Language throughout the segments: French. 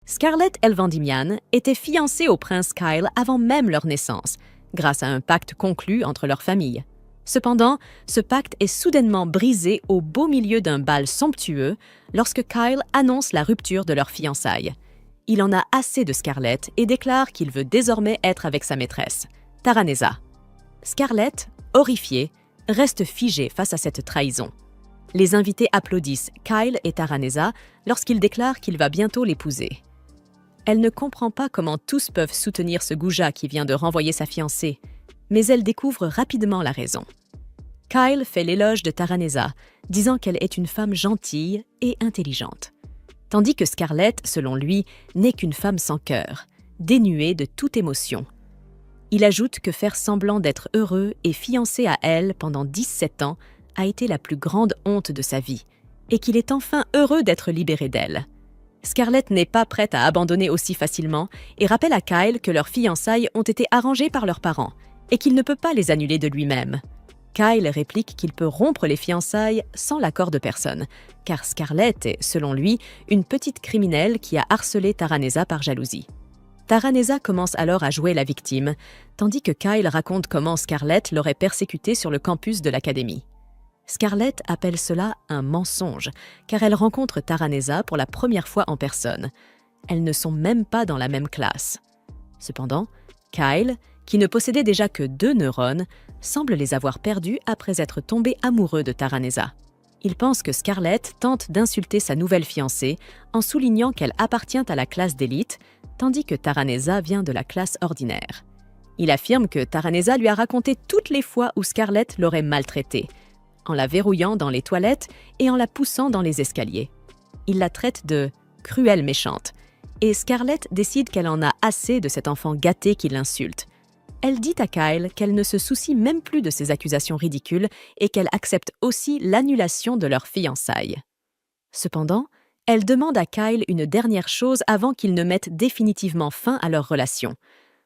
Scarlett Elvendimian était fiancée au prince Kyle avant même leur naissance, grâce à un pacte conclu entre leurs familles. Cependant, ce pacte est soudainement brisé au beau milieu d'un bal somptueux lorsque Kyle annonce la rupture de leurs fiançailles. Il en a assez de Scarlett et déclare qu'il veut désormais être avec sa maîtresse, Tara-Nessa. Scarlett, horrifiée, reste figée face à cette trahison. Les invités applaudissent Kyle et Tara-Nessa lorsqu'ils déclarent qu'il va bientôt l'épouser. Elle ne comprend pas comment tous peuvent soutenir ce goujat qui vient de renvoyer sa fiancée, mais elle découvre rapidement la raison. Kyle fait l'éloge de Tara-Nessa, disant qu'elle est une femme gentille et intelligente. Tandis que Scarlett, selon lui, n'est qu'une femme sans cœur, dénuée de toute émotion. Il ajoute que faire semblant d'être heureux et fiancé à elle pendant 17 ans a été la plus grande honte de sa vie, et qu'il est enfin heureux d'être libéré d'elle. Scarlett n'est pas prête à abandonner aussi facilement et rappelle à Kyle que leurs fiançailles ont été arrangées par leurs parents et qu'il ne peut pas les annuler de lui-même. Kyle réplique qu'il peut rompre les fiançailles sans l'accord de personne, car Scarlett est, selon lui, une petite criminelle qui a harcelé Tara-Nessa par jalousie. Tara-Nessa commence alors à jouer la victime, tandis que Kyle raconte comment Scarlett l'aurait persécutée sur le campus de l'académie. Scarlett appelle cela un mensonge, car elle rencontre Tara-Nessa pour la première fois en personne. Elles ne sont même pas dans la même classe. Cependant, Kyle, qui ne possédait déjà que 2 neurones, semble les avoir perdus après être tombé amoureux de Tara-Nessa. Il pense que Scarlett tente d'insulter sa nouvelle fiancée en soulignant qu'elle appartient à la classe d'élite, tandis que Tara-Nessa vient de la classe ordinaire. Il affirme que Tara-Nessa lui a raconté toutes les fois où Scarlett l'aurait maltraitée, en la verrouillant dans les toilettes et en la poussant dans les escaliers. Il la traite de « cruelle méchante » et Scarlett décide qu'elle en a assez de cet enfant gâté qui l'insulte. Elle dit à Kyle qu'elle ne se soucie même plus de ces accusations ridicules et qu'elle accepte aussi l'annulation de leurs fiançailles. Cependant, elle demande à Kyle une dernière chose avant qu'ils ne mettent définitivement fin à leur relation.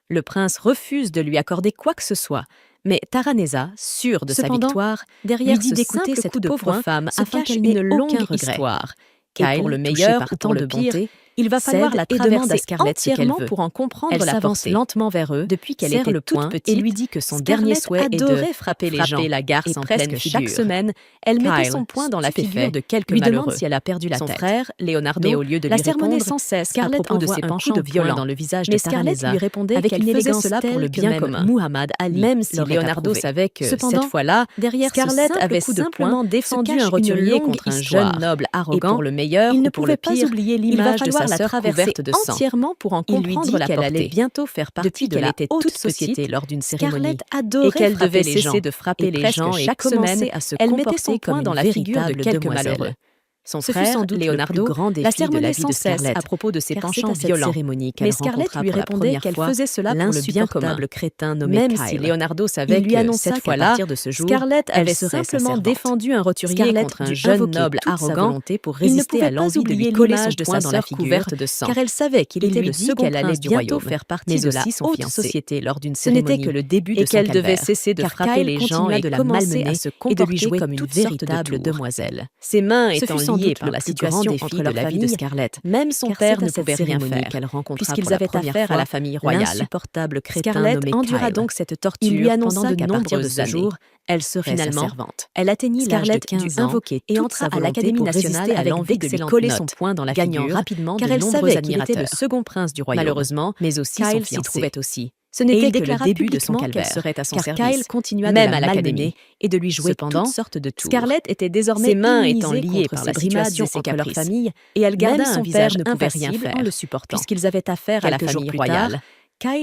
Le prince refuse de lui accorder quoi que ce soit, mais Tara-Nessa, sûre de sa victoire, lui dit d'écouter cette pauvre femme afin qu'elle n'ait une longue histoire. Kyle, pour le meilleur ou pour le pire, il va falloir la traverser entièrement pour en comprendre la portée. Elle s'avance lentement vers eux depuis qu'elle était le point et lui dit que son dernier souhait est de frapper les gens. La garce en presque chaque semaine, elle mettait son poing dans la figure de quelques malheureux. Lui demande si elle a perdu la tête. Son frère, Leonardo, mais au lieu de lui répondre sans cesse à propos de ses penchants violents dans le visage de Tara-Nessa, lui répondait qu'elle faisait cela pour le bien commun. Muhammad Ali, même si Leonardo savait que cette fois-là, derrière Scarlett avait simplement défendu un roturier contre un jeune noble arrogant. Pour le meilleur, il ne pouvait pas oublier l'image de sa sœur couverte de sang. Entièrement pour en comprendre la qu'elle allait bientôt faire partie de la haute société lors d'une cérémonie et qu'elle devait cesser de frapper les gens et chaque semaine, elle mettait son poing dans la figure de quelques malheureux. Son frère, Leonardo, la sermonnait sans cesse à propos de ses penchants violents. Mais Scarlett lui répondait qu'elle faisait cela pour le bien commun. Crétin nommé Même Kyle. Si Leonardo savait que cette fois-là, Scarlett avait simplement défendu un roturier contre un jeune noble arrogant pour résister à l'envie de lui coller son poing dans la figure couverte de sang, car elle savait qu'il était le second prince du royaume, faire partie de la haute société lors d'une cérémonie. Ce n'était que le début de son calvaire, et qu'elle devait cesser de frapper les gens et de la malmener et de lui jouer comme une véritable demoiselle. Ses mains étant liée par la situation entre la vie de Scarlett. Même son père ne pouvait rien faire, puisqu'ils avaient affaire à la famille royale. L'insupportable crétin Scarlett endura donc cette torture. Il lui annonça qu'à partir de ce jour, elle serait sa servante. Elle atteignit Scarlett dut invoquer et entra à l'Académie nationale avec l'envie de lui coller son poing dans la figure, rapidement car elle savait qu'il était le second prince du royaume. Malheureusement, mais aussi Kyle s'y trouvait aussi. Ce n'était que le début de son calvaire, serait à son car Kyle continua même à l'Académie et de lui jouer toutes sortes de tours. Scarlett était désormais ses mains étant liées par la situation entre leur famille et elle garda un visage ne pouvait rien faire en le supportant, puisqu'ils avaient affaire à la famille royale.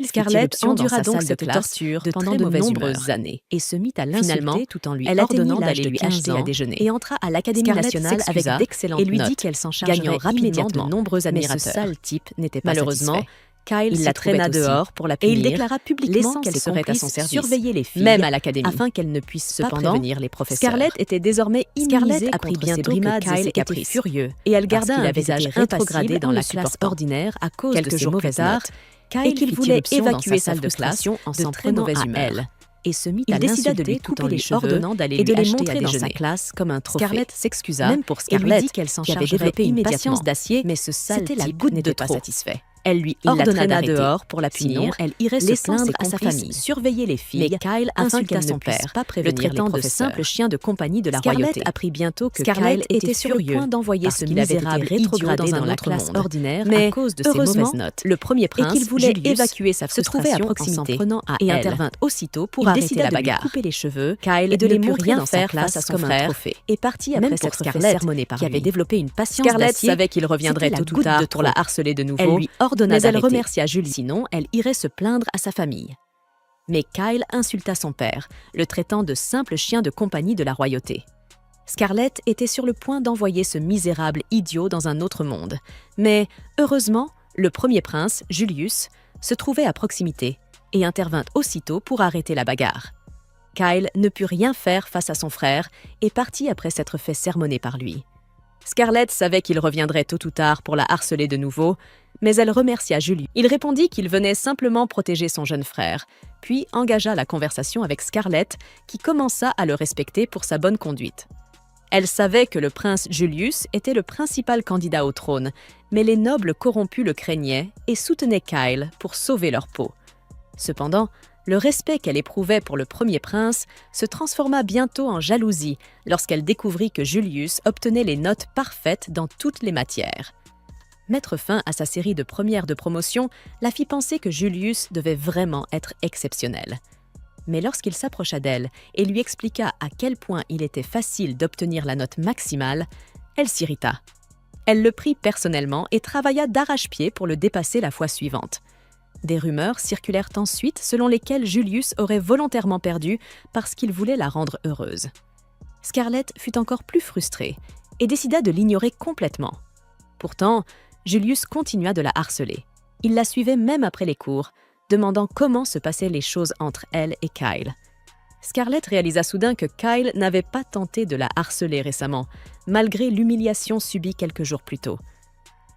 Scarlett endura donc cette torture pendant de nombreuses années et se mit à l'insulter tout en lui ordonnant d'aller lui acheter à déjeuner et entra à l'Académie nationale avec d'excellentes notes et lui dit qu'elle s'en chargerait immédiatement de nombreux admirateurs. Mais ce sale type n'était pas malheureusement Kyle la traîna dehors pour la punir, et il déclara publiquement qu'elle serait à son service, surveiller les filles, même à l'académie, afin qu'elle ne puisse pas prévenir les professeurs. Scarlett était désormais immunisée contre ses brimades et ses caprices, furieux, et elle garda un visage rétrogradé dans la classe ordinaire à cause de ses mauvais arts, et qu'il voulait évacuer sa frustration en s'en prenant à elle. et se mit à l'insulter tout en lui ordonnant d'aller lui acheter dans sa classe comme un trophée. Scarlett s'excusa même pour Scarlett, et lui dit qu'elle s'en chargerait immédiatement d'acier, mais ce sale type n'était pas satisfait. Elle lui ordonna dehors pour la punir. Sinon, elle irait se plaindre à sa famille, surveiller les filles. Mais Kyle insulta son père, le traitant de simple chien de compagnie de la royauté. Apprit bientôt que Kyle était sur le point d'envoyer ce misérable rétrogradé dans la classe ordinaire à cause de ses mauvaises notes. Le premier prince, qu'il voulait évacuer sa frustration en s'en prenant à elle, et intervint aussitôt pour arrêter la bagarre. Couper les cheveux, Kyle et de les montrer rien faire face à son frère, et parti après s'être fait sermonner par lui, qui avait développé une patience d'acier. Scarlett savait qu'il reviendrait tôt ou tard pour la harceler de nouveau. Elle lui mais elle remercia Julie, sinon elle irait se plaindre à sa famille. Mais Kyle insulta son père, le traitant de simple chien de compagnie de la royauté. Scarlett était sur le point d'envoyer ce misérable idiot dans un autre monde. Mais, heureusement, le premier prince, Julius, se trouvait à proximité et intervint aussitôt pour arrêter la bagarre. Kyle ne put rien faire face à son frère et partit après s'être fait sermonner par lui. Scarlett savait qu'il reviendrait tôt ou tard pour la harceler de nouveau, mais elle remercia Julius. Il répondit qu'il venait simplement protéger son jeune frère, puis engagea la conversation avec Scarlett, qui commença à le respecter pour sa bonne conduite. Elle savait que le prince Julius était le principal candidat au trône, mais les nobles corrompus le craignaient et soutenaient Kyle pour sauver leur peau. Cependant, le respect qu'elle éprouvait pour le premier prince se transforma bientôt en jalousie lorsqu'elle découvrit que Julius obtenait les notes parfaites dans toutes les matières. Mettre fin à sa série de premières de promotion la fit penser que Julius devait vraiment être exceptionnel. Mais lorsqu'il s'approcha d'elle et lui expliqua à quel point il était facile d'obtenir la note maximale, elle s'irrita. Elle le prit personnellement et travailla d'arrache-pied pour le dépasser la fois suivante. Des rumeurs circulèrent ensuite selon lesquelles Julius aurait volontairement perdu parce qu'il voulait la rendre heureuse. Scarlett fut encore plus frustrée et décida de l'ignorer complètement. Pourtant, Julius continua de la harceler. Il la suivait même après les cours, demandant comment se passaient les choses entre elle et Kyle. Scarlett réalisa soudain que Kyle n'avait pas tenté de la harceler récemment, malgré l'humiliation subie quelques jours plus tôt.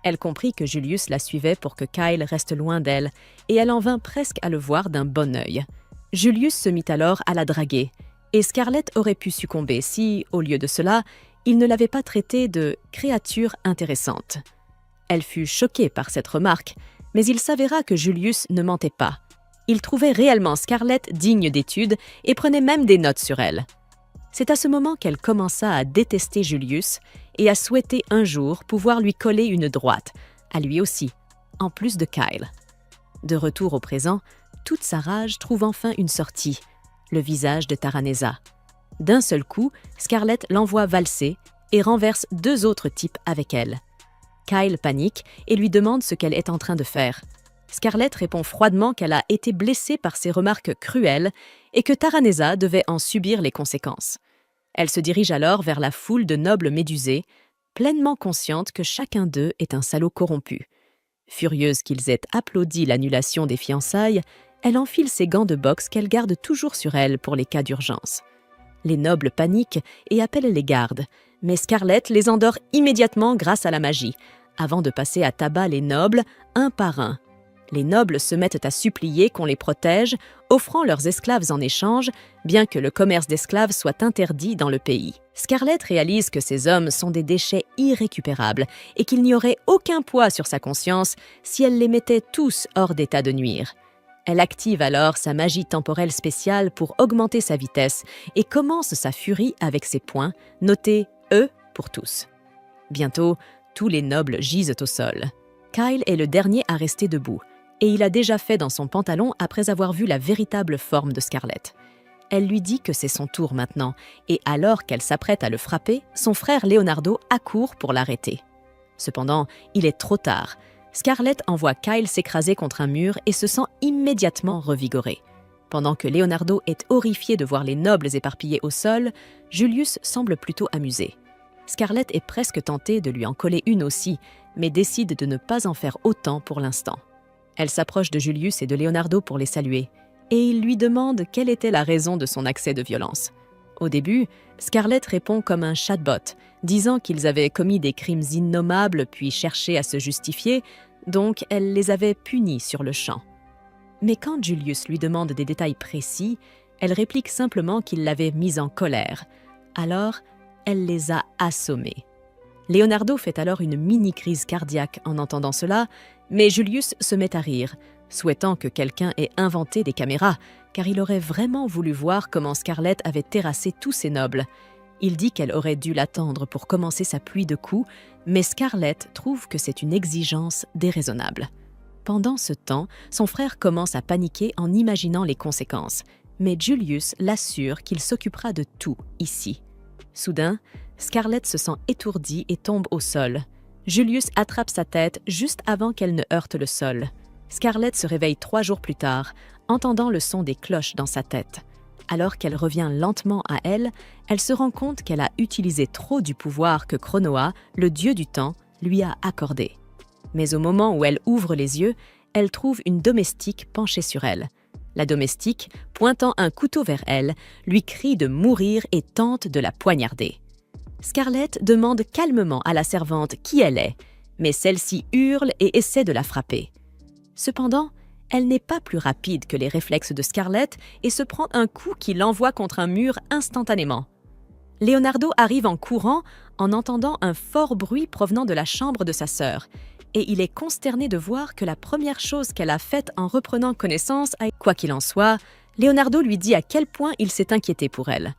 Elle comprit que Julius la suivait pour que Kyle reste loin d'elle, et elle en vint presque à le voir d'un bon œil. Julius se mit alors à la draguer, et Scarlett aurait pu succomber si, au lieu de cela, il ne l'avait pas traitée de « créature intéressante ». Elle fut choquée par cette remarque, mais il s'avéra que Julius ne mentait pas. Il trouvait réellement Scarlett digne d'études et prenait même des notes sur elle. C'est à ce moment qu'elle commença à détester Julius et à souhaiter un jour pouvoir lui coller une droite, à lui aussi, en plus de Kyle. De retour au présent, toute sa rage trouve enfin une sortie, le visage de Taranesa. D'un seul coup, Scarlett l'envoie valser et renverse 2 autres types avec elle. Kyle panique et lui demande ce qu'elle est en train de faire. Scarlett répond froidement qu'elle a été blessée par ses remarques cruelles et que Taranesa devait en subir les conséquences. Elle se dirige alors vers la foule de nobles médusés, pleinement consciente que chacun d'eux est un salaud corrompu. Furieuse qu'ils aient applaudi l'annulation des fiançailles, elle enfile ses gants de boxe qu'elle garde toujours sur elle pour les cas d'urgence. Les nobles paniquent et appellent les gardes, mais Scarlett les endort immédiatement grâce à la magie, avant de passer à tabac les nobles, un par un. Les nobles se mettent à supplier qu'on les protège, offrant leurs esclaves en échange, bien que le commerce d'esclaves soit interdit dans le pays. Scarlett réalise que ces hommes sont des déchets irrécupérables et qu'il n'y aurait aucun poids sur sa conscience si elle les mettait tous hors d'état de nuire. Elle active alors sa magie temporelle spéciale pour augmenter sa vitesse et commence sa furie avec ses poings, notés E pour tous. Bientôt, tous les nobles gisent au sol. Kyle est le dernier à rester debout, et il a déjà fait dans son pantalon après avoir vu la véritable forme de Scarlett. Elle lui dit que c'est son tour maintenant, et alors qu'elle s'apprête à le frapper, son frère Leonardo accourt pour l'arrêter. Cependant, il est trop tard. Scarlett envoie Kyle s'écraser contre un mur et se sent immédiatement revigorée. Pendant que Leonardo est horrifié de voir les nobles éparpillés au sol, Julius semble plutôt amusé. Scarlett est presque tentée de lui en coller une aussi, mais décide de ne pas en faire autant pour l'instant. Elle s'approche de Julius et de Leonardo pour les saluer, et il lui demande quelle était la raison de son accès de violence. Au début, Scarlett répond comme un chatbot, disant qu'ils avaient commis des crimes innommables puis cherché à se justifier, donc elle les avait punis sur le champ. Mais quand Julius lui demande des détails précis, Elle réplique simplement qu'il l'avait mise en colère. Alors, elle les a assommés. Leonardo fait alors une mini-crise cardiaque en entendant cela, mais Julius se met à rire, souhaitant que quelqu'un ait inventé des caméras, car il aurait vraiment voulu voir comment Scarlett avait terrassé tous ses nobles. Il dit qu'elle aurait dû l'attendre pour commencer sa pluie de coups, mais Scarlett trouve que c'est une exigence déraisonnable. Pendant ce temps, son frère commence à paniquer en imaginant les conséquences, mais Julius l'assure qu'il s'occupera de tout ici. Soudain, Scarlett se sent étourdie et tombe au sol. Julius attrape sa tête juste avant qu'elle ne heurte le sol. Scarlett se réveille 3 jours plus tard, entendant le son des cloches dans sa tête. Alors qu'elle revient lentement à elle, elle se rend compte qu'elle a utilisé trop du pouvoir que Chronoa, le dieu du temps, lui a accordé. Mais au moment où elle ouvre les yeux, elle trouve une domestique penchée sur elle. La domestique, pointant un couteau vers elle, lui crie de mourir et tente de la poignarder. Scarlett demande calmement à la servante qui elle est, mais celle-ci hurle et essaie de la frapper. Cependant, elle n'est pas plus rapide que les réflexes de Scarlett et se prend un coup qui l'envoie contre un mur instantanément. Leonardo arrive en courant en entendant un fort bruit provenant de la chambre de sa sœur, et il est consterné de voir que la première chose qu'elle a faite en reprenant connaissance a... Quoi qu'il en soit, Leonardo lui dit à quel point il s'est inquiété pour elle.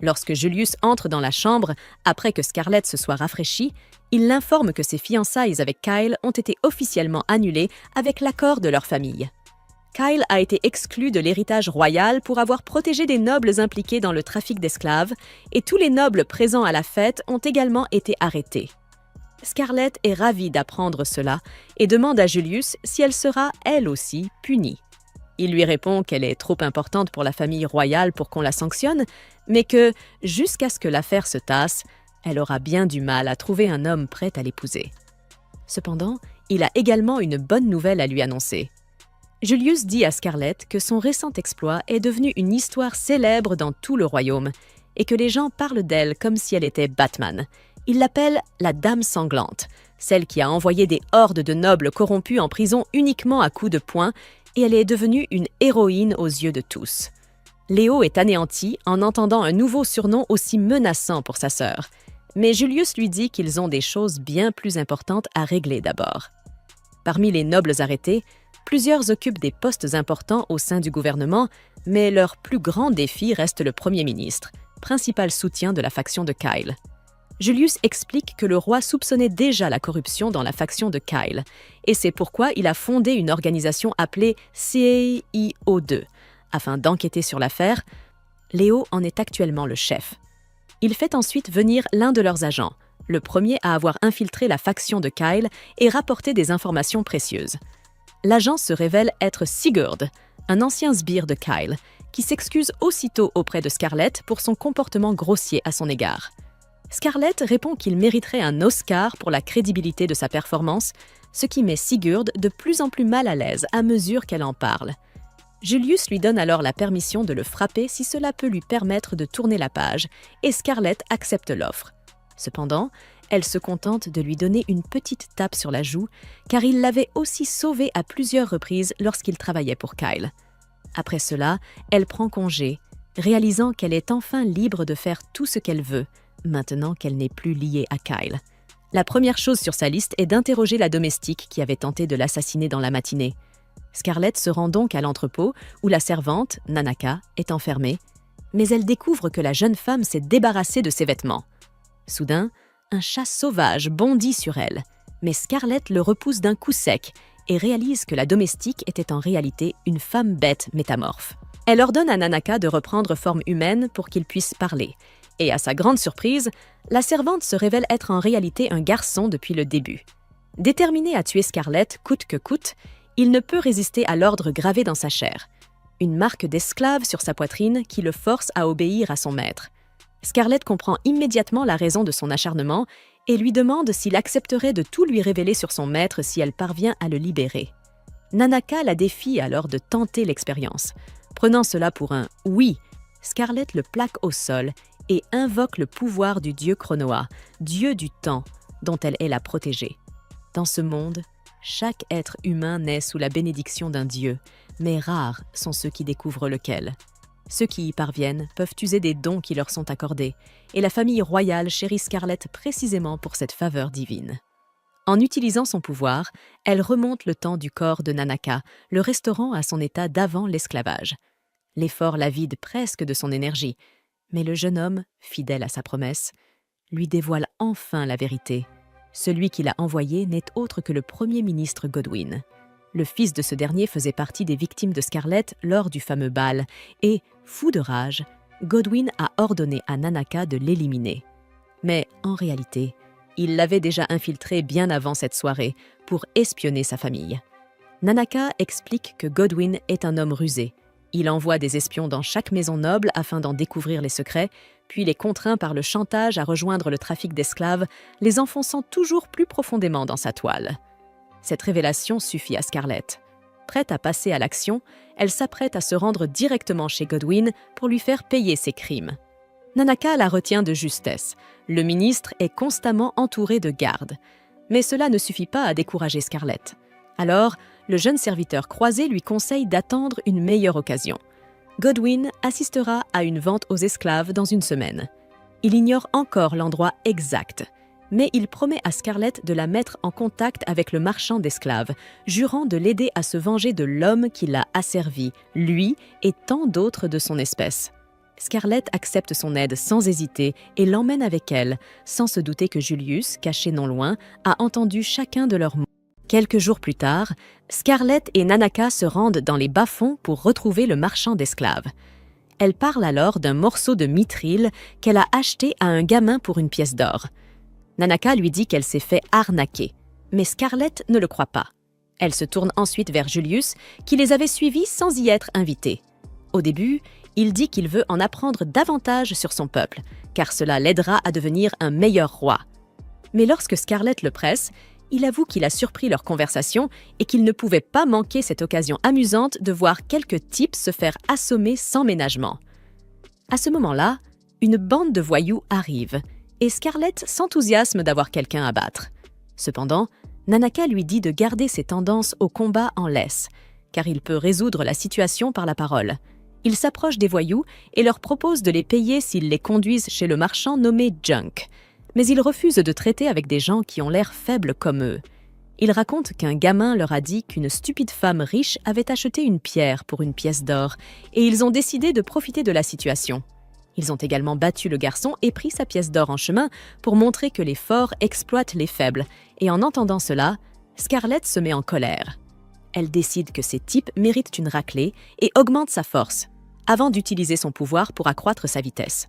Lorsque Julius entre dans la chambre, après que Scarlett se soit rafraîchie, il l'informe que ses fiançailles avec Kyle ont été officiellement annulées avec l'accord de leur famille. Kyle a été exclu de l'héritage royal pour avoir protégé des nobles impliqués dans le trafic d'esclaves, et tous les nobles présents à la fête ont également été arrêtés. Scarlett est ravie d'apprendre cela et demande à Julius si elle sera, elle aussi, punie. Il lui répond qu'elle est trop importante pour la famille royale pour qu'on la sanctionne, mais que, jusqu'à ce que l'affaire se tasse, elle aura bien du mal à trouver un homme prêt à l'épouser. Cependant, il a également une bonne nouvelle à lui annoncer. Julius dit à Scarlett que son récent exploit est devenu une histoire célèbre dans tout le royaume et que les gens parlent d'elle comme si elle était Batman. Il l'appelle la Dame Sanglante, celle qui a envoyé des hordes de nobles corrompus en prison uniquement à coups de poing, et elle est devenue une héroïne aux yeux de tous. Léo est anéanti en entendant un nouveau surnom aussi menaçant pour sa sœur, mais Julius lui dit qu'ils ont des choses bien plus importantes à régler d'abord. Parmi les nobles arrêtés, plusieurs occupent des postes importants au sein du gouvernement, mais leur plus grand défi reste le Premier ministre, principal soutien de la faction de Kyle. Julius explique que le roi soupçonnait déjà la corruption dans la faction de Kyle, et c'est pourquoi il a fondé une organisation appelée CEIO2. Afin d'enquêter sur l'affaire, Léo en est actuellement le chef. Il fait ensuite venir l'un de leurs agents, le premier à avoir infiltré la faction de Kyle et rapporté des informations précieuses. L'agent se révèle être Sigurd, un ancien sbire de Kyle, qui s'excuse aussitôt auprès de Scarlett pour son comportement grossier à son égard. Scarlett répond qu'il mériterait un Oscar pour la crédibilité de sa performance, ce qui met Sigurd de plus en plus mal à l'aise à mesure qu'elle en parle. Julius lui donne alors la permission de le frapper si cela peut lui permettre de tourner la page, et Scarlett accepte l'offre. Cependant, elle se contente de lui donner une petite tape sur la joue, car il l'avait aussi sauvée à plusieurs reprises lorsqu'il travaillait pour Kyle. Après cela, elle prend congé, réalisant qu'elle est enfin libre de faire tout ce qu'elle veut, maintenant qu'elle n'est plus liée à Kyle. La première chose sur sa liste est d'interroger la domestique qui avait tenté de l'assassiner dans la matinée. Scarlett se rend donc à l'entrepôt où la servante, Nanaka, est enfermée, mais elle découvre que la jeune femme s'est débarrassée de ses vêtements. Soudain, un chat sauvage bondit sur elle, mais Scarlett le repousse d'un coup sec et réalise que la domestique était en réalité une femme bête métamorphe. Elle ordonne à Nanaka de reprendre forme humaine pour qu'il puisse parler, et à sa grande surprise, la servante se révèle être en réalité un garçon depuis le début. Déterminé à tuer Scarlett coûte que coûte, il ne peut résister à l'ordre gravé dans sa chair, une marque d'esclave sur sa poitrine qui le force à obéir à son maître. Scarlett comprend immédiatement la raison de son acharnement et lui demande s'il accepterait de tout lui révéler sur son maître si elle parvient à le libérer. Nanaka la défie alors de tenter l'expérience. Prenant cela pour un « oui », Scarlett le plaque au sol et invoque le pouvoir du dieu Chronoa, dieu du temps, dont elle est la protégée. Dans ce monde, chaque être humain naît sous la bénédiction d'un dieu, mais rares sont ceux qui découvrent lequel. Ceux qui y parviennent peuvent user des dons qui leur sont accordés, et la famille royale chérit Scarlett précisément pour cette faveur divine. En utilisant son pouvoir, elle remonte le temps du corps de Nanaka, le restaurant à son état d'avant l'esclavage. L'effort la vide presque de son énergie, mais le jeune homme, fidèle à sa promesse, lui dévoile enfin la vérité. Celui qui l'a envoyé n'est autre que le premier ministre Godwyn. Le fils de ce dernier faisait partie des victimes de Scarlett lors du fameux bal, et, fou de rage, Godwyn a ordonné à Nanaka de l'éliminer. Mais en réalité, il l'avait déjà infiltré bien avant cette soirée pour espionner sa famille. Nanaka explique que Godwyn est un homme rusé. Il envoie des espions dans chaque maison noble afin d'en découvrir les secrets, puis les contraint par le chantage à rejoindre le trafic d'esclaves, les enfonçant toujours plus profondément dans sa toile. Cette révélation suffit à Scarlett. Prête à passer à l'action, elle s'apprête à se rendre directement chez Godwyn pour lui faire payer ses crimes. Nanaka la retient de justesse. Le ministre est constamment entouré de gardes. Mais cela ne suffit pas à décourager Scarlett. Alors, le jeune serviteur croisé lui conseille d'attendre une meilleure occasion. Godwyn assistera à une vente aux esclaves dans une semaine. Il ignore encore l'endroit exact, mais il promet à Scarlett de la mettre en contact avec le marchand d'esclaves, jurant de l'aider à se venger de l'homme qui l'a asservi, lui et tant d'autres de son espèce. Scarlett accepte son aide sans hésiter et l'emmène avec elle, sans se douter que Julius, caché non loin, a entendu chacun de leurs mots. Quelques jours plus tard, Scarlett et Nanaka se rendent dans les bas-fonds pour retrouver le marchand d'esclaves. Elle parle alors d'un morceau de mithril qu'elle a acheté à un gamin pour une pièce d'or. Nanaka lui dit qu'elle s'est fait arnaquer, mais Scarlett ne le croit pas. Elle se tourne ensuite vers Julius, qui les avait suivis sans y être invité. Au début, il dit qu'il veut en apprendre davantage sur son peuple, car cela l'aidera à devenir un meilleur roi. Mais lorsque Scarlett le presse, il avoue qu'il a surpris leur conversation et qu'il ne pouvait pas manquer cette occasion amusante de voir quelques types se faire assommer sans ménagement. À ce moment-là, une bande de voyous arrive, et Scarlett s'enthousiasme d'avoir quelqu'un à battre. Cependant, Nanaka lui dit de garder ses tendances au combat en laisse, car il peut résoudre la situation par la parole. Il s'approche des voyous et leur propose de les payer s'ils les conduisent chez le marchand nommé Junk. Mais ils refusent de traiter avec des gens qui ont l'air faibles comme eux. Il raconte qu'un gamin leur a dit qu'une stupide femme riche avait acheté une pierre pour une pièce d'or, et ils ont décidé de profiter de la situation. Ils ont également battu le garçon et pris sa pièce d'or en chemin pour montrer que les forts exploitent les faibles, et en entendant cela, Scarlett se met en colère. Elle décide que ces types méritent une raclée et augmente sa force, avant d'utiliser son pouvoir pour accroître sa vitesse.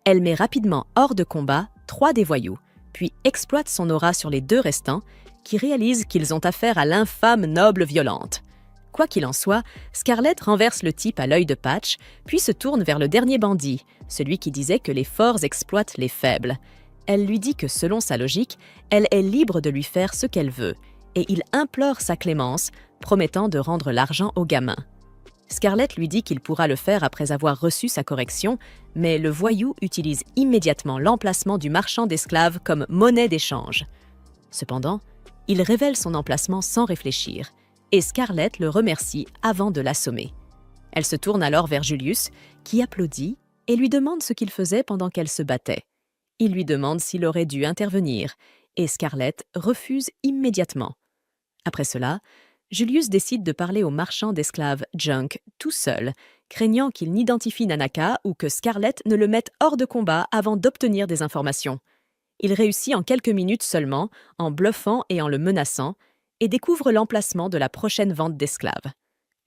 Elle met rapidement hors de combat 3 des voyous, puis exploite son aura sur les 2 restants, qui réalisent qu'ils ont affaire à l'infâme noble violente. Quoi qu'il en soit, Scarlett renverse le type à l'œil de Patch, puis se tourne vers le dernier bandit, celui qui disait que les forts exploitent les faibles. Elle lui dit que selon sa logique, elle est libre de lui faire ce qu'elle veut, et il implore sa clémence, promettant de rendre l'argent au gamin. Scarlett lui dit qu'il pourra le faire après avoir reçu sa correction, mais le voyou utilise immédiatement l'emplacement du marchand d'esclaves comme monnaie d'échange. Cependant, il révèle son emplacement sans réfléchir, et Scarlett le remercie avant de l'assommer. Elle se tourne alors vers Julius, qui applaudit et lui demande ce qu'il faisait pendant qu'elle se battait. Il lui demande s'il aurait dû intervenir, et Scarlett refuse immédiatement. Après cela, Julius décide de parler au marchand d'esclaves Junk tout seul, craignant qu'il n'identifie Nanaka ou que Scarlett ne le mette hors de combat avant d'obtenir des informations. Il réussit en quelques minutes seulement, en bluffant et en le menaçant, et découvre l'emplacement de la prochaine vente d'esclaves.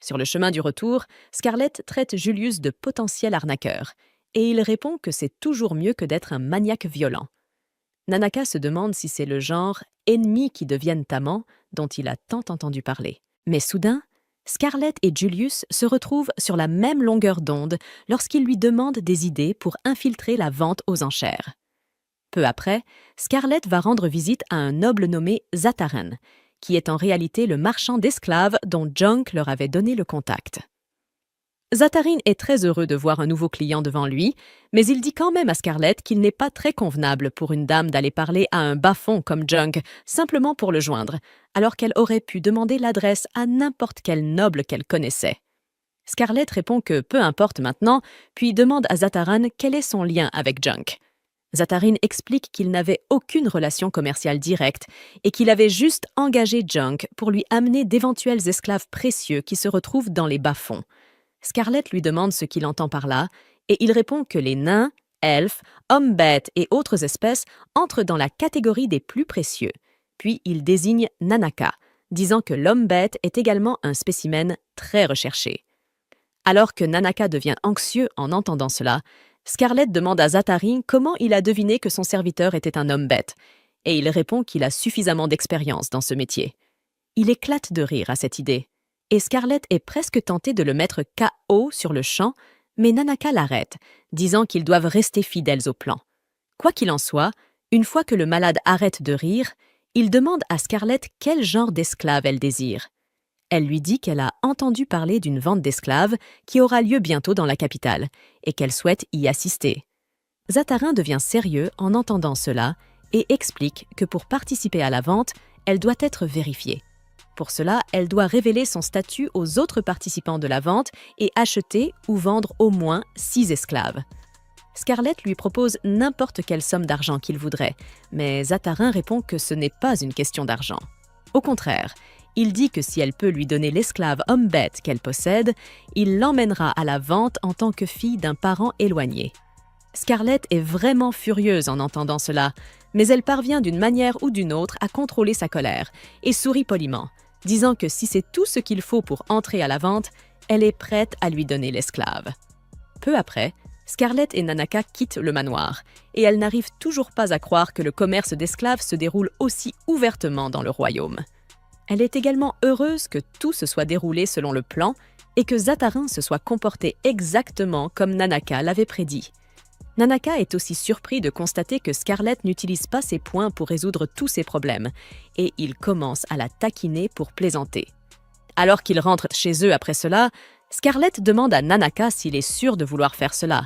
Sur le chemin du retour, Scarlett traite Julius de potentiel arnaqueur, et il répond que c'est toujours mieux que d'être un maniaque violent. Nanaka se demande si c'est le genre « ennemis qui deviennent amants » dont il a tant entendu parler. Mais soudain, Scarlett et Julius se retrouvent sur la même longueur d'onde lorsqu'il lui demande des idées pour infiltrer la vente aux enchères. Peu après, Scarlett va rendre visite à un noble nommé Zataran, qui est en réalité le marchand d'esclaves dont Junk leur avait donné le contact. Zatarin est très heureux de voir un nouveau client devant lui, mais il dit quand même à Scarlett qu'il n'est pas très convenable pour une dame d'aller parler à un bas-fond comme Junk simplement pour le joindre, alors qu'elle aurait pu demander l'adresse à n'importe quel noble qu'elle connaissait. Scarlett répond que peu importe maintenant, puis demande à Zataran quel est son lien avec Junk. Zatarin explique qu'il n'avait aucune relation commerciale directe et qu'il avait juste engagé Junk pour lui amener d'éventuels esclaves précieux qui se retrouvent dans les bas-fonds. Scarlett lui demande ce qu'il entend par là, et il répond que les nains, elfes, hommes-bêtes et autres espèces entrent dans la catégorie des plus précieux. Puis il désigne Nanaka, disant que l'homme-bête est également un spécimen très recherché. Alors que Nanaka devient anxieux en entendant cela, Scarlett demande à Zatarin comment il a deviné que son serviteur était un homme-bête, et il répond qu'il a suffisamment d'expérience dans ce métier. Il éclate de rire à cette idée, et Scarlett est presque tentée de le mettre KO sur le champ, mais Nanaka l'arrête, disant qu'ils doivent rester fidèles au plan. Quoi qu'il en soit, une fois que le malade arrête de rire, il demande à Scarlett quel genre d'esclave elle désire. Elle lui dit qu'elle a entendu parler d'une vente d'esclaves qui aura lieu bientôt dans la capitale et qu'elle souhaite y assister. Zatarin devient sérieux en entendant cela et explique que pour participer à la vente, elle doit être vérifiée. Pour cela, elle doit révéler son statut aux autres participants de la vente et acheter ou vendre au moins 6 esclaves. Scarlett lui propose n'importe quelle somme d'argent qu'il voudrait, mais Zatarin répond que ce n'est pas une question d'argent. Au contraire, il dit que si elle peut lui donner l'esclave homme-bête qu'elle possède, il l'emmènera à la vente en tant que fille d'un parent éloigné. Scarlett est vraiment furieuse en entendant cela, mais elle parvient d'une manière ou d'une autre à contrôler sa colère et sourit poliment, disant que si c'est tout ce qu'il faut pour entrer à la vente, elle est prête à lui donner l'esclave. Peu après, Scarlett et Nanaka quittent le manoir, et elle n'arrive toujours pas à croire que le commerce d'esclaves se déroule aussi ouvertement dans le royaume. Elle est également heureuse que tout se soit déroulé selon le plan et que Zatarin se soit comporté exactement comme Nanaka l'avait prédit. Nanaka est aussi surpris de constater que Scarlett n'utilise pas ses poings pour résoudre tous ses problèmes, et il commence à la taquiner pour plaisanter. Alors qu'ils rentrent chez eux après cela, Scarlett demande à Nanaka s'il est sûr de vouloir faire cela,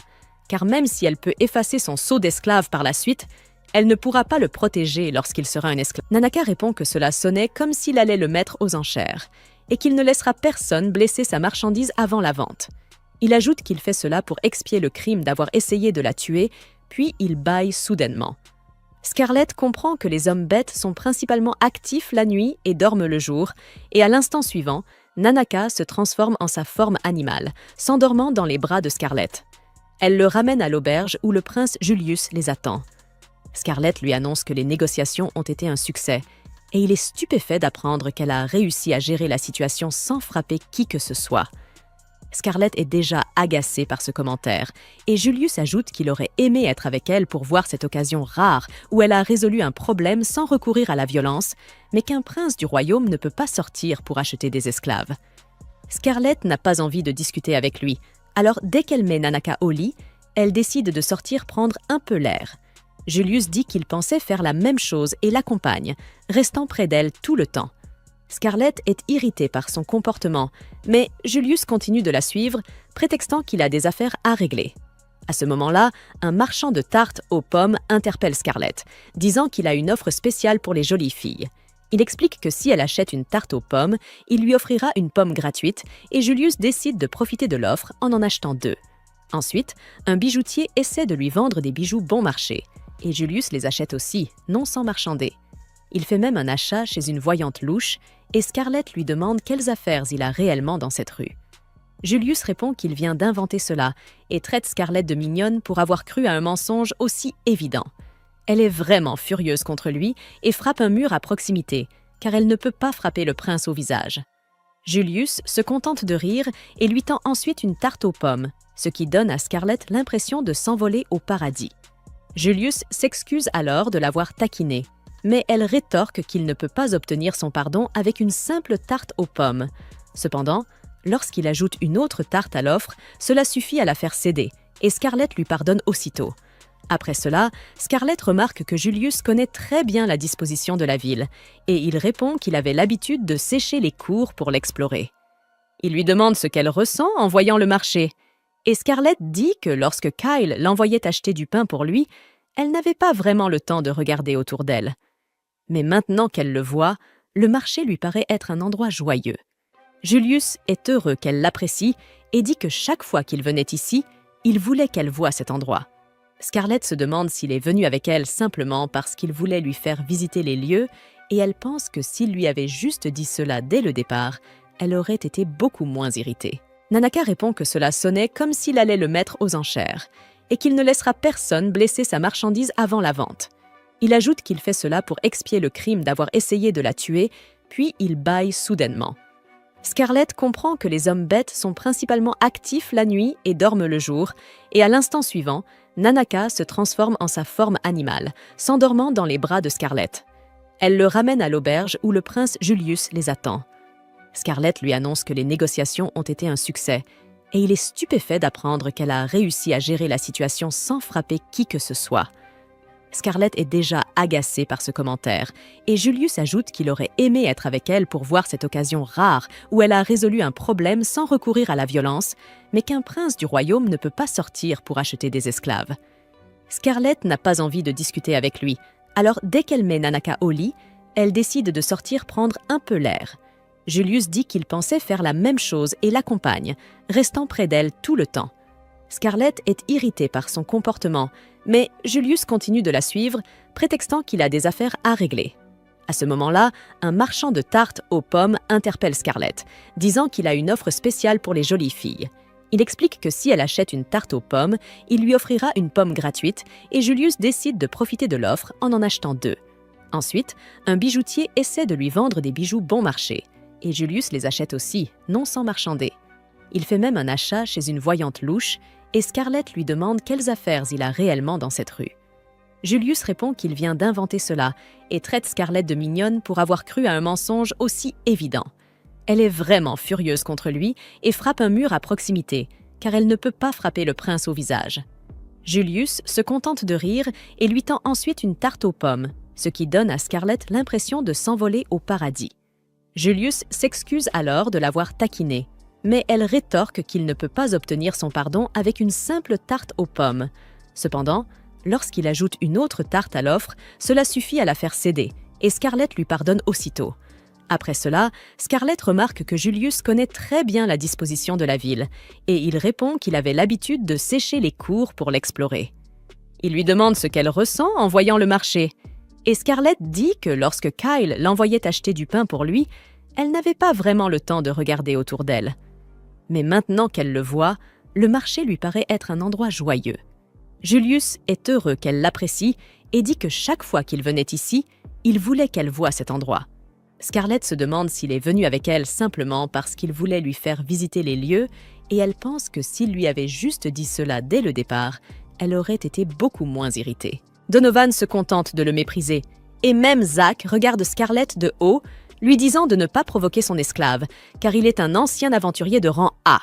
car même si elle peut effacer son sceau d'esclave par la suite, elle ne pourra pas le protéger lorsqu'il sera un esclave. Nanaka répond que cela sonnait comme s'il allait le mettre aux enchères, et qu'il ne laissera personne blesser sa marchandise avant la vente. Il ajoute qu'il fait cela pour expier le crime d'avoir essayé de la tuer, puis il bâille soudainement. Scarlett comprend que les hommes bêtes sont principalement actifs la nuit et dorment le jour, et à l'instant suivant, Nanaka se transforme en sa forme animale, s'endormant dans les bras de Scarlett. Elle le ramène à l'auberge où le prince Julius les attend. Scarlett lui annonce que les négociations ont été un succès, et il est stupéfait d'apprendre qu'elle a réussi à gérer la situation sans frapper qui que ce soit. Scarlett est déjà agacée par ce commentaire, et Julius ajoute qu'il aurait aimé être avec elle pour voir cette occasion rare où elle a résolu un problème sans recourir à la violence, mais qu'un prince du royaume ne peut pas sortir pour acheter des esclaves. Scarlett n'a pas envie de discuter avec lui, alors dès qu'elle met Nanaka au lit, elle décide de sortir prendre un peu l'air. Julius dit qu'il pensait faire la même chose et l'accompagne, restant près d'elle tout le temps. Scarlett est irritée par son comportement, mais Julius continue de la suivre, prétextant qu'il a des affaires à régler. À ce moment-là, un marchand de tartes aux pommes interpelle Scarlett, disant qu'il a une offre spéciale pour les jolies filles. Il explique que si elle achète une tarte aux pommes, il lui offrira une pomme gratuite et Julius décide de profiter de l'offre en achetant 2. Ensuite, un bijoutier essaie de lui vendre des bijoux bon marché, et Julius les achète aussi, non sans marchander. Il fait même un achat chez une voyante louche et Scarlett lui demande quelles affaires il a réellement dans cette rue. Julius répond qu'il vient d'inventer cela et traite Scarlett de mignonne pour avoir cru à un mensonge aussi évident. Elle est vraiment furieuse contre lui et frappe un mur à proximité, car elle ne peut pas frapper le prince au visage. Julius se contente de rire et lui tend ensuite une tarte aux pommes, ce qui donne à Scarlett l'impression de s'envoler au paradis. Julius s'excuse alors de l'avoir taquinée, mais elle rétorque qu'il ne peut pas obtenir son pardon avec une simple tarte aux pommes. Cependant, lorsqu'il ajoute une autre tarte à l'offre, cela suffit à la faire céder, et Scarlett lui pardonne aussitôt. Après cela, Scarlett remarque que Julius connaît très bien la disposition de la ville, et il répond qu'il avait l'habitude de sécher les cours pour l'explorer. Il lui demande ce qu'elle ressent en voyant le marché, et Scarlett dit que lorsque Kyle l'envoyait acheter du pain pour lui, elle n'avait pas vraiment le temps de regarder autour d'elle. Mais maintenant qu'elle le voit, le marché lui paraît être un endroit joyeux. Julius est heureux qu'elle l'apprécie et dit que chaque fois qu'il venait ici, il voulait qu'elle voie cet endroit. Scarlett se demande s'il est venu avec elle simplement parce qu'il voulait lui faire visiter les lieux et elle pense que s'il lui avait juste dit cela dès le départ, elle aurait été beaucoup moins irritée. Nanaka répond que cela sonnait comme s'il allait le mettre aux enchères et qu'il ne laissera personne blesser sa marchandise avant la vente. Il ajoute qu'il fait cela pour expier le crime d'avoir essayé de la tuer, puis il bâille soudainement. Scarlett comprend que les hommes bêtes sont principalement actifs la nuit et dorment le jour, et à l'instant suivant, Nanaka se transforme en sa forme animale, s'endormant dans les bras de Scarlett. Elle le ramène à l'auberge où le prince Julius les attend. Scarlett lui annonce que les négociations ont été un succès, et il est stupéfait d'apprendre qu'elle a réussi à gérer la situation sans frapper qui que ce soit. Scarlett est déjà agacée par ce commentaire, et Julius ajoute qu'il aurait aimé être avec elle pour voir cette occasion rare où elle a résolu un problème sans recourir à la violence, mais qu'un prince du royaume ne peut pas sortir pour acheter des esclaves. Scarlett n'a pas envie de discuter avec lui, alors dès qu'elle met Nanaka au lit, elle décide de sortir prendre un peu l'air. Julius dit qu'il pensait faire la même chose et l'accompagne, restant près d'elle tout le temps. Scarlett est irritée par son comportement, mais Julius continue de la suivre, prétextant qu'il a des affaires à régler. À ce moment-là, un marchand de tartes aux pommes interpelle Scarlett, disant qu'il a une offre spéciale pour les jolies filles. Il explique que si elle achète une tarte aux pommes, il lui offrira une pomme gratuite et Julius décide de profiter de l'offre en achetant 2. Ensuite, un bijoutier essaie de lui vendre des bijoux bon marché, et Julius les achète aussi, non sans marchander. Il fait même un achat chez une voyante louche et Scarlett lui demande quelles affaires il a réellement dans cette rue. Julius répond qu'il vient d'inventer cela et traite Scarlett de mignonne pour avoir cru à un mensonge aussi évident. Elle est vraiment furieuse contre lui et frappe un mur à proximité, car elle ne peut pas frapper le prince au visage. Julius se contente de rire et lui tend ensuite une tarte aux pommes, ce qui donne à Scarlett l'impression de s'envoler au paradis. Julius s'excuse alors de l'avoir taquinée, mais elle rétorque qu'il ne peut pas obtenir son pardon avec une simple tarte aux pommes. Cependant, lorsqu'il ajoute une autre tarte à l'offre, cela suffit à la faire céder, et Scarlett lui pardonne aussitôt. Après cela, Scarlett remarque que Julius connaît très bien la disposition de la ville, et il répond qu'il avait l'habitude de sécher les cours pour l'explorer. Il lui demande ce qu'elle ressent en voyant le marché, et Scarlett dit que lorsque Kyle l'envoyait acheter du pain pour lui, elle n'avait pas vraiment le temps de regarder autour d'elle. Mais maintenant qu'elle le voit, le marché lui paraît être un endroit joyeux. Julius est heureux qu'elle l'apprécie et dit que chaque fois qu'il venait ici, il voulait qu'elle voie cet endroit. Scarlett se demande s'il est venu avec elle simplement parce qu'il voulait lui faire visiter les lieux et elle pense que s'il lui avait juste dit cela dès le départ, elle aurait été beaucoup moins irritée. Donovan se contente de le mépriser et même Zach regarde Scarlett de haut, lui disant de ne pas provoquer son esclave, car il est un ancien aventurier de rang A.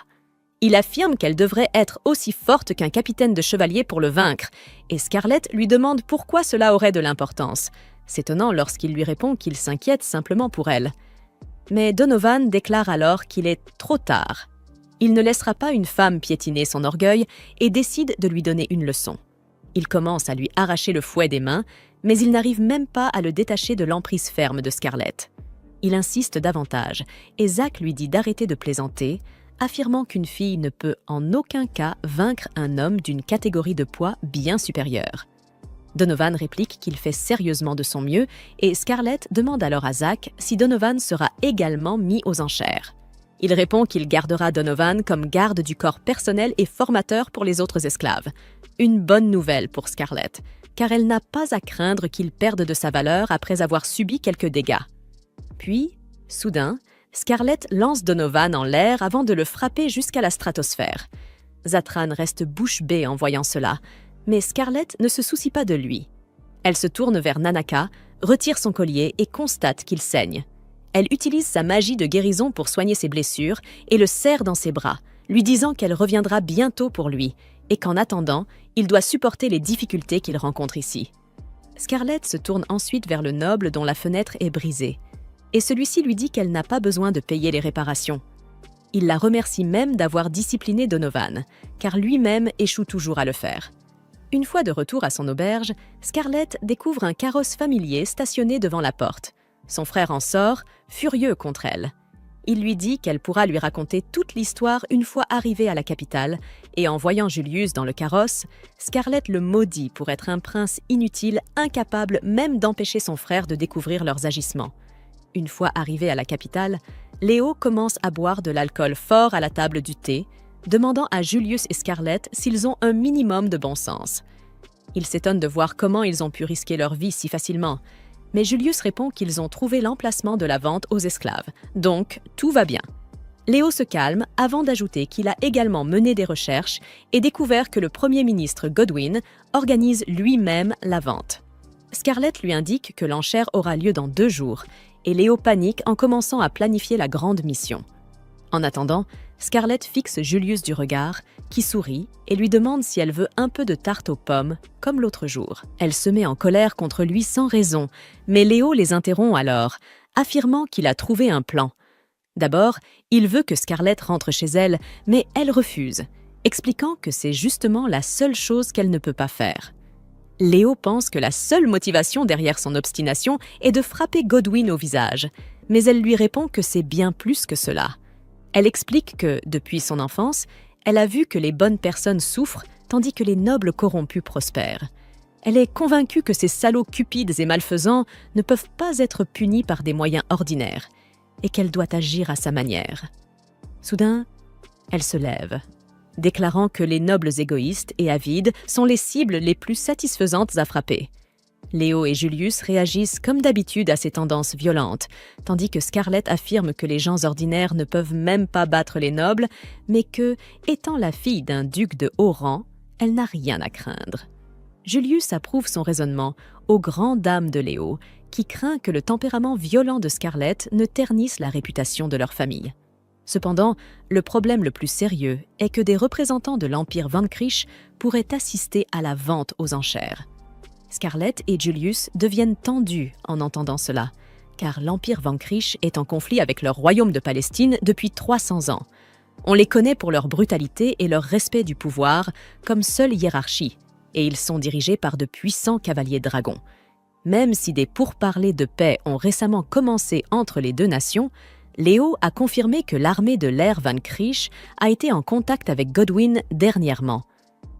Il affirme qu'elle devrait être aussi forte qu'un capitaine de chevalier pour le vaincre, et Scarlett lui demande pourquoi cela aurait de l'importance, s'étonnant lorsqu'il lui répond qu'il s'inquiète simplement pour elle. Mais Donovan déclare alors qu'il est trop tard. Il ne laissera pas une femme piétiner son orgueil et décide de lui donner une leçon. Il commence à lui arracher le fouet des mains, mais il n'arrive même pas à le détacher de l'emprise ferme de Scarlett. Il insiste davantage, et Zach lui dit d'arrêter de plaisanter, affirmant qu'une fille ne peut en aucun cas vaincre un homme d'une catégorie de poids bien supérieure. Donovan réplique qu'il fait sérieusement de son mieux, et Scarlett demande alors à Zach si Donovan sera également mis aux enchères. Il répond qu'il gardera Donovan comme garde du corps personnel et formateur pour les autres esclaves. Une bonne nouvelle pour Scarlett, car elle n'a pas à craindre qu'il perde de sa valeur après avoir subi quelques dégâts. Puis, soudain, Scarlett lance Donovan en l'air avant de le frapper jusqu'à la stratosphère. Zatran reste bouche bée en voyant cela, mais Scarlett ne se soucie pas de lui. Elle se tourne vers Nanaka, retire son collier et constate qu'il saigne. Elle utilise sa magie de guérison pour soigner ses blessures et le serre dans ses bras, lui disant qu'elle reviendra bientôt pour lui et qu'en attendant, il doit supporter les difficultés qu'il rencontre ici. Scarlett se tourne ensuite vers le noble dont la fenêtre est brisée. Et celui-ci lui dit qu'elle n'a pas besoin de payer les réparations. Il la remercie même d'avoir discipliné Donovan, car lui-même échoue toujours à le faire. Une fois de retour à son auberge, Scarlett découvre un carrosse familier stationné devant la porte. Son frère en sort, furieux contre elle. Il lui dit qu'elle pourra lui raconter toute l'histoire une fois arrivée à la capitale, et en voyant Julius dans le carrosse, Scarlett le maudit pour être un prince inutile, incapable même d'empêcher son frère de découvrir leurs agissements. Une fois arrivé à la capitale, Léo commence à boire de l'alcool fort à la table du thé, demandant à Julius et Scarlett s'ils ont un minimum de bon sens. Il s'étonne de voir comment ils ont pu risquer leur vie si facilement, mais Julius répond qu'ils ont trouvé l'emplacement de la vente aux esclaves, donc tout va bien. Léo se calme avant d'ajouter qu'il a également mené des recherches et découvert que le Premier ministre Godwin organise lui-même la vente. Scarlett lui indique que l'enchère aura lieu dans 2 jours, et Léo panique en commençant à planifier la grande mission. En attendant, Scarlett fixe Julius du regard, qui sourit et lui demande si elle veut un peu de tarte aux pommes, comme l'autre jour. Elle se met en colère contre lui sans raison, mais Léo les interrompt alors, affirmant qu'il a trouvé un plan. D'abord, il veut que Scarlett rentre chez elle, mais elle refuse, expliquant que c'est justement la seule chose qu'elle ne peut pas faire. Léo pense que la seule motivation derrière son obstination est de frapper Godwin au visage, mais elle lui répond que c'est bien plus que cela. Elle explique que, depuis son enfance, elle a vu que les bonnes personnes souffrent tandis que les nobles corrompus prospèrent. Elle est convaincue que ces salauds cupides et malfaisants ne peuvent pas être punis par des moyens ordinaires et qu'elle doit agir à sa manière. Soudain, elle se lève, déclarant que les nobles égoïstes et avides sont les cibles les plus satisfaisantes à frapper. Léo et Julius réagissent comme d'habitude à ces tendances violentes, tandis que Scarlett affirme que les gens ordinaires ne peuvent même pas battre les nobles, mais que, étant la fille d'un duc de haut rang, elle n'a rien à craindre. Julius approuve son raisonnement, aux grandes dames de Léo, qui craint que le tempérament violent de Scarlett ne ternisse la réputation de leur famille. Cependant, le problème le plus sérieux est que des représentants de l'Empire Vankrich pourraient assister à la vente aux enchères. Scarlett et Julius deviennent tendus en entendant cela, car l'Empire Vankrich est en conflit avec leur royaume de Palestine depuis 300 ans. On les connaît pour leur brutalité et leur respect du pouvoir comme seule hiérarchie, et ils sont dirigés par de puissants cavaliers dragons. Même si des pourparlers de paix ont récemment commencé entre les 2 nations, Léo a confirmé que l'armée de l'ère Vankrich a été en contact avec Godwin dernièrement.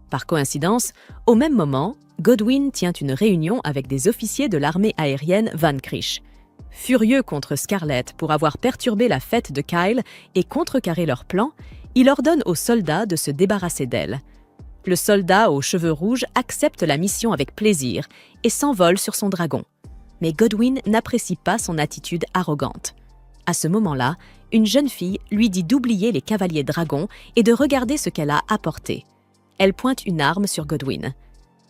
Par coïncidence, au même moment, Godwin tient une réunion avec des officiers de l'armée aérienne Vankrich. Furieux contre Scarlett pour avoir perturbé la fête de Kyle et contrecarré leur plan, il ordonne aux soldats de se débarrasser d'elle. Le soldat aux cheveux rouges accepte la mission avec plaisir et s'envole sur son dragon. Mais Godwin n'apprécie pas son attitude arrogante. À ce moment-là, une jeune fille lui dit d'oublier les cavaliers dragons et de regarder ce qu'elle a apporté. Elle pointe une arme sur Godwin.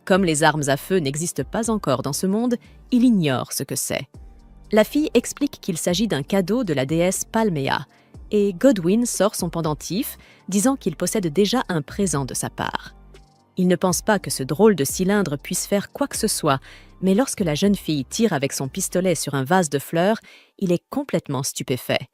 Comme les armes à feu n'existent pas encore dans ce monde, il ignore ce que c'est. La fille explique qu'il s'agit d'un cadeau de la déesse Palmea, et Godwin sort son pendentif, disant qu'il possède déjà un présent de sa part. Il ne pense pas que ce drôle de cylindre puisse faire quoi que ce soit, mais lorsque la jeune fille tire avec son pistolet sur un vase de fleurs, il est complètement stupéfait.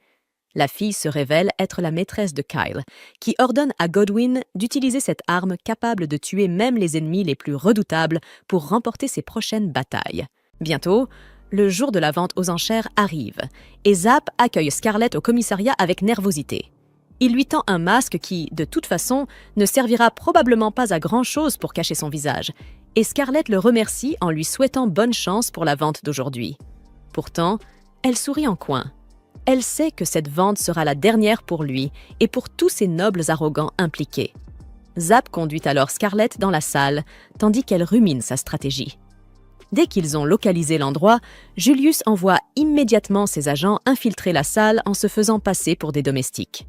La fille se révèle être la maîtresse de Kyle, qui ordonne à Godwin d'utiliser cette arme capable de tuer même les ennemis les plus redoutables pour remporter ses prochaines batailles. Bientôt, le jour de la vente aux enchères arrive, et Zap accueille Scarlett au commissariat avec nervosité. Il lui tend un masque qui, de toute façon, ne servira probablement pas à grand-chose pour cacher son visage, et Scarlett le remercie en lui souhaitant bonne chance pour la vente d'aujourd'hui. Pourtant, elle sourit en coin. Elle sait que cette vente sera la dernière pour lui et pour tous ces nobles arrogants impliqués. Zap conduit alors Scarlett dans la salle, tandis qu'elle rumine sa stratégie. Dès qu'ils ont localisé l'endroit, Julius envoie immédiatement ses agents infiltrer la salle en se faisant passer pour des domestiques.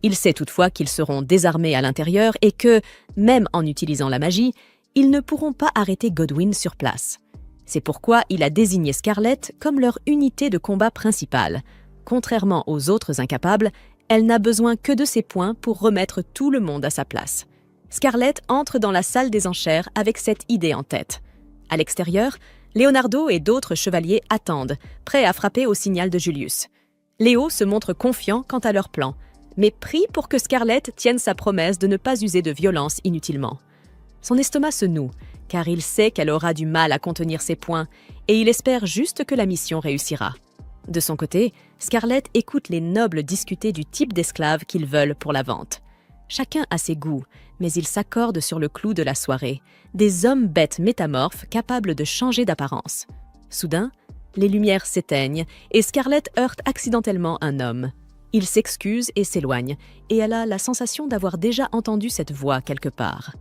Il sait toutefois qu'ils seront désarmés à l'intérieur et que, même en utilisant la magie, ils ne pourront pas arrêter Godwin sur place. C'est pourquoi il a désigné Scarlett comme leur unité de combat principale. Contrairement aux autres incapables, elle n'a besoin que de ses poings pour remettre tout le monde à sa place. Scarlett entre dans la salle des enchères avec cette idée en tête. À l'extérieur, Leonardo et d'autres chevaliers attendent, prêts à frapper au signal de Julius. Léo se montre confiant quant à leur plan, mais prie pour que Scarlett tienne sa promesse de ne pas user de violence inutilement. Son estomac se noue, car il sait qu'elle aura du mal à contenir ses poings, et il espère juste que la mission réussira. De son côté, Scarlett écoute les nobles discuter du type d'esclave qu'ils veulent pour la vente. Chacun a ses goûts, mais ils s'accordent sur le clou de la soirée, des hommes-bêtes métamorphes capables de changer d'apparence. Soudain, les lumières s'éteignent et Scarlett heurte accidentellement un homme. Il s'excuse et s'éloigne, et elle a la sensation d'avoir déjà entendu cette voix quelque part.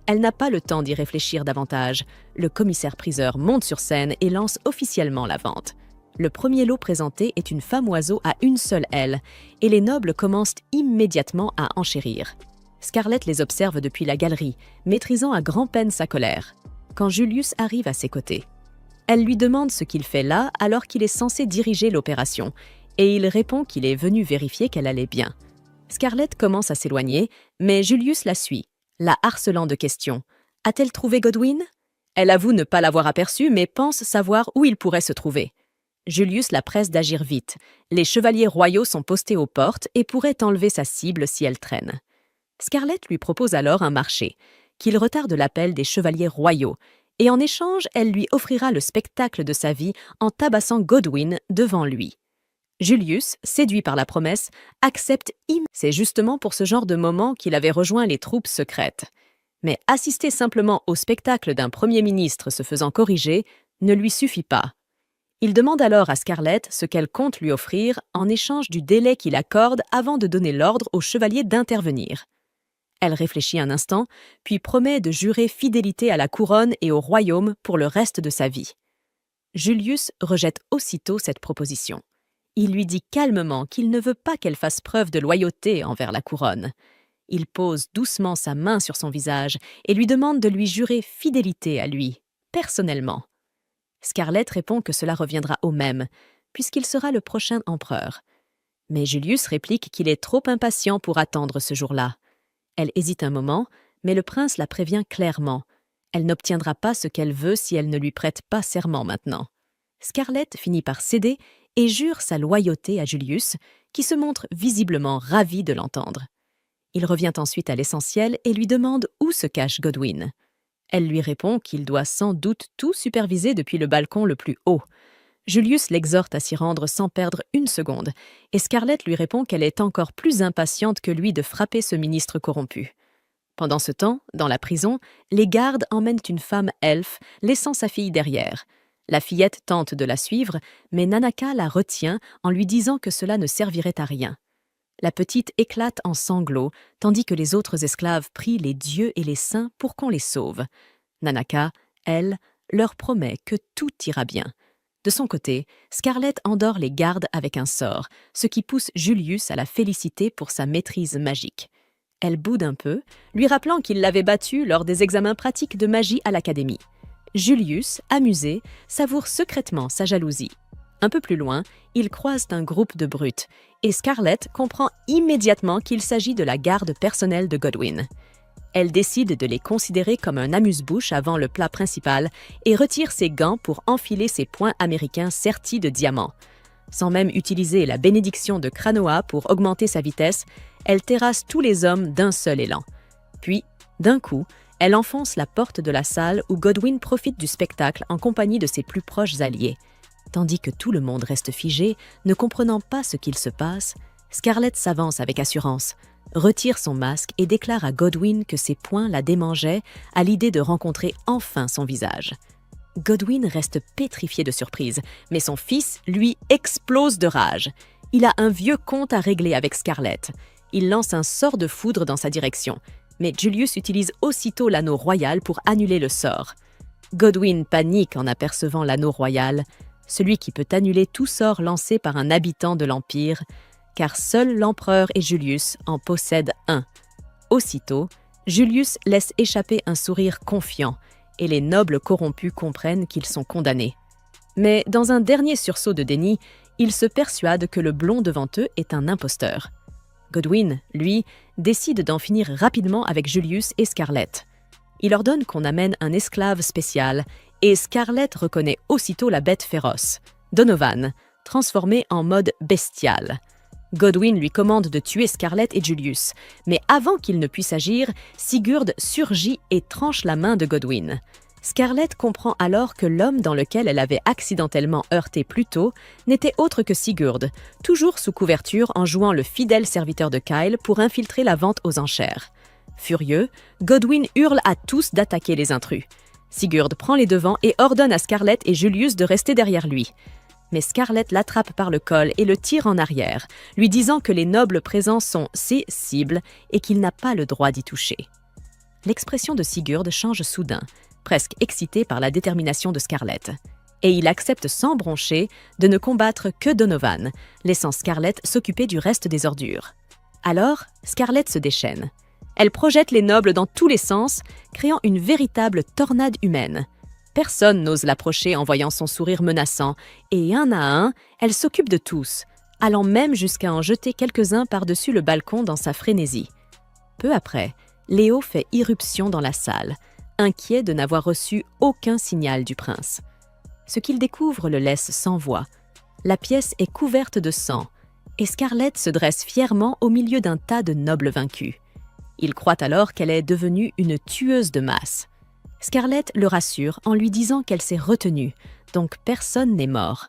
Elle n'a pas le temps d'y réfléchir davantage. Le commissaire-priseur monte sur scène et lance officiellement la vente. Le premier lot présenté est une femme oiseau à une seule aile, et les nobles commencent immédiatement à enchérir. Scarlett les observe depuis la galerie, maîtrisant à grand-peine sa colère, quand Julius arrive à ses côtés. Elle lui demande ce qu'il fait là alors qu'il est censé diriger l'opération, et il répond qu'il est venu vérifier qu'elle allait bien. Scarlett commence à s'éloigner, mais Julius la suit, la harcelant de questions. A-t-elle trouvé Godwin? Elle avoue ne pas l'avoir aperçu, mais pense savoir où il pourrait se trouver. Julius la presse d'agir vite. Les chevaliers royaux sont postés aux portes et pourraient enlever sa cible si elle traîne. Scarlett lui propose alors un marché, qu'il retarde l'appel des chevaliers royaux, et en échange, elle lui offrira le spectacle de sa vie en tabassant Godwin devant lui. Julius, séduit par la promesse, accepte immédiatement. C'est justement pour ce genre de moment qu'il avait rejoint les troupes secrètes. Mais assister simplement au spectacle d'un premier ministre se faisant corriger ne lui suffit pas. Il demande alors à Scarlett ce qu'elle compte lui offrir en échange du délai qu'il accorde avant de donner l'ordre aux chevaliers d'intervenir. Elle réfléchit un instant, puis promet de jurer fidélité à la couronne et au royaume pour le reste de sa vie. Julius rejette aussitôt cette proposition. Il lui dit calmement qu'il ne veut pas qu'elle fasse preuve de loyauté envers la couronne. Il pose doucement sa main sur son visage et lui demande de lui jurer fidélité à lui, personnellement. Scarlett répond que cela reviendra au même, puisqu'il sera le prochain empereur. Mais Julius réplique qu'il est trop impatient pour attendre ce jour-là. Elle hésite un moment, mais le prince la prévient clairement. Elle n'obtiendra pas ce qu'elle veut si elle ne lui prête pas serment maintenant. Scarlett finit par céder et jure sa loyauté à Julius, qui se montre visiblement ravi de l'entendre. Il revient ensuite à l'essentiel et lui demande où se cache Godwin. Elle lui répond qu'il doit sans doute tout superviser depuis le balcon le plus haut. Julius l'exhorte à s'y rendre sans perdre une seconde, et Scarlett lui répond qu'elle est encore plus impatiente que lui de frapper ce ministre corrompu. Pendant ce temps, dans la prison, les gardes emmènent une femme elfe, laissant sa fille derrière. La fillette tente de la suivre, mais Nanaka la retient en lui disant que cela ne servirait à rien. La petite éclate en sanglots, tandis que les autres esclaves prient les dieux et les saints pour qu'on les sauve. Nanaka, elle, leur promet que tout ira bien. De son côté, Scarlett endort les gardes avec un sort, ce qui pousse Julius à la féliciter pour sa maîtrise magique. Elle boude un peu, lui rappelant qu'il l'avait battue lors des examens pratiques de magie à l'académie. Julius, amusé, savoure secrètement sa jalousie. Un peu plus loin, ils croisent un groupe de brutes, et Scarlett comprend immédiatement qu'il s'agit de la garde personnelle de Godwin. Elle décide de les considérer comme un amuse-bouche avant le plat principal et retire ses gants pour enfiler ses poings américains sertis de diamants. Sans même utiliser la bénédiction de Kranoa pour augmenter sa vitesse, elle terrasse tous les hommes d'un seul élan. Puis, d'un coup, elle enfonce la porte de la salle où Godwin profite du spectacle en compagnie de ses plus proches alliés. Tandis que tout le monde reste figé, ne comprenant pas ce qu'il se passe, Scarlett s'avance avec assurance, retire son masque et déclare à Godwin que ses poings la démangeaient à l'idée de rencontrer enfin son visage. Godwin reste pétrifié de surprise, mais son fils, lui, explose de rage. Il a un vieux compte à régler avec Scarlett. Il lance un sort de foudre dans sa direction, mais Julius utilise aussitôt l'anneau royal pour annuler le sort. Godwin panique en apercevant l'anneau royal, celui qui peut annuler tout sort lancé par un habitant de l'Empire, car seul l'empereur et Julius en possèdent un. Aussitôt, Julius laisse échapper un sourire confiant, et les nobles corrompus comprennent qu'ils sont condamnés. Mais dans un dernier sursaut de déni, ils se persuadent que le blond devant eux est un imposteur. Godwin, lui, décide d'en finir rapidement avec Julius et Scarlett. Il ordonne qu'on amène un esclave spécial, et Scarlett reconnaît aussitôt la bête féroce, Donovan, transformé en mode bestial. Godwin lui commande de tuer Scarlett et Julius, mais avant qu'il ne puisse agir, Sigurd surgit et tranche la main de Godwin. Scarlett comprend alors que l'homme dans lequel elle avait accidentellement heurté plus tôt n'était autre que Sigurd, toujours sous couverture en jouant le fidèle serviteur de Kyle pour infiltrer la vente aux enchères. Furieux, Godwyn hurle à tous d'attaquer les intrus. Sigurd prend les devants et ordonne à Scarlett et Julius de rester derrière lui. Mais Scarlett l'attrape par le col et le tire en arrière, lui disant que les nobles présents sont ses cibles et qu'il n'a pas le droit d'y toucher. L'expression de Sigurd change soudain, presque excité par la détermination de Scarlett. Et il accepte sans broncher de ne combattre que Donovan, laissant Scarlett s'occuper du reste des ordures. Alors, Scarlett se déchaîne. Elle projette les nobles dans tous les sens, créant une véritable tornade humaine. Personne n'ose l'approcher en voyant son sourire menaçant, et un à un, elle s'occupe de tous, allant même jusqu'à en jeter quelques-uns par-dessus le balcon dans sa frénésie. Peu après, Léo fait irruption dans la salle, inquiet de n'avoir reçu aucun signal du prince. Ce qu'il découvre le laisse sans voix. La pièce est couverte de sang, et Scarlett se dresse fièrement au milieu d'un tas de nobles vaincus. Il croit alors qu'elle est devenue une tueuse de masse. Scarlett le rassure en lui disant qu'elle s'est retenue, donc personne n'est mort.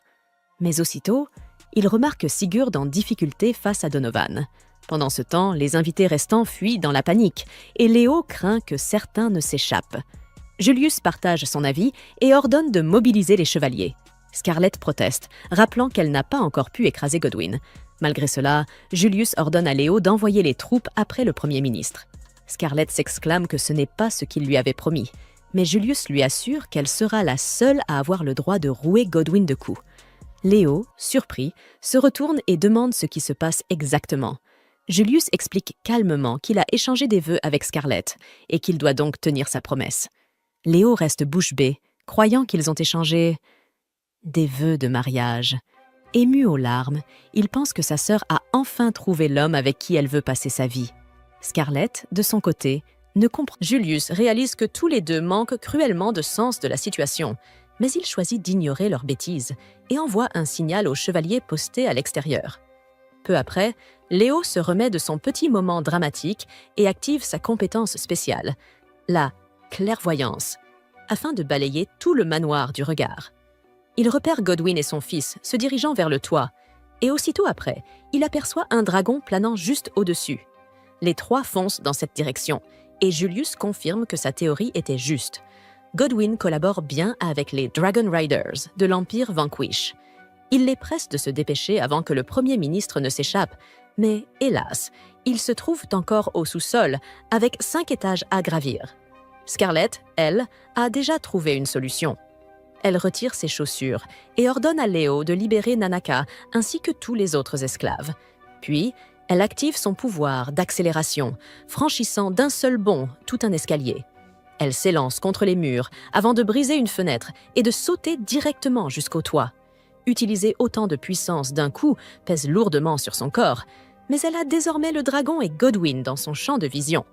Mais aussitôt, il remarque Sigurd en difficulté face à Donovan. Pendant ce temps, les invités restants fuient dans la panique, et Léo craint que certains ne s'échappent. Julius partage son avis et ordonne de mobiliser les chevaliers. Scarlett proteste, rappelant qu'elle n'a pas encore pu écraser Godwyn. Malgré cela, Julius ordonne à Léo d'envoyer les troupes après le Premier ministre. Scarlett s'exclame que ce n'est pas ce qu'il lui avait promis, mais Julius lui assure qu'elle sera la seule à avoir le droit de rouer Godwyn de coups. Léo, surpris, se retourne et demande ce qui se passe exactement. Julius explique calmement qu'il a échangé des vœux avec Scarlett et qu'il doit donc tenir sa promesse. Léo reste bouche bée, croyant qu'ils ont échangé des vœux de mariage. Ému aux larmes, il pense que sa sœur a enfin trouvé l'homme avec qui elle veut passer sa vie. Scarlett, de son côté, ne comprend. Julius réalise que tous les deux manquent cruellement de sens de la situation, mais il choisit d'ignorer leurs bêtises et envoie un signal aux chevaliers postés à l'extérieur. Peu après, Léo se remet de son petit moment dramatique et active sa compétence spéciale, la clairvoyance, afin de balayer tout le manoir du regard. Il repère Godwyn et son fils se dirigeant vers le toit, et aussitôt après, il aperçoit un dragon planant juste au-dessus. Les trois foncent dans cette direction, et Julius confirme que sa théorie était juste. Godwyn collabore bien avec les Dragon Riders de l'Empire Vanquish. Il les presse de se dépêcher avant que le Premier ministre ne s'échappe, mais hélas, ils se trouvent encore au sous-sol, avec 5 étages à gravir. Scarlett, elle, a déjà trouvé une solution. Elle retire ses chaussures et ordonne à Léo de libérer Nanaka ainsi que tous les autres esclaves. Puis, elle active son pouvoir d'accélération, franchissant d'un seul bond tout un escalier. Elle s'élance contre les murs avant de briser une fenêtre et de sauter directement jusqu'au toit. Utiliser autant de puissance d'un coup pèse lourdement sur son corps, mais elle a désormais le dragon et Godwyn dans son champ de vision.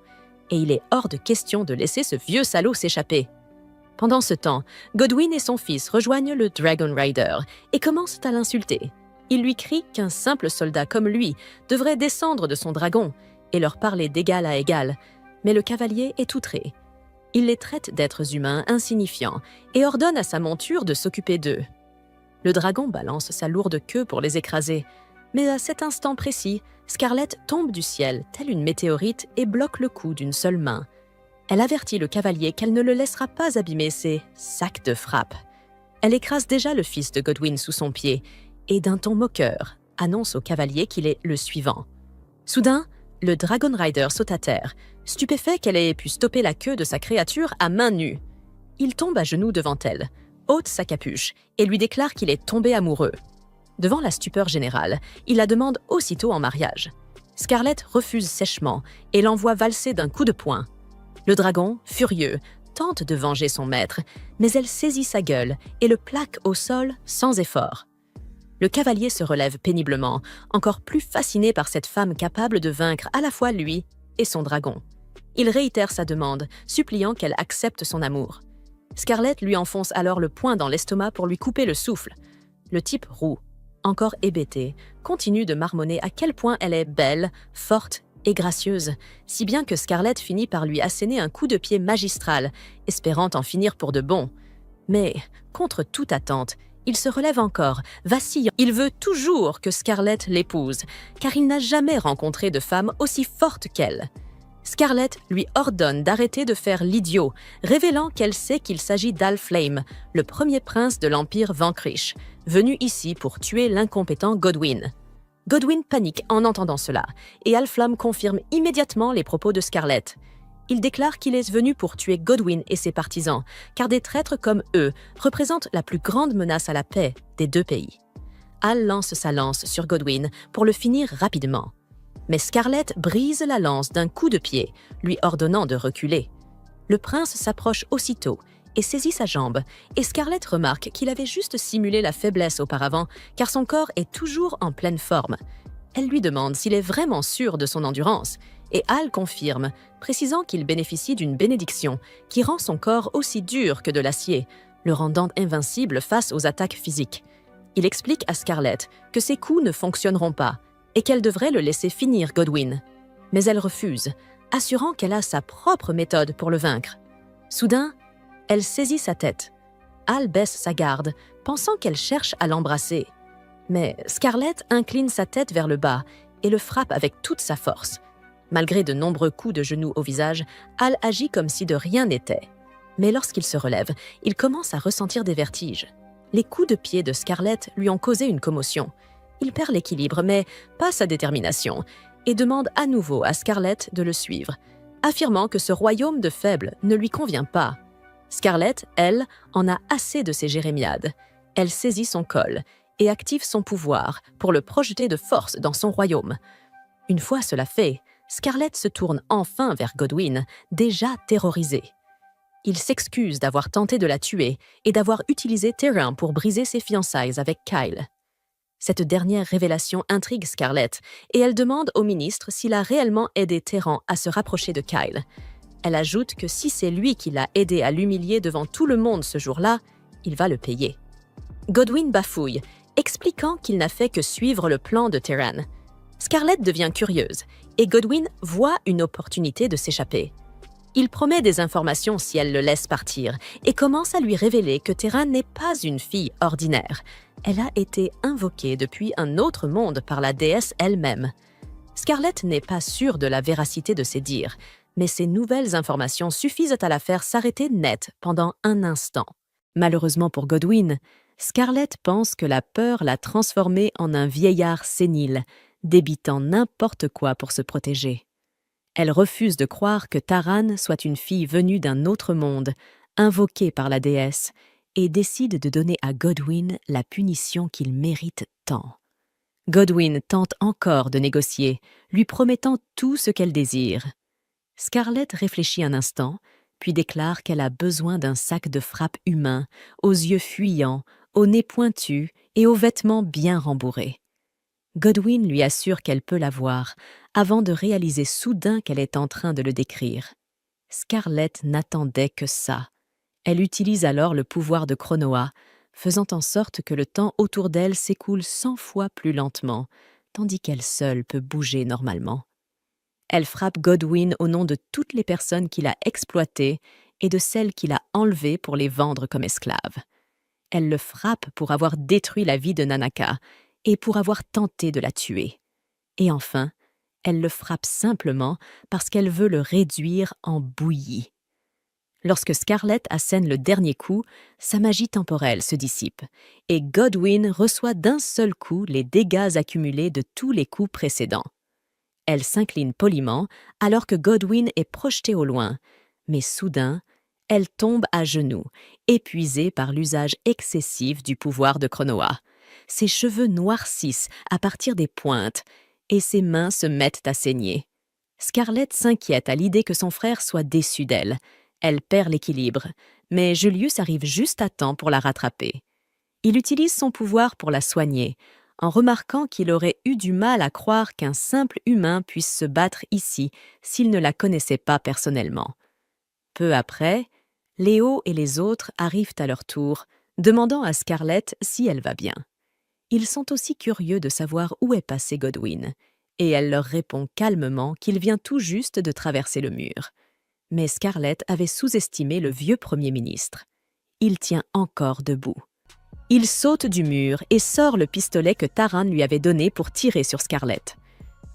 Et il est hors de question de laisser ce vieux salaud s'échapper. Pendant ce temps, Godwyn et son fils rejoignent le Dragon Rider et commencent à l'insulter. Ils lui crient qu'un simple soldat comme lui devrait descendre de son dragon et leur parler d'égal à égal, mais le cavalier est outré. Il les traite d'êtres humains insignifiants et ordonne à sa monture de s'occuper d'eux. Le dragon balance sa lourde queue pour les écraser, mais à cet instant précis, Scarlett tombe du ciel, telle une météorite, et bloque le coup d'une seule main. Elle avertit le cavalier qu'elle ne le laissera pas abîmer ses sacs de frappe. Elle écrase déjà le fils de Godwyn sous son pied, et d'un ton moqueur, annonce au cavalier qu'il est le suivant. Soudain, le Dragon Rider saute à terre, stupéfait qu'elle ait pu stopper la queue de sa créature à main nue. Il tombe à genoux devant elle, ôte sa capuche et lui déclare qu'il est tombé amoureux. Devant la stupeur générale, il la demande aussitôt en mariage. Scarlett refuse sèchement et l'envoie valser d'un coup de poing. Le dragon, furieux, tente de venger son maître, mais elle saisit sa gueule et le plaque au sol sans effort. Le cavalier se relève péniblement, encore plus fasciné par cette femme capable de vaincre à la fois lui et son dragon. Il réitère sa demande, suppliant qu'elle accepte son amour. Scarlett lui enfonce alors le poing dans l'estomac pour lui couper le souffle. Le type roux, encore hébété, continue de marmonner à quel point elle est belle, forte et gracieuse, si bien que Scarlett finit par lui asséner un coup de pied magistral, espérant en finir pour de bon. Mais, contre toute attente, il se relève encore, vacillant. Il veut toujours que Scarlett l'épouse, car il n'a jamais rencontré de femme aussi forte qu'elle. Scarlett lui ordonne d'arrêter de faire l'idiot, révélant qu'elle sait qu'il s'agit d'Al-Flame, le premier prince de l'Empire Vanquish, venu ici pour tuer l'incompétent Godwyn. Godwyn panique en entendant cela, et Al-Flame confirme immédiatement les propos de Scarlett. Il déclare qu'il est venu pour tuer Godwyn et ses partisans, car des traîtres comme eux représentent la plus grande menace à la paix des deux pays. Al lance sa lance sur Godwyn pour le finir rapidement. Mais Scarlett brise la lance d'un coup de pied, lui ordonnant de reculer. Le prince s'approche aussitôt et saisit sa jambe, et Scarlett remarque qu'il avait juste simulé la faiblesse auparavant, car son corps est toujours en pleine forme. Elle lui demande s'il est vraiment sûr de son endurance, et Al confirme, précisant qu'il bénéficie d'une bénédiction qui rend son corps aussi dur que de l'acier, le rendant invincible face aux attaques physiques. Il explique à Scarlett que ses coups ne fonctionneront pas, et qu'elle devrait le laisser finir Godwyn. Mais elle refuse, assurant qu'elle a sa propre méthode pour le vaincre. Soudain, elle saisit sa tête. Al baisse sa garde, pensant qu'elle cherche à l'embrasser. Mais Scarlett incline sa tête vers le bas et le frappe avec toute sa force. Malgré de nombreux coups de genoux au visage, Al agit comme si de rien n'était. Mais lorsqu'il se relève, il commence à ressentir des vertiges. Les coups de pied de Scarlett lui ont causé une commotion. Il perd l'équilibre, mais pas sa détermination, et demande à nouveau à Scarlett de le suivre, affirmant que ce royaume de faibles ne lui convient pas. Scarlett, elle, en a assez de ces jérémiades. Elle saisit son col et active son pouvoir pour le projeter de force dans son royaume. Une fois cela fait, Scarlett se tourne enfin vers Godwyn, déjà terrorisé. Il s'excuse d'avoir tenté de la tuer et d'avoir utilisé Terrain pour briser ses fiançailles avec Kyle. Cette dernière révélation intrigue Scarlett et elle demande au ministre s'il a réellement aidé Terran à se rapprocher de Kyle. Elle ajoute que si c'est lui qui l'a aidé à l'humilier devant tout le monde ce jour-là, il va le payer. Godwyn bafouille, expliquant qu'il n'a fait que suivre le plan de Terran. Scarlett devient curieuse et Godwyn voit une opportunité de s'échapper. Il promet des informations si elle le laisse partir et commence à lui révéler que Terran n'est pas une fille ordinaire. Elle a été invoquée depuis un autre monde par la déesse elle-même. Scarlett n'est pas sûre de la véracité de ses dires, mais ces nouvelles informations suffisent à la faire s'arrêter net pendant un instant. Malheureusement pour Godwyn, Scarlett pense que la peur l'a transformé en un vieillard sénile, débitant n'importe quoi pour se protéger. Elle refuse de croire que Taran soit une fille venue d'un autre monde, invoquée par la déesse, et décide de donner à Godwyn la punition qu'il mérite tant. Godwyn tente encore de négocier, lui promettant tout ce qu'elle désire. Scarlett réfléchit un instant, puis déclare qu'elle a besoin d'un sac de frappe humain, aux yeux fuyants, au nez pointu et aux vêtements bien rembourrés. Godwyn lui assure qu'elle peut l'avoir, avant de réaliser soudain qu'elle est en train de le décrire. Scarlett n'attendait que ça. Elle utilise alors le pouvoir de Chronoa, faisant en sorte que le temps autour d'elle s'écoule 100 fois plus lentement, tandis qu'elle seule peut bouger normalement. Elle frappe Godwyn au nom de toutes les personnes qu'il a exploitées et de celles qu'il a enlevées pour les vendre comme esclaves. Elle le frappe pour avoir détruit la vie de Nanaka et pour avoir tenté de la tuer. Et enfin, elle le frappe simplement parce qu'elle veut le réduire en bouillie. Lorsque Scarlett assène le dernier coup, sa magie temporelle se dissipe, et Godwyn reçoit d'un seul coup les dégâts accumulés de tous les coups précédents. Elle s'incline poliment alors que Godwyn est projeté au loin, mais soudain, elle tombe à genoux, épuisée par l'usage excessif du pouvoir de Chronoa. Ses cheveux noircissent à partir des pointes, et ses mains se mettent à saigner. Scarlett s'inquiète à l'idée que son frère soit déçu d'elle. Elle perd l'équilibre, mais Julius arrive juste à temps pour la rattraper. Il utilise son pouvoir pour la soigner, en remarquant qu'il aurait eu du mal à croire qu'un simple humain puisse se battre ici s'il ne la connaissait pas personnellement. Peu après, Léo et les autres arrivent à leur tour, demandant à Scarlett si elle va bien. Ils sont aussi curieux de savoir où est passé Godwyn, et elle leur répond calmement qu'il vient tout juste de traverser le mur. Mais Scarlett avait sous-estimé le vieux Premier ministre. Il tient encore debout. Il saute du mur et sort le pistolet que Taran lui avait donné pour tirer sur Scarlett.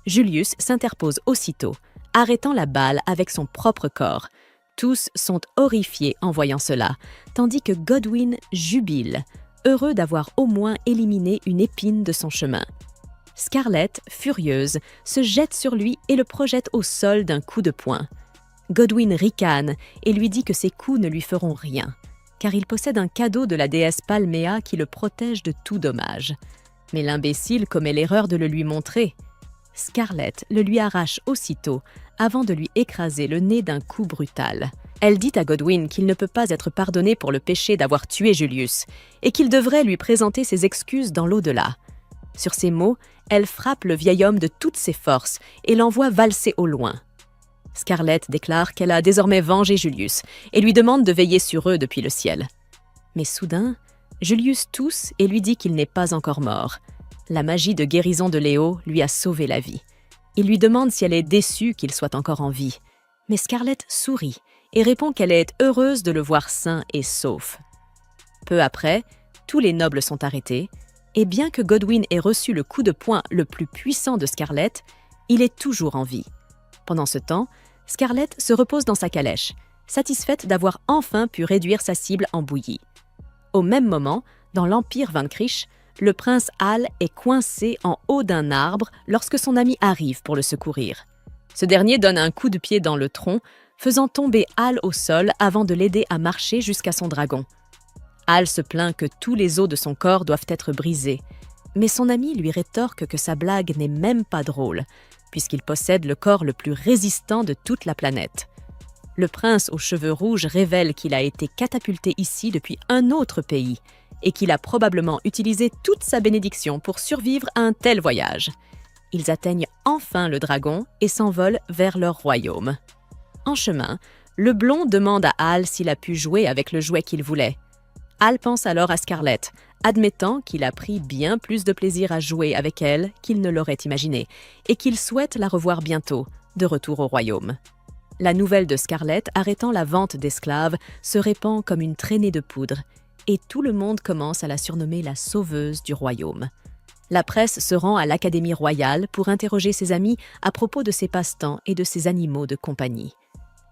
Julius s'interpose aussitôt, arrêtant la balle avec son propre corps. Tous sont horrifiés en voyant cela, tandis que Godwin jubile, heureux d'avoir au moins éliminé une épine de son chemin. Scarlett, furieuse, se jette sur lui et le projette au sol d'un coup de poing. Godwin ricane et lui dit que ses coups ne lui feront rien, car il possède un cadeau de la déesse Palmea qui le protège de tout dommage. Mais l'imbécile commet l'erreur de le lui montrer. Scarlett le lui arrache aussitôt, avant de lui écraser le nez d'un coup brutal. Elle dit à Godwin qu'il ne peut pas être pardonné pour le péché d'avoir tué Julius, et qu'il devrait lui présenter ses excuses dans l'au-delà. Sur ces mots, elle frappe le vieil homme de toutes ses forces et l'envoie valser au loin. Scarlett déclare qu'elle a désormais vengé Julius et lui demande de veiller sur eux depuis le ciel. Mais soudain, Julius tousse et lui dit qu'il n'est pas encore mort. La magie de guérison de Léo lui a sauvé la vie. Il lui demande si elle est déçue qu'il soit encore en vie. Mais Scarlett sourit et répond qu'elle est heureuse de le voir sain et sauf. Peu après, tous les nobles sont arrêtés, et bien que Godwin ait reçu le coup de poing le plus puissant de Scarlett, il est toujours en vie. Pendant ce temps, Scarlett se repose dans sa calèche, satisfaite d'avoir enfin pu réduire sa cible en bouillie. Au même moment, dans l'Empire Van Krish, le prince Hal est coincé en haut d'un arbre lorsque son ami arrive pour le secourir. Ce dernier donne un coup de pied dans le tronc, faisant tomber Hal au sol avant de l'aider à marcher jusqu'à son dragon. Hal se plaint que tous les os de son corps doivent être brisés, mais son ami lui rétorque que sa blague n'est même pas drôle, puisqu'il possède le corps le plus résistant de toute la planète. Le prince aux cheveux rouges révèle qu'il a été catapulté ici depuis un autre pays et qu'il a probablement utilisé toute sa bénédiction pour survivre à un tel voyage. Ils atteignent enfin le dragon et s'envolent vers leur royaume. En chemin, le blond demande à Hal s'il a pu jouer avec le jouet qu'il voulait. Hal pense alors à Scarlett, admettant qu'il a pris bien plus de plaisir à jouer avec elle qu'il ne l'aurait imaginé, et qu'il souhaite la revoir bientôt, de retour au royaume. La nouvelle de Scarlett arrêtant la vente d'esclaves se répand comme une traînée de poudre, et tout le monde commence à la surnommer la sauveuse du royaume. La presse se rend à l'Académie royale pour interroger ses amis à propos de ses passe-temps et de ses animaux de compagnie.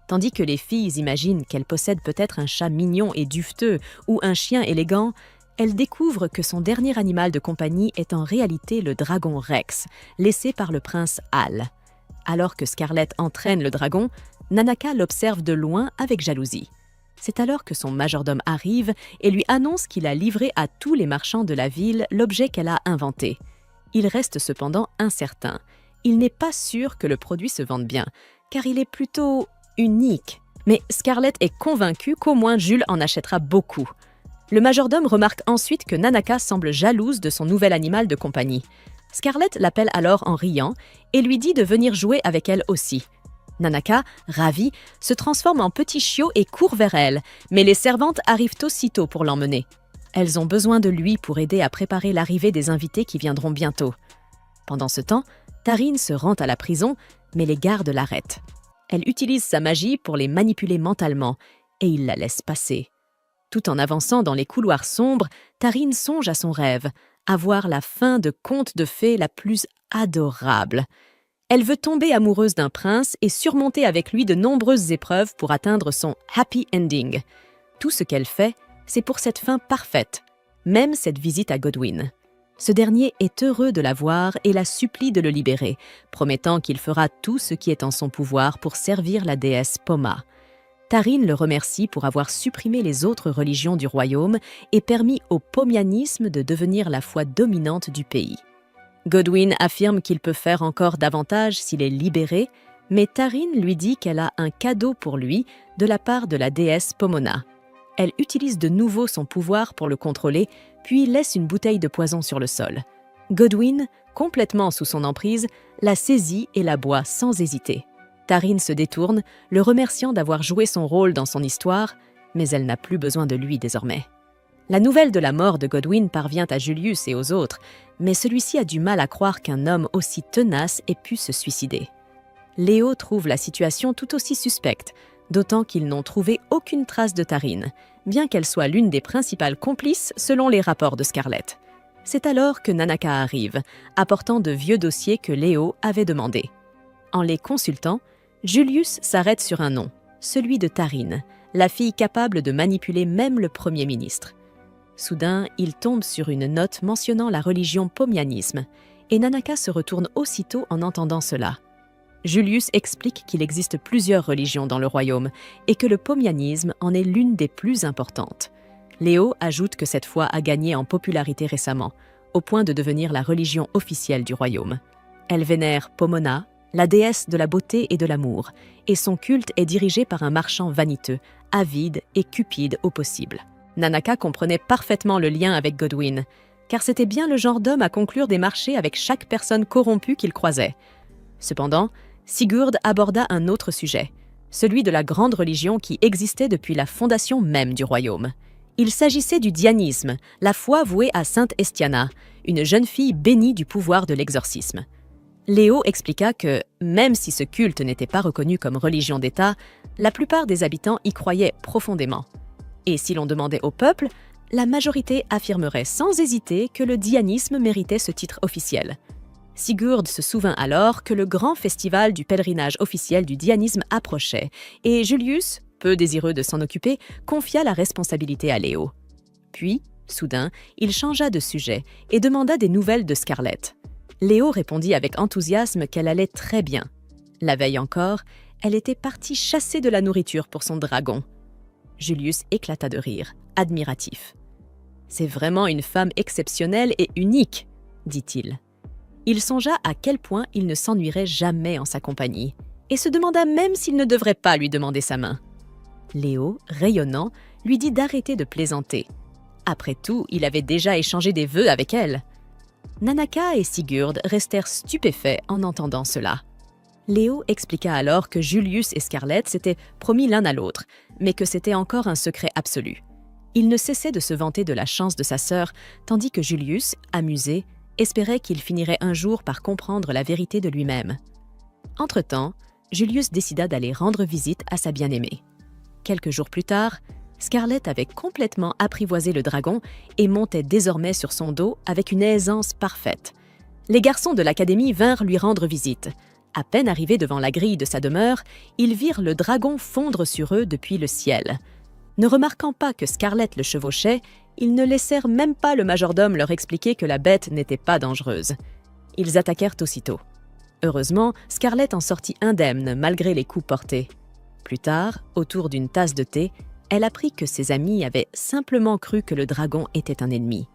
Tandis que les filles imaginent qu'elle possède peut-être un chat mignon et duveteux ou un chien élégant, elle découvre que son dernier animal de compagnie est en réalité le dragon Rex, laissé par le prince Hal. Alors que Scarlett entraîne le dragon, Nanaka l'observe de loin avec jalousie. C'est alors que son majordome arrive et lui annonce qu'il a livré à tous les marchands de la ville l'objet qu'elle a inventé. Il reste cependant incertain. Il n'est pas sûr que le produit se vende bien, car il est plutôt unique. Mais Scarlett est convaincue qu'au moins Jules en achètera beaucoup. Le majordome remarque ensuite que Nanaka semble jalouse de son nouvel animal de compagnie. Scarlett l'appelle alors en riant et lui dit de venir jouer avec elle aussi. Nanaka, ravie, se transforme en petit chiot et court vers elle, mais les servantes arrivent aussitôt pour l'emmener. Elles ont besoin de lui pour aider à préparer l'arrivée des invités qui viendront bientôt. Pendant ce temps, Tarin se rend à la prison, mais les gardes l'arrêtent. Elle utilise sa magie pour les manipuler mentalement, et ils la laissent passer. Tout en avançant dans les couloirs sombres, Tarin songe à son rêve, à voir la fin de conte de fées la plus adorable. Elle veut tomber amoureuse d'un prince et surmonter avec lui de nombreuses épreuves pour atteindre son happy ending. Tout ce qu'elle fait, c'est pour cette fin parfaite, même cette visite à Godwin. Ce dernier est heureux de la voir et la supplie de le libérer, promettant qu'il fera tout ce qui est en son pouvoir pour servir la déesse Poma. Tarin le remercie pour avoir supprimé les autres religions du royaume et permis au pomianisme de devenir la foi dominante du pays. Godwin affirme qu'il peut faire encore davantage s'il est libéré, mais Tarin lui dit qu'elle a un cadeau pour lui de la part de la déesse Pomona. Elle utilise de nouveau son pouvoir pour le contrôler, puis laisse une bouteille de poison sur le sol. Godwin, complètement sous son emprise, la saisit et la boit sans hésiter. Tarin se détourne, le remerciant d'avoir joué son rôle dans son histoire, mais elle n'a plus besoin de lui désormais. La nouvelle de la mort de Godwin parvient à Julius et aux autres, mais celui-ci a du mal à croire qu'un homme aussi tenace ait pu se suicider. Léo trouve la situation tout aussi suspecte, d'autant qu'ils n'ont trouvé aucune trace de Taryn, bien qu'elle soit l'une des principales complices selon les rapports de Scarlett. C'est alors que Nanaka arrive, apportant de vieux dossiers que Léo avait demandés. En les consultant, Julius s'arrête sur un nom, celui de Taryn, la fille capable de manipuler même le Premier ministre. Soudain, il tombe sur une note mentionnant la religion pomianisme, et Nanaka se retourne aussitôt en entendant cela. Julius explique qu'il existe plusieurs religions dans le royaume et que le pomianisme en est l'une des plus importantes. Léo ajoute que cette foi a gagné en popularité récemment, au point de devenir la religion officielle du royaume. Elle vénère Pomona, la déesse de la beauté et de l'amour, et son culte est dirigé par un marchand vaniteux, avide et cupide au possible. Nanaka comprenait parfaitement le lien avec Godwin, car c'était bien le genre d'homme à conclure des marchés avec chaque personne corrompue qu'il croisait. Cependant, Sigurd aborda un autre sujet, celui de la grande religion qui existait depuis la fondation même du royaume. Il s'agissait du dianisme, la foi vouée à Sainte Estiana, une jeune fille bénie du pouvoir de l'exorcisme. Léo expliqua que, même si ce culte n'était pas reconnu comme religion d'État, la plupart des habitants y croyaient profondément. Et si l'on demandait au peuple, la majorité affirmerait sans hésiter que le dianisme méritait ce titre officiel. Sigurd se souvint alors que le grand festival du pèlerinage officiel du dianisme approchait, et Julius, peu désireux de s'en occuper, confia la responsabilité à Léo. Puis, soudain, il changea de sujet et demanda des nouvelles de Scarlett. Léo répondit avec enthousiasme qu'elle allait très bien. La veille encore, elle était partie chasser de la nourriture pour son dragon. Julius éclata de rire, admiratif. « C'est vraiment une femme exceptionnelle et unique, » dit-il. Il songea à quel point il ne s'ennuierait jamais en sa compagnie, et se demanda même s'il ne devrait pas lui demander sa main. Léo, rayonnant, lui dit d'arrêter de plaisanter. Après tout, il avait déjà échangé des vœux avec elle. Nanaka et Sigurd restèrent stupéfaits en entendant cela. Léo expliqua alors que Julius et Scarlett s'étaient promis l'un à l'autre, mais que c'était encore un secret absolu. Il ne cessait de se vanter de la chance de sa sœur, tandis que Julius, amusé, espérait qu'il finirait un jour par comprendre la vérité de lui-même. Entre-temps, Julius décida d'aller rendre visite à sa bien-aimée. Quelques jours plus tard, Scarlett avait complètement apprivoisé le dragon et montait désormais sur son dos avec une aisance parfaite. Les garçons de l'académie vinrent lui rendre visite. À peine arrivés devant la grille de sa demeure, ils virent le dragon fondre sur eux depuis le ciel. Ne remarquant pas que Scarlett le chevauchait, ils ne laissèrent même pas le majordome leur expliquer que la bête n'était pas dangereuse. Ils attaquèrent aussitôt. Heureusement, Scarlett en sortit indemne malgré les coups portés. Plus tard, autour d'une tasse de thé, elle apprit que ses amis avaient simplement cru que le dragon était un ennemi.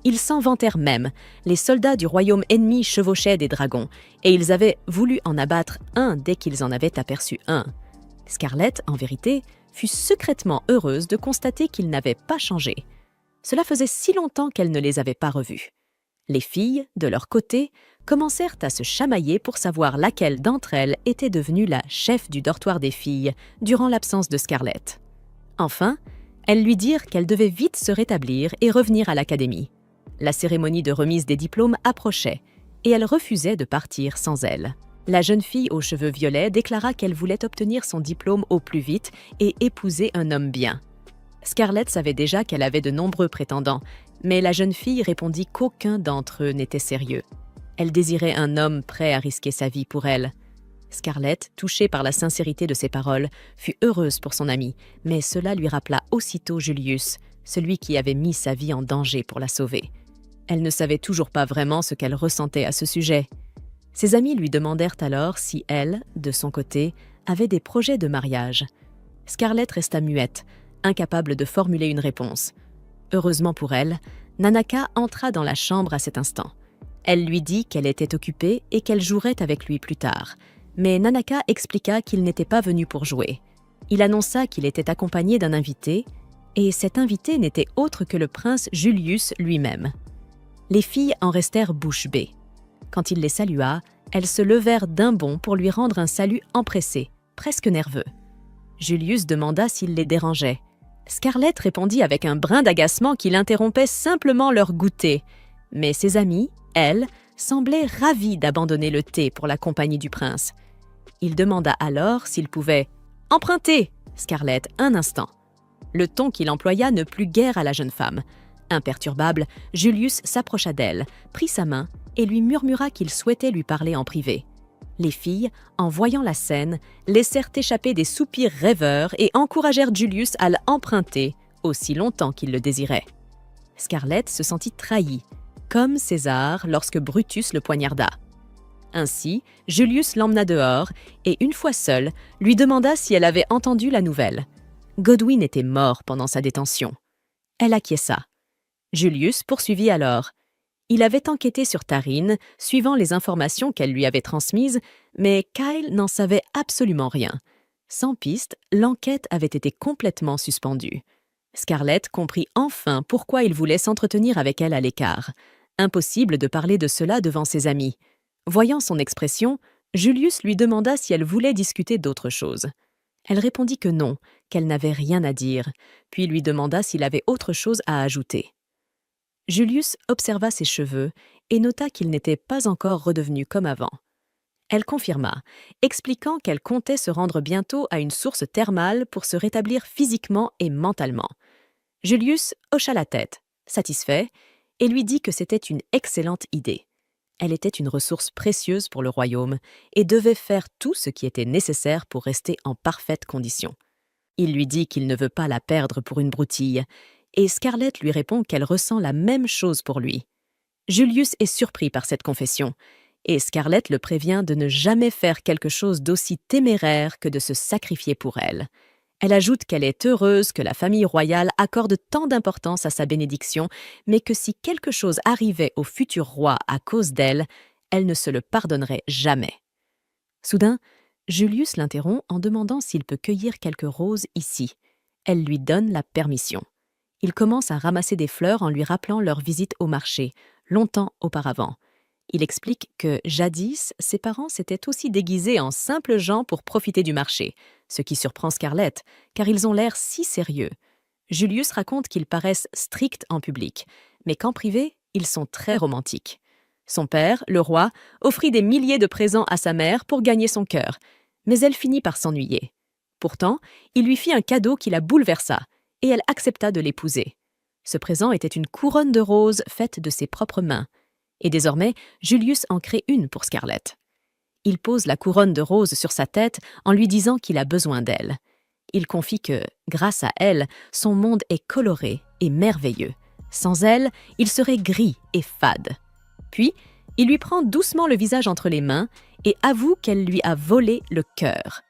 Ils s'en vantèrent même. Les soldats du royaume ennemi chevauchaient des dragons, et ils avaient voulu en abattre un dès qu'ils en avaient aperçu un. Scarlett, en vérité, fut secrètement heureuse de constater qu'ils n'avaient pas changé. Cela faisait si longtemps qu'elle ne les avait pas revus. Les filles, de leur côté, commencèrent à se chamailler pour savoir laquelle d'entre elles était devenue la chef du dortoir des filles durant l'absence de Scarlett. Enfin, elles lui dirent qu'elle devait vite se rétablir et revenir à l'académie. La cérémonie de remise des diplômes approchait, et elle refusait de partir sans elle. La jeune fille aux cheveux violets déclara qu'elle voulait obtenir son diplôme au plus vite et épouser un homme bien. Scarlett savait déjà qu'elle avait de nombreux prétendants, mais la jeune fille répondit qu'aucun d'entre eux n'était sérieux. Elle désirait un homme prêt à risquer sa vie pour elle. Scarlett, touchée par la sincérité de ses paroles, fut heureuse pour son amie, mais cela lui rappela aussitôt Julius, celui qui avait mis sa vie en danger pour la sauver. Elle ne savait toujours pas vraiment ce qu'elle ressentait à ce sujet. Ses amis lui demandèrent alors si elle, de son côté, avait des projets de mariage. Scarlett resta muette, incapable de formuler une réponse. Heureusement pour elle, Nanaka entra dans la chambre à cet instant. Elle lui dit qu'elle était occupée et qu'elle jouerait avec lui plus tard. Mais Nanaka expliqua qu'il n'était pas venu pour jouer. Il annonça qu'il était accompagné d'un invité, et cet invité n'était autre que le prince Julius lui-même. Les filles en restèrent bouche bée. Quand il les salua, elles se levèrent d'un bond pour lui rendre un salut empressé, presque nerveux. Julius demanda s'il les dérangeait. Scarlett répondit avec un brin d'agacement qui l'interrompait simplement leur goûter. Mais ses amis, elles, semblaient ravis d'abandonner le thé pour la compagnie du prince. Il demanda alors s'il pouvait « emprunter » Scarlett un instant. Le ton qu'il employa ne plut guère à la jeune femme. Imperturbable, Julius s'approcha d'elle, prit sa main et lui murmura qu'il souhaitait lui parler en privé. Les filles, en voyant la scène, laissèrent échapper des soupirs rêveurs et encouragèrent Julius à l'emprunter aussi longtemps qu'il le désirait. Scarlett se sentit trahie, comme César lorsque Brutus le poignarda. Ainsi, Julius l'emmena dehors et, une fois seule, lui demanda si elle avait entendu la nouvelle. Godwin était mort pendant sa détention. Elle acquiesça. Julius poursuivit alors. Il avait enquêté sur Taryn, suivant les informations qu'elle lui avait transmises, mais Kyle n'en savait absolument rien. Sans piste, l'enquête avait été complètement suspendue. Scarlett comprit enfin pourquoi il voulait s'entretenir avec elle à l'écart. Impossible de parler de cela devant ses amis. Voyant son expression, Julius lui demanda si elle voulait discuter d'autre chose. Elle répondit que non, qu'elle n'avait rien à dire, puis lui demanda s'il avait autre chose à ajouter. Julius observa ses cheveux et nota qu'ils n'étaient pas encore redevenus comme avant. Elle confirma, expliquant qu'elle comptait se rendre bientôt à une source thermale pour se rétablir physiquement et mentalement. Julius hocha la tête, satisfait, et lui dit que c'était une excellente idée. Elle était une ressource précieuse pour le royaume et devait faire tout ce qui était nécessaire pour rester en parfaite condition. Il lui dit qu'il ne veut pas la perdre pour une broutille, et Scarlett lui répond qu'elle ressent la même chose pour lui. Julius est surpris par cette confession, et Scarlett le prévient de ne jamais faire quelque chose d'aussi téméraire que de se sacrifier pour elle. Elle ajoute qu'elle est heureuse que la famille royale accorde tant d'importance à sa bénédiction, mais que si quelque chose arrivait au futur roi à cause d'elle, elle ne se le pardonnerait jamais. Soudain, Julius l'interrompt en demandant s'il peut cueillir quelques roses ici. Elle lui donne la permission. Il commence à ramasser des fleurs en lui rappelant leur visite au marché, longtemps auparavant. Il explique que, jadis, ses parents s'étaient aussi déguisés en simples gens pour profiter du marché, ce qui surprend Scarlett, car ils ont l'air si sérieux. Julius raconte qu'ils paraissent stricts en public, mais qu'en privé, ils sont très romantiques. Son père, le roi, offrit des milliers de présents à sa mère pour gagner son cœur, mais elle finit par s'ennuyer. Pourtant, il lui fit un cadeau qui la bouleversa, et elle accepta de l'épouser. Ce présent était une couronne de roses faite de ses propres mains. Et désormais, Julius en crée une pour Scarlett. Il pose la couronne de roses sur sa tête en lui disant qu'il a besoin d'elle. Il confie que, grâce à elle, son monde est coloré et merveilleux. Sans elle, il serait gris et fade. Puis, il lui prend doucement le visage entre les mains et avoue qu'elle lui a volé le cœur.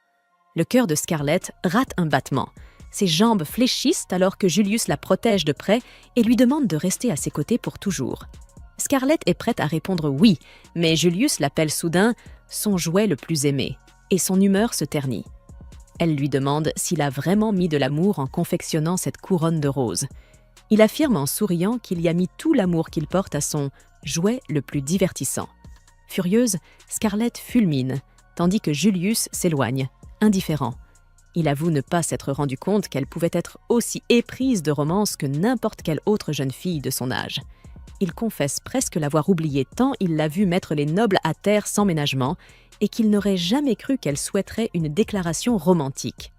Le cœur de Scarlett rate un battement. Ses jambes fléchissent alors que Julius la protège de près et lui demande de rester à ses côtés pour toujours. Scarlett est prête à répondre oui, mais Julius l'appelle soudain son jouet le plus aimé, et son humeur se ternit. Elle lui demande s'il a vraiment mis de l'amour en confectionnant cette couronne de roses. Il affirme en souriant qu'il y a mis tout l'amour qu'il porte à son jouet le plus divertissant. Furieuse, Scarlett fulmine, tandis que Julius s'éloigne, indifférent. Il avoue ne pas s'être rendu compte qu'elle pouvait être aussi éprise de romance que n'importe quelle autre jeune fille de son âge. Il confesse presque l'avoir oubliée tant il l'a vue mettre les nobles à terre sans ménagement et qu'il n'aurait jamais cru qu'elle souhaiterait une déclaration romantique.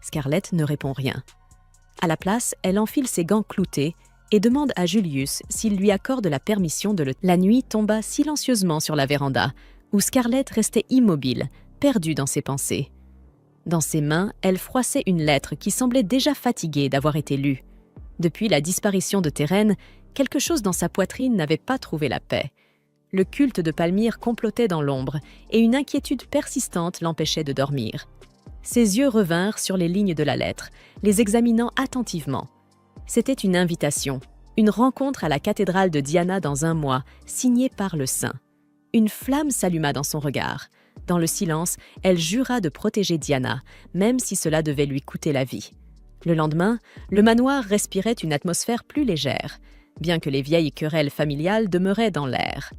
Scarlett ne répond rien. À la place, elle enfile ses gants cloutés et demande à Julius s'il lui accorde la permission de le... La nuit tomba silencieusement sur la véranda, où Scarlett restait immobile, perdue dans ses pensées. Dans ses mains, elle froissait une lettre qui semblait déjà fatiguée d'avoir été lue. Depuis la disparition de Térène, quelque chose dans sa poitrine n'avait pas trouvé la paix. Le culte de Palmyre complotait dans l'ombre et une inquiétude persistante l'empêchait de dormir. Ses yeux revinrent sur les lignes de la lettre, les examinant attentivement. C'était une invitation, une rencontre à la cathédrale de Diana dans un mois, signée par le saint. Une flamme s'alluma dans son regard. Dans le silence, elle jura de protéger Diana, même si cela devait lui coûter la vie. Le lendemain, le manoir respirait une atmosphère plus légère, bien que les vieilles querelles familiales demeuraient dans l'air.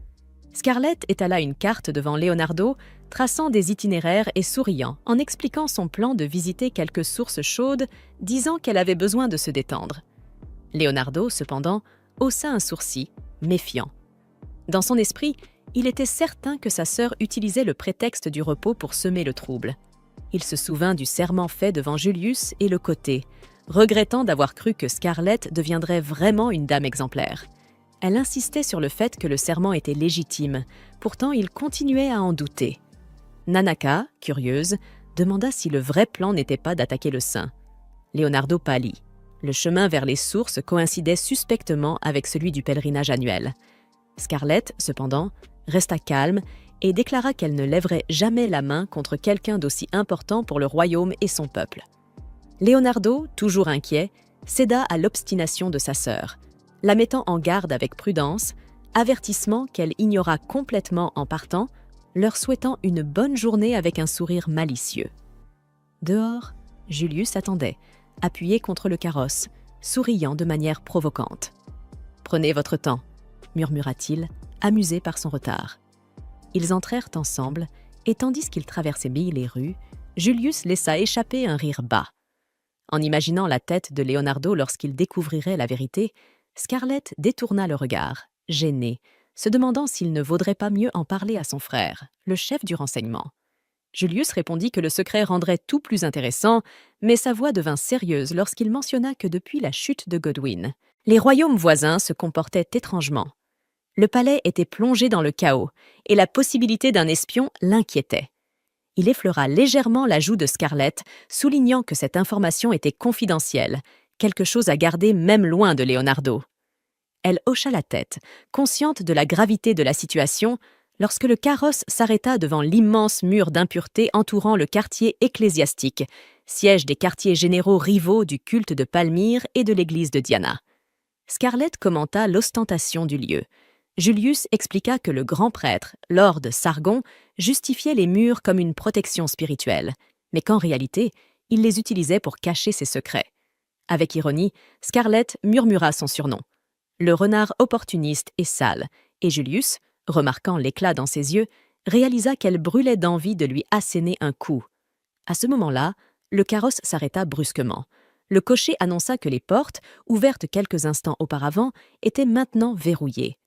Scarlett étala une carte devant Leonardo, traçant des itinéraires et souriant, en expliquant son plan de visiter quelques sources chaudes, disant qu'elle avait besoin de se détendre. Leonardo, cependant, haussa un sourcil, méfiant. Dans son esprit, il était certain que sa sœur utilisait le prétexte du repos pour semer le trouble. Il se souvint du serment fait devant Julius et le coté, regrettant d'avoir cru que Scarlett deviendrait vraiment une dame exemplaire. Elle insistait sur le fait que le serment était légitime, pourtant il continuait à en douter. Nanaka, curieuse, demanda si le vrai plan n'était pas d'attaquer le Saint. Leonardo pâlit. Le chemin vers les sources coïncidait suspectement avec celui du pèlerinage annuel. Scarlett, cependant, resta calme et déclara qu'elle ne lèverait jamais la main contre quelqu'un d'aussi important pour le royaume et son peuple. Leonardo, toujours inquiet, céda à l'obstination de sa sœur, la mettant en garde avec prudence, avertissement qu'elle ignora complètement en partant, leur souhaitant une bonne journée avec un sourire malicieux. Dehors, Julius attendait, appuyé contre le carrosse, souriant de manière provocante. « Prenez votre temps », murmura-t-il, amusé par son retard. Ils entrèrent ensemble, et tandis qu'ils traversaient les rues, Julius laissa échapper un rire bas. En imaginant la tête de Leonardo lorsqu'il découvrirait la vérité, Scarlett détourna le regard, gênée, se demandant s'il ne vaudrait pas mieux en parler à son frère, le chef du renseignement. Julius répondit que le secret rendrait tout plus intéressant, mais sa voix devint sérieuse lorsqu'il mentionna que depuis la chute de Godwyn, les royaumes voisins se comportaient étrangement. Le palais était plongé dans le chaos, et la possibilité d'un espion l'inquiétait. Il effleura légèrement la joue de Scarlett, soulignant que cette information était confidentielle, quelque chose à garder même loin de Leonardo. Elle hocha la tête, consciente de la gravité de la situation, lorsque le carrosse s'arrêta devant l'immense mur d'impureté entourant le quartier ecclésiastique, siège des quartiers généraux rivaux du culte de Palmyre et de l'église de Diana. Scarlett commenta l'ostentation du lieu. Julius expliqua que le grand prêtre, Lord Sargon, justifiait les murs comme une protection spirituelle, mais qu'en réalité, il les utilisait pour cacher ses secrets. Avec ironie, Scarlett murmura son surnom. Le renard opportuniste et sale, et Julius, remarquant l'éclat dans ses yeux, réalisa qu'elle brûlait d'envie de lui asséner un coup. À ce moment-là, le carrosse s'arrêta brusquement. Le cocher annonça que les portes, ouvertes quelques instants auparavant, étaient maintenant verrouillées.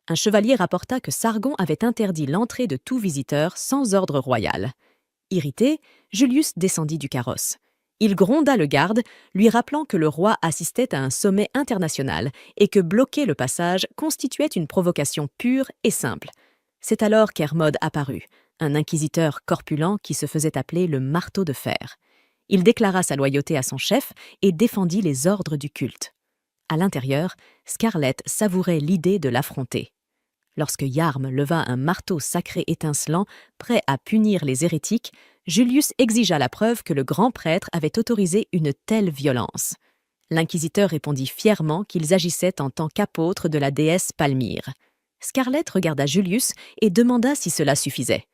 Un chevalier rapporta que Sargon avait interdit l'entrée de tout visiteur sans ordre royal. Irrité, Julius descendit du carrosse. Il gronda le garde, lui rappelant que le roi assistait à un sommet international et que bloquer le passage constituait une provocation pure et simple. C'est alors qu'Hermod apparut, un inquisiteur corpulent qui se faisait appeler le marteau de fer. Il déclara sa loyauté à son chef et défendit les ordres du culte. À l'intérieur, Scarlett savourait l'idée de l'affronter. Lorsque Yarm leva un marteau sacré étincelant, prêt à punir les hérétiques, Julius exigea la preuve que le grand prêtre avait autorisé une telle violence. L'inquisiteur répondit fièrement qu'ils agissaient en tant qu'apôtres de la déesse Palmyre. Scarlett regarda Julius et demanda si cela suffisait.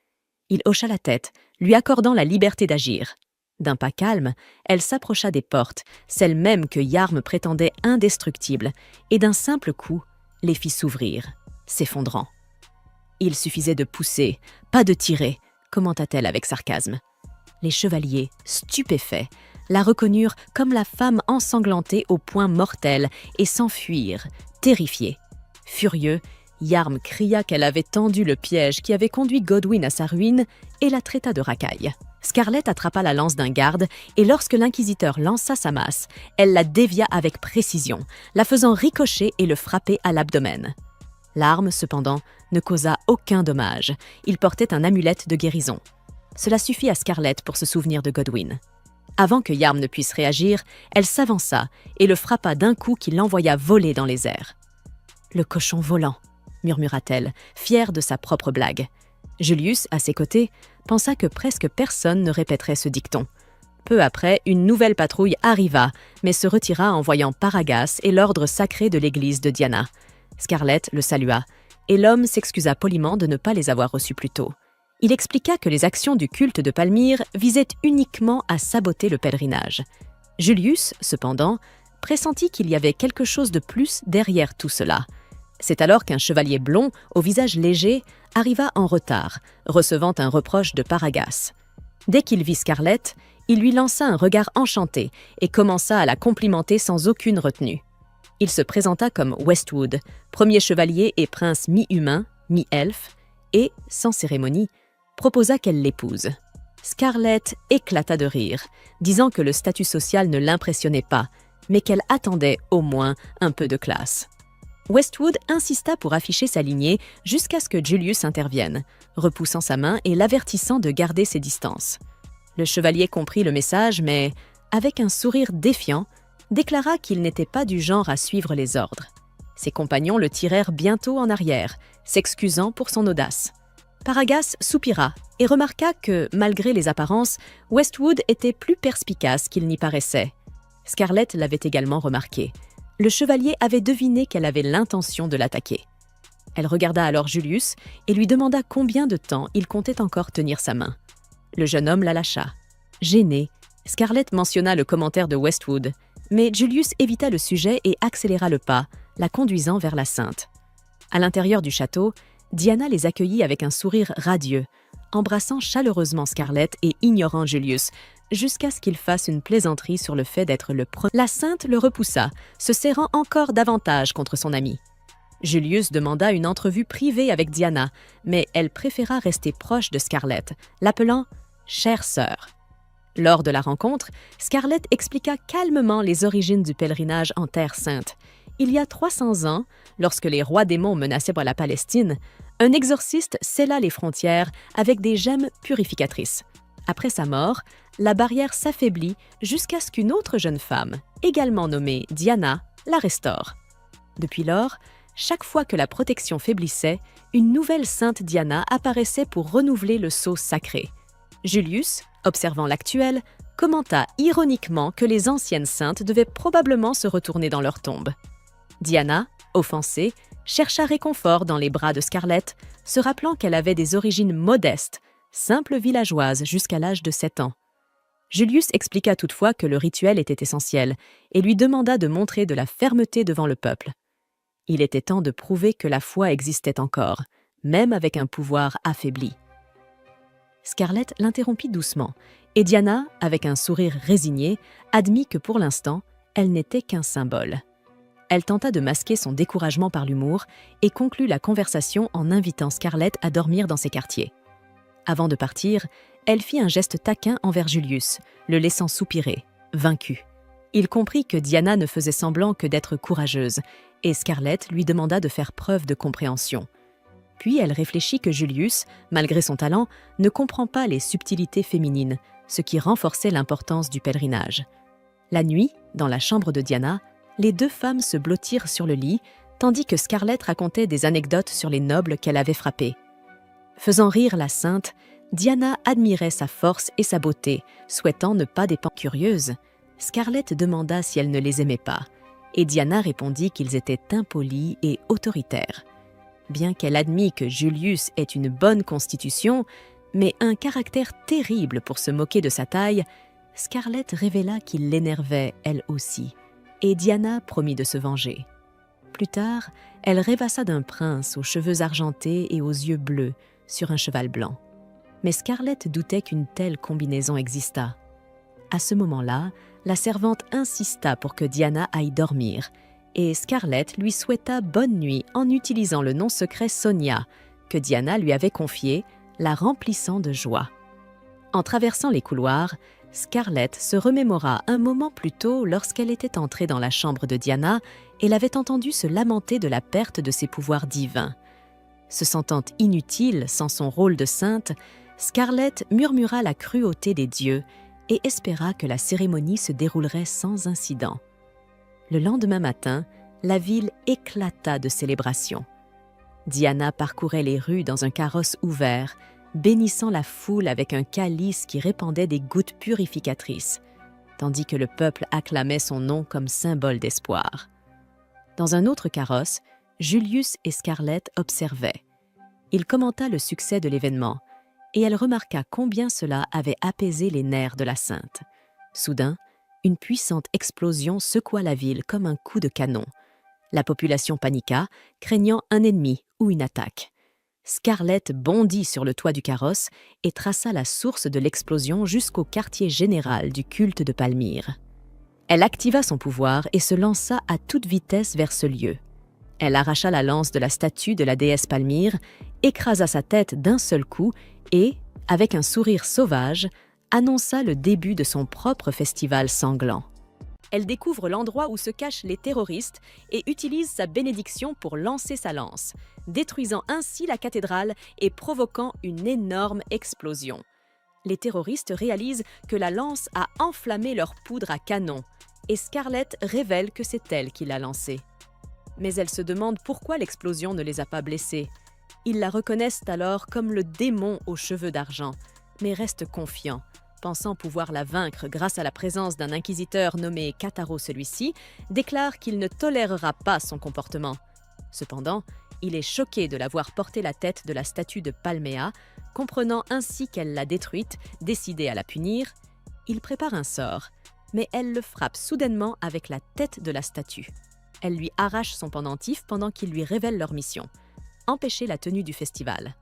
Il hocha la tête, lui accordant la liberté d'agir. D'un pas calme, elle s'approcha des portes, celles mêmes que Yarm prétendait indestructibles, et d'un simple coup, les fit s'ouvrir, s'effondrant. Il suffisait de pousser, pas de tirer, commenta-t-elle avec sarcasme. Les chevaliers, stupéfaits, la reconnurent comme la femme ensanglantée au point mortel et s'enfuirent, terrifiés. Furieux, Yarm cria qu'elle avait tendu le piège qui avait conduit Godwyn à sa ruine et la traita de racaille. Scarlett attrapa la lance d'un garde et lorsque l'inquisiteur lança sa masse, elle la dévia avec précision, la faisant ricocher et le frapper à l'abdomen. L'arme, cependant, ne causa aucun dommage. Il portait un amulette de guérison. Cela suffit à Scarlett pour se souvenir de Godwyn. Avant que Yarm ne puisse réagir, elle s'avança et le frappa d'un coup qui l'envoya voler dans les airs. « Le cochon volant », murmura-t-elle, fière de sa propre blague. Julius, à ses côtés, pensa que presque personne ne répéterait ce dicton. Peu après, une nouvelle patrouille arriva, mais se retira en voyant Paragas et l'ordre sacré de l'église de Diana. Scarlett le salua, et l'homme s'excusa poliment de ne pas les avoir reçus plus tôt. Il expliqua que les actions du culte de Palmyre visaient uniquement à saboter le pèlerinage. Julius, cependant, pressentit qu'il y avait quelque chose de plus derrière tout cela. C'est alors qu'un chevalier blond, au visage léger, arriva en retard, recevant un reproche de Paragas. Dès qu'il vit Scarlett, il lui lança un regard enchanté et commença à la complimenter sans aucune retenue. Il se présenta comme Westwood, premier chevalier et prince mi-humain, mi-elfe, et, sans cérémonie, proposa qu'elle l'épouse. Scarlett éclata de rire, disant que le statut social ne l'impressionnait pas, mais qu'elle attendait au moins un peu de classe. Westwood insista pour afficher sa lignée jusqu'à ce que Julius intervienne, repoussant sa main et l'avertissant de garder ses distances. Le chevalier comprit le message, mais, avec un sourire défiant, déclara qu'il n'était pas du genre à suivre les ordres. Ses compagnons le tirèrent bientôt en arrière, s'excusant pour son audace. Paragas soupira et remarqua que, malgré les apparences, Westwood était plus perspicace qu'il n'y paraissait. Scarlett l'avait également remarqué. Le chevalier avait deviné qu'elle avait l'intention de l'attaquer. Elle regarda alors Julius et lui demanda combien de temps il comptait encore tenir sa main. Le jeune homme la lâcha. Gênée, Scarlett mentionna le commentaire de Westwood, mais Julius évita le sujet et accéléra le pas, la conduisant vers la Sainte. À l'intérieur du château, Diana les accueillit avec un sourire radieux, embrassant chaleureusement Scarlett et ignorant Julius, jusqu'à ce qu'il fasse une plaisanterie sur le fait d'être le premier. La Sainte le repoussa, se serrant encore davantage contre son ami. Julius demanda une entrevue privée avec Diana, mais elle préféra rester proche de Scarlett, l'appelant « chère sœur ». Lors de la rencontre, Scarlett expliqua calmement les origines du pèlerinage en Terre Sainte. Il y a 300 ans, lorsque les rois démons menaçaient la Palestine, un exorciste scella les frontières avec des gemmes purificatrices. Après sa mort, la barrière s'affaiblit jusqu'à ce qu'une autre jeune femme, également nommée Diana, la restaure. Depuis lors, chaque fois que la protection faiblissait, une nouvelle sainte Diana apparaissait pour renouveler le sceau sacré. Julius, observant l'actuel, commenta ironiquement que les anciennes saintes devaient probablement se retourner dans leur tombe. Diana, offensée, chercha réconfort dans les bras de Scarlett, se rappelant qu'elle avait des origines modestes, simple villageoise jusqu'à l'âge de 7 ans. Julius expliqua toutefois que le rituel était essentiel et lui demanda de montrer de la fermeté devant le peuple. Il était temps de prouver que la foi existait encore, même avec un pouvoir affaibli. Scarlett l'interrompit doucement, et Diana, avec un sourire résigné, admit que pour l'instant, elle n'était qu'un symbole. Elle tenta de masquer son découragement par l'humour et conclut la conversation en invitant Scarlett à dormir dans ses quartiers. Avant de partir, elle fit un geste taquin envers Julius, le laissant soupirer, vaincu. Il comprit que Diana ne faisait semblant que d'être courageuse, et Scarlett lui demanda de faire preuve de compréhension. Puis elle réfléchit que Julius, malgré son talent, ne comprend pas les subtilités féminines, ce qui renforçait l'importance du pèlerinage. La nuit, dans la chambre de Diana, les deux femmes se blottirent sur le lit, tandis que Scarlett racontait des anecdotes sur les nobles qu'elle avait frappés. Faisant rire la sainte, Diana admirait sa force et sa beauté, souhaitant ne pas dépendre. Curieuse, Scarlett demanda si elle ne les aimait pas, et Diana répondit qu'ils étaient impolis et autoritaires. Bien qu'elle admît que Julius ait une bonne constitution, mais un caractère terrible pour se moquer de sa taille, Scarlett révéla qu'il l'énervait elle aussi, et Diana promit de se venger. Plus tard, elle rêvassa d'un prince aux cheveux argentés et aux yeux bleus sur un cheval blanc. Mais Scarlett doutait qu'une telle combinaison existât. À ce moment-là, la servante insista pour que Diana aille dormir, et Scarlett lui souhaita bonne nuit en utilisant le nom secret Sonia, que Diana lui avait confié, la remplissant de joie. En traversant les couloirs, Scarlett se remémora un moment plus tôt lorsqu'elle était entrée dans la chambre de Diana et l'avait entendue se lamenter de la perte de ses pouvoirs divins. Se sentant inutile sans son rôle de sainte, Scarlett murmura la cruauté des dieux et espéra que la cérémonie se déroulerait sans incident. Le lendemain matin, la ville éclata de célébrations. Diana parcourait les rues dans un carrosse ouvert, bénissant la foule avec un calice qui répandait des gouttes purificatrices, tandis que le peuple acclamait son nom comme symbole d'espoir. Dans un autre carrosse, Julius et Scarlett observaient. Il commenta le succès de l'événement, et elle remarqua combien cela avait apaisé les nerfs de la sainte. Soudain, une puissante explosion secoua la ville comme un coup de canon. La population paniqua, craignant un ennemi ou une attaque. Scarlett bondit sur le toit du carrosse et traça la source de l'explosion jusqu'au quartier général du culte de Palmyre. Elle activa son pouvoir et se lança à toute vitesse vers ce lieu. Elle arracha la lance de la statue de la déesse Palmyre, écrasa sa tête d'un seul coup et, avec un sourire sauvage, annonça le début de son propre festival sanglant. Elle découvre l'endroit où se cachent les terroristes et utilise sa bénédiction pour lancer sa lance, détruisant ainsi la cathédrale et provoquant une énorme explosion. Les terroristes réalisent que la lance a enflammé leur poudre à canon et Scarlett révèle que c'est elle qui l'a lancée. Mais elle se demande pourquoi l'explosion ne les a pas blessés. Ils la reconnaissent alors comme le démon aux cheveux d'argent, mais restent confiants, pensant pouvoir la vaincre grâce à la présence d'un inquisiteur nommé Cataro celui-ci, déclare qu'il ne tolérera pas son comportement. Cependant, il est choqué de la voir porter la tête de la statue de Palmea, comprenant ainsi qu'elle l'a détruite, décidé à la punir. Il prépare un sort, mais elle le frappe soudainement avec la tête de la statue. Elle lui arrache son pendentif pendant qu'il lui révèle leur mission, empêcher la tenue du festival.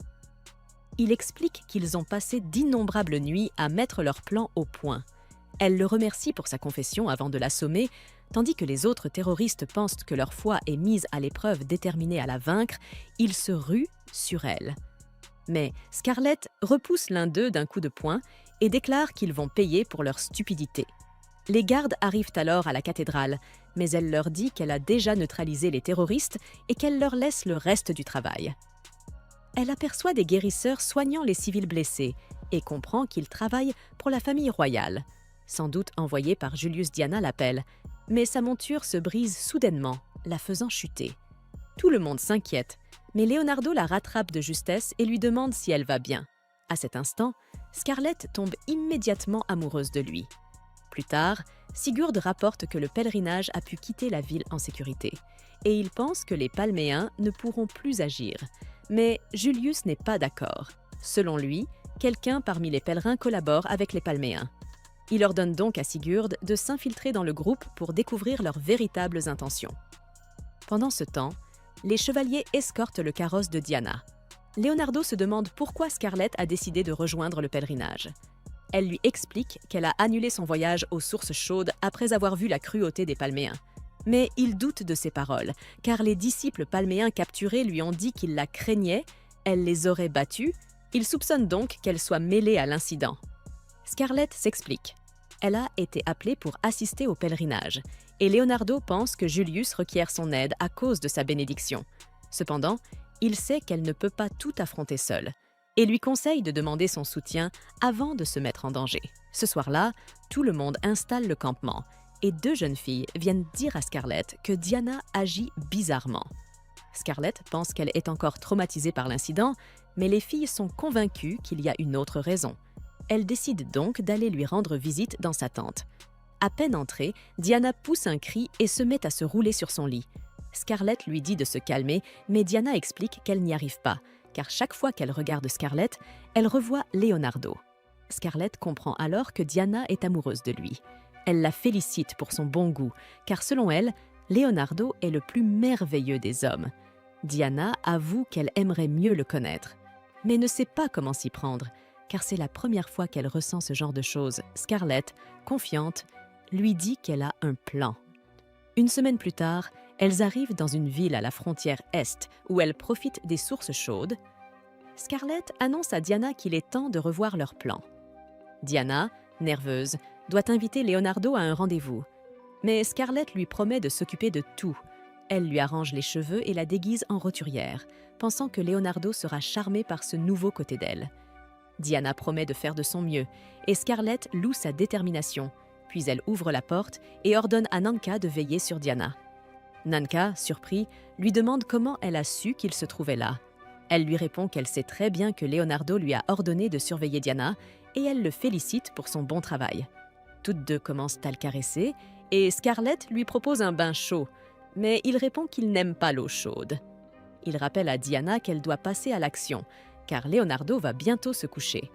Il explique qu'ils ont passé d'innombrables nuits à mettre leur plan au point. Elle le remercie pour sa confession avant de l'assommer, tandis que les autres terroristes pensent que leur foi est mise à l'épreuve déterminée à la vaincre, ils se ruent sur elle. Mais Scarlett repousse l'un d'eux d'un coup de poing et déclare qu'ils vont payer pour leur stupidité. Les gardes arrivent alors à la cathédrale, mais elle leur dit qu'elle a déjà neutralisé les terroristes et qu'elle leur laisse le reste du travail. Elle aperçoit des guérisseurs soignant les civils blessés et comprend qu'ils travaillent pour la famille royale, sans doute envoyés par Julius Diana l'appelle, mais sa monture se brise soudainement, la faisant chuter. Tout le monde s'inquiète, mais Leonardo la rattrape de justesse et lui demande si elle va bien. À cet instant, Scarlett tombe immédiatement amoureuse de lui. Plus tard, Sigurd rapporte que le pèlerinage a pu quitter la ville en sécurité, et il pense que les Palméens ne pourront plus agir. Mais Julius n'est pas d'accord. Selon lui, quelqu'un parmi les pèlerins collabore avec les Palméens. Il ordonne donc à Sigurd de s'infiltrer dans le groupe pour découvrir leurs véritables intentions. Pendant ce temps, les chevaliers escortent le carrosse de Diana. Leonardo se demande pourquoi Scarlett a décidé de rejoindre le pèlerinage. Elle lui explique qu'elle a annulé son voyage aux sources chaudes après avoir vu la cruauté des Palméens. Mais il doute de ses paroles, car les disciples palméens capturés lui ont dit qu'ils la craignaient, elle les aurait battus, il soupçonne donc qu'elle soit mêlée à l'incident. Scarlett s'explique. Elle a été appelée pour assister au pèlerinage, et Leonardo pense que Julius requiert son aide à cause de sa bénédiction. Cependant, il sait qu'elle ne peut pas tout affronter seule, et lui conseille de demander son soutien avant de se mettre en danger. Ce soir-là, tout le monde installe le campement, et deux jeunes filles viennent dire à Scarlett que Diana agit bizarrement. Scarlett pense qu'elle est encore traumatisée par l'incident, mais les filles sont convaincues qu'il y a une autre raison. Elles décident donc d'aller lui rendre visite dans sa tente. À peine entrée, Diana pousse un cri et se met à se rouler sur son lit. Scarlett lui dit de se calmer, mais Diana explique qu'elle n'y arrive pas, car chaque fois qu'elle regarde Scarlett, elle revoit Leonardo. Scarlett comprend alors que Diana est amoureuse de lui. Elle la félicite pour son bon goût, car selon elle, Leonardo est le plus merveilleux des hommes. Diana avoue qu'elle aimerait mieux le connaître, mais ne sait pas comment s'y prendre, car c'est la première fois qu'elle ressent ce genre de choses. Scarlett, confiante, lui dit qu'elle a un plan. Une semaine plus tard, elles arrivent dans une ville à la frontière Est, où elles profitent des sources chaudes. Scarlett annonce à Diana qu'il est temps de revoir leur plan. Diana, nerveuse, doit inviter Leonardo à un rendez-vous. Mais Scarlett lui promet de s'occuper de tout. Elle lui arrange les cheveux et la déguise en roturière, pensant que Leonardo sera charmé par ce nouveau côté d'elle. Diana promet de faire de son mieux, et Scarlett loue sa détermination. Puis elle ouvre la porte et ordonne à Nanka de veiller sur Diana. Nanka, surpris, lui demande comment elle a su qu'il se trouvait là. Elle lui répond qu'elle sait très bien que Leonardo lui a ordonné de surveiller Diana, et elle le félicite pour son bon travail. Toutes deux commencent à le caresser, et Scarlett lui propose un bain chaud, mais il répond qu'il n'aime pas l'eau chaude. Il rappelle à Diana qu'elle doit passer à l'action, car Leonardo va bientôt se coucher.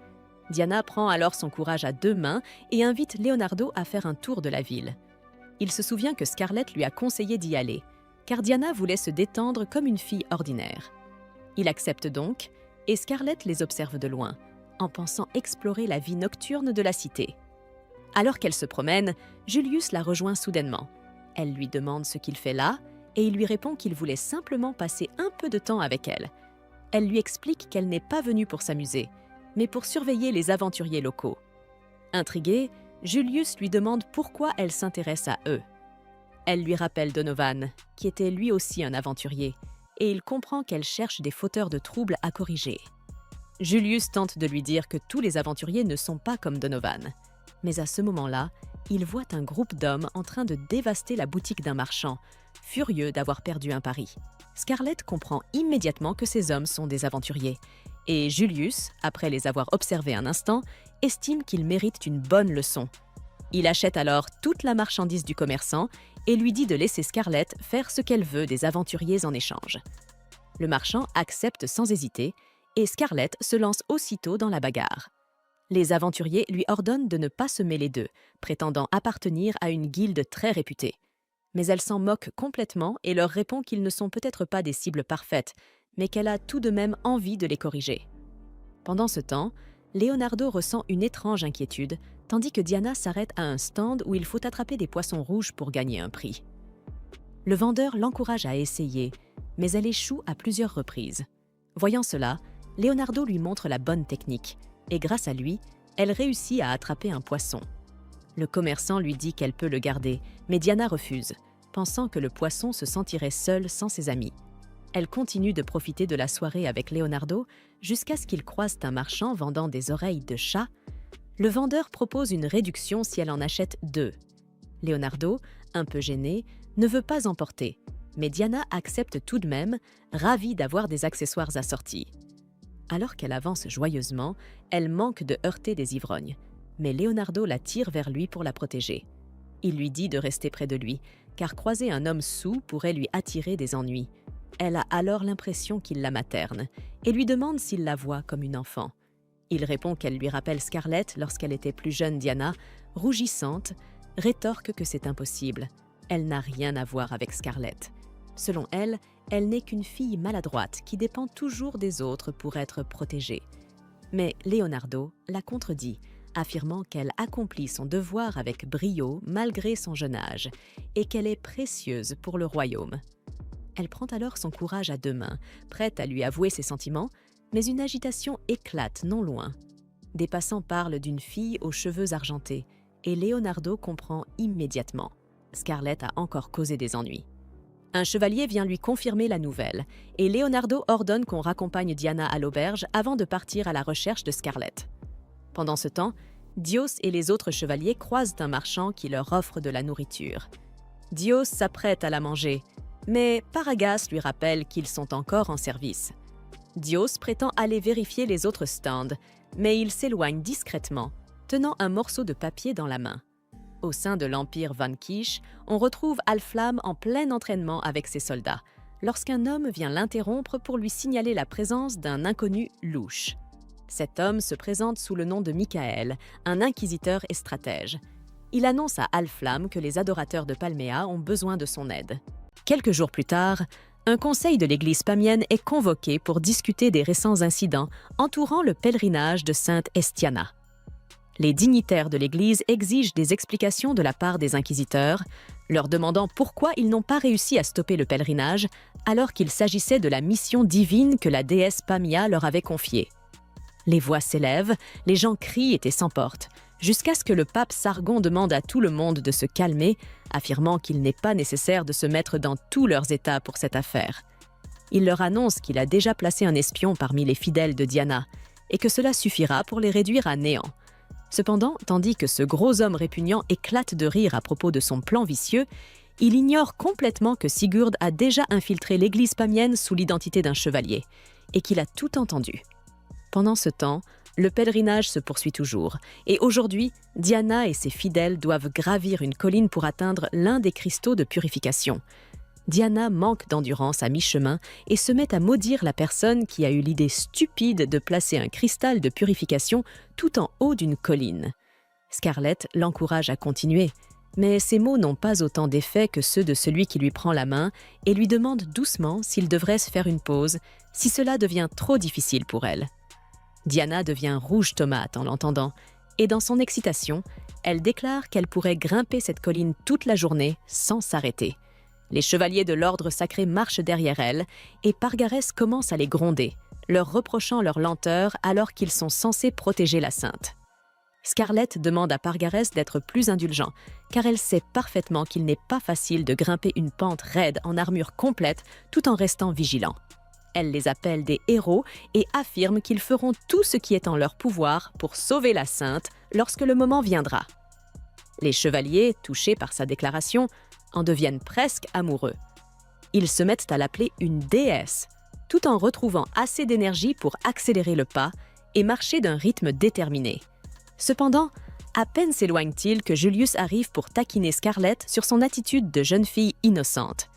Diana prend alors son courage à deux mains et invite Leonardo à faire un tour de la ville. Il se souvient que Scarlett lui a conseillé d'y aller. car Diana voulait se détendre comme une fille ordinaire. Il accepte donc, et Scarlett les observe de loin, en pensant explorer la vie nocturne de la cité. Alors qu'elle se promène, Julius la rejoint soudainement. Elle lui demande ce qu'il fait là, et il lui répond qu'il voulait simplement passer un peu de temps avec elle. Elle lui explique qu'elle n'est pas venue pour s'amuser, mais pour surveiller les aventuriers locaux. Intrigué, Julius lui demande pourquoi elle s'intéresse à eux. Elle lui rappelle Donovan, qui était lui aussi un aventurier, et il comprend qu'elle cherche des fauteurs de troubles à corriger. Julius tente de lui dire que tous les aventuriers ne sont pas comme Donovan. Mais à ce moment-là, il voit un groupe d'hommes en train de dévaster la boutique d'un marchand, furieux d'avoir perdu un pari. Scarlett comprend immédiatement que ces hommes sont des aventuriers, et Julius, après les avoir observés un instant, estime qu'ils méritent une bonne leçon. Il achète alors toute la marchandise du commerçant et lui dit de laisser Scarlett faire ce qu'elle veut des aventuriers en échange. Le marchand accepte sans hésiter, et Scarlett se lance aussitôt dans la bagarre. Les aventuriers lui ordonnent de ne pas se mêler d'eux, prétendant appartenir à une guilde très réputée. Mais elle s'en moque complètement et leur répond qu'ils ne sont peut-être pas des cibles parfaites, mais qu'elle a tout de même envie de les corriger. Pendant ce temps, Leonardo ressent une étrange inquiétude, tandis que Diana s'arrête à un stand où il faut attraper des poissons rouges pour gagner un prix. Le vendeur l'encourage à essayer, mais elle échoue à plusieurs reprises. Voyant cela, Leonardo lui montre la bonne technique, et grâce à lui, elle réussit à attraper un poisson. Le commerçant lui dit qu'elle peut le garder, mais Diana refuse, pensant que le poisson se sentirait seul sans ses amis. Elle continue de profiter de la soirée avec Leonardo jusqu'à ce qu'ils croisent un marchand vendant des oreilles de chat. Le vendeur propose une réduction si elle en achète 2. Leonardo, un peu gêné, ne veut pas emporter, mais Diana accepte tout de même, ravie d'avoir des accessoires assortis. Alors qu'elle avance joyeusement, elle manque de heurter des ivrognes, mais Leonardo la tire vers lui pour la protéger. Il lui dit de rester près de lui, car croiser un homme saoul pourrait lui attirer des ennuis. Elle a alors l'impression qu'il la materne et lui demande s'il la voit comme une enfant. Il répond qu'elle lui rappelle Scarlett lorsqu'elle était plus jeune. Diana, rougissante, rétorque que c'est impossible. Elle n'a rien à voir avec Scarlett. Selon elle, elle n'est qu'une fille maladroite qui dépend toujours des autres pour être protégée. Mais Leonardo la contredit, affirmant qu'elle accomplit son devoir avec brio malgré son jeune âge et qu'elle est précieuse pour le royaume. Elle prend alors son courage à deux mains, prête à lui avouer ses sentiments, mais une agitation éclate non loin. Des passants parlent d'une fille aux cheveux argentés, et Leonardo comprend immédiatement. Scarlett a encore causé des ennuis. Un chevalier vient lui confirmer la nouvelle, et Leonardo ordonne qu'on raccompagne Diana à l'auberge avant de partir à la recherche de Scarlett. Pendant ce temps, Dios et les autres chevaliers croisent un marchand qui leur offre de la nourriture. Dios s'apprête à la manger, mais Paragas lui rappelle qu'ils sont encore en service. Dios prétend aller vérifier les autres stands, mais il s'éloigne discrètement, tenant un morceau de papier dans la main. Au sein de l'Empire Van Kish, on retrouve Alflam en plein entraînement avec ses soldats, lorsqu'un homme vient l'interrompre pour lui signaler la présence d'un inconnu louche. Cet homme se présente sous le nom de Michael, un inquisiteur et stratège. Il annonce à Alflam que les adorateurs de Palmea ont besoin de son aide. Quelques jours plus tard, un conseil de l'église pamienne est convoqué pour discuter des récents incidents entourant le pèlerinage de Sainte Estiana. Les dignitaires de l'église exigent des explications de la part des inquisiteurs, leur demandant pourquoi ils n'ont pas réussi à stopper le pèlerinage alors qu'il s'agissait de la mission divine que la déesse Pamia leur avait confiée. Les voix s'élèvent, les gens crient et s'emportent, jusqu'à ce que le pape Sargon demande à tout le monde de se calmer, affirmant qu'il n'est pas nécessaire de se mettre dans tous leurs états pour cette affaire. Il leur annonce qu'il a déjà placé un espion parmi les fidèles de Diana, et que cela suffira pour les réduire à néant. Cependant, tandis que ce gros homme répugnant éclate de rire à propos de son plan vicieux, il ignore complètement que Sigurd a déjà infiltré l'église pamienne sous l'identité d'un chevalier, et qu'il a tout entendu. Pendant ce temps, le pèlerinage se poursuit toujours, et aujourd'hui, Diana et ses fidèles doivent gravir une colline pour atteindre l'un des cristaux de purification. Diana manque d'endurance à mi-chemin et se met à maudire la personne qui a eu l'idée stupide de placer un cristal de purification tout en haut d'une colline. Scarlett l'encourage à continuer, Mais ces mots n'ont pas autant d'effet que ceux de celui qui lui prend la main et lui demande doucement s'il devrait se faire une pause, si cela devient trop difficile pour elle. Diana devient rouge tomate en l'entendant, et dans son excitation, elle déclare qu'elle pourrait grimper cette colline toute la journée sans s'arrêter. Les chevaliers de l'ordre sacré marchent derrière elle, et Pargarès commence à les gronder, leur reprochant leur lenteur alors qu'ils sont censés protéger la sainte. Scarlett demande à Pargarès d'être plus indulgent, car elle sait parfaitement qu'il n'est pas facile de grimper une pente raide en armure complète tout en restant vigilant. Elle les appelle des héros et affirme qu'ils feront tout ce qui est en leur pouvoir pour sauver la sainte lorsque le moment viendra. Les chevaliers, touchés par sa déclaration, en deviennent presque amoureux. Ils se mettent à l'appeler une déesse, tout en retrouvant assez d'énergie pour accélérer le pas et marcher d'un rythme déterminé. Cependant, à peine s'éloigne-t-il que Julius arrive pour taquiner Scarlett sur son attitude de jeune fille innocente.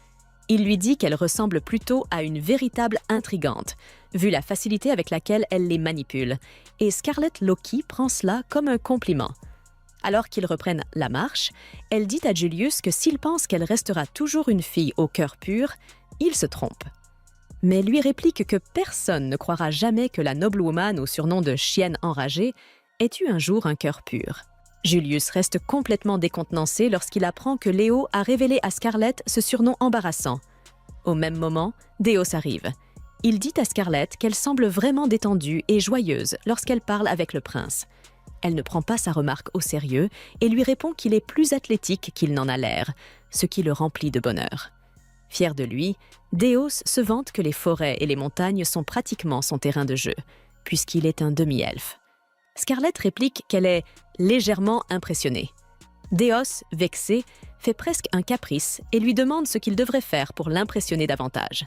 Il lui dit qu'elle ressemble plutôt à une véritable intrigante, vu la facilité avec laquelle elle les manipule, et Scarlett Loki prend cela comme un compliment. Alors qu'ils reprennent la marche, elle dit à Julius que s'il pense qu'elle restera toujours une fille au cœur pur, il se trompe. Mais lui réplique que personne ne croira jamais que la noblewoman au surnom de chienne enragée ait eu un jour un cœur pur. Julius reste complètement décontenancé lorsqu'il apprend que Léo a révélé à Scarlett ce surnom embarrassant. Au même moment, Déos arrive. Il dit à Scarlett qu'elle semble vraiment détendue et joyeuse lorsqu'elle parle avec le prince. Elle ne prend pas sa remarque au sérieux et lui répond qu'il est plus athlétique qu'il n'en a l'air, ce qui le remplit de bonheur. Fier de lui, Déos se vante que les forêts et les montagnes sont pratiquement son terrain de jeu, puisqu'il est un demi-elfe. Scarlett réplique qu'elle est légèrement impressionnée. Déos, vexé, fait presque un caprice et lui demande ce qu'il devrait faire pour l'impressionner davantage.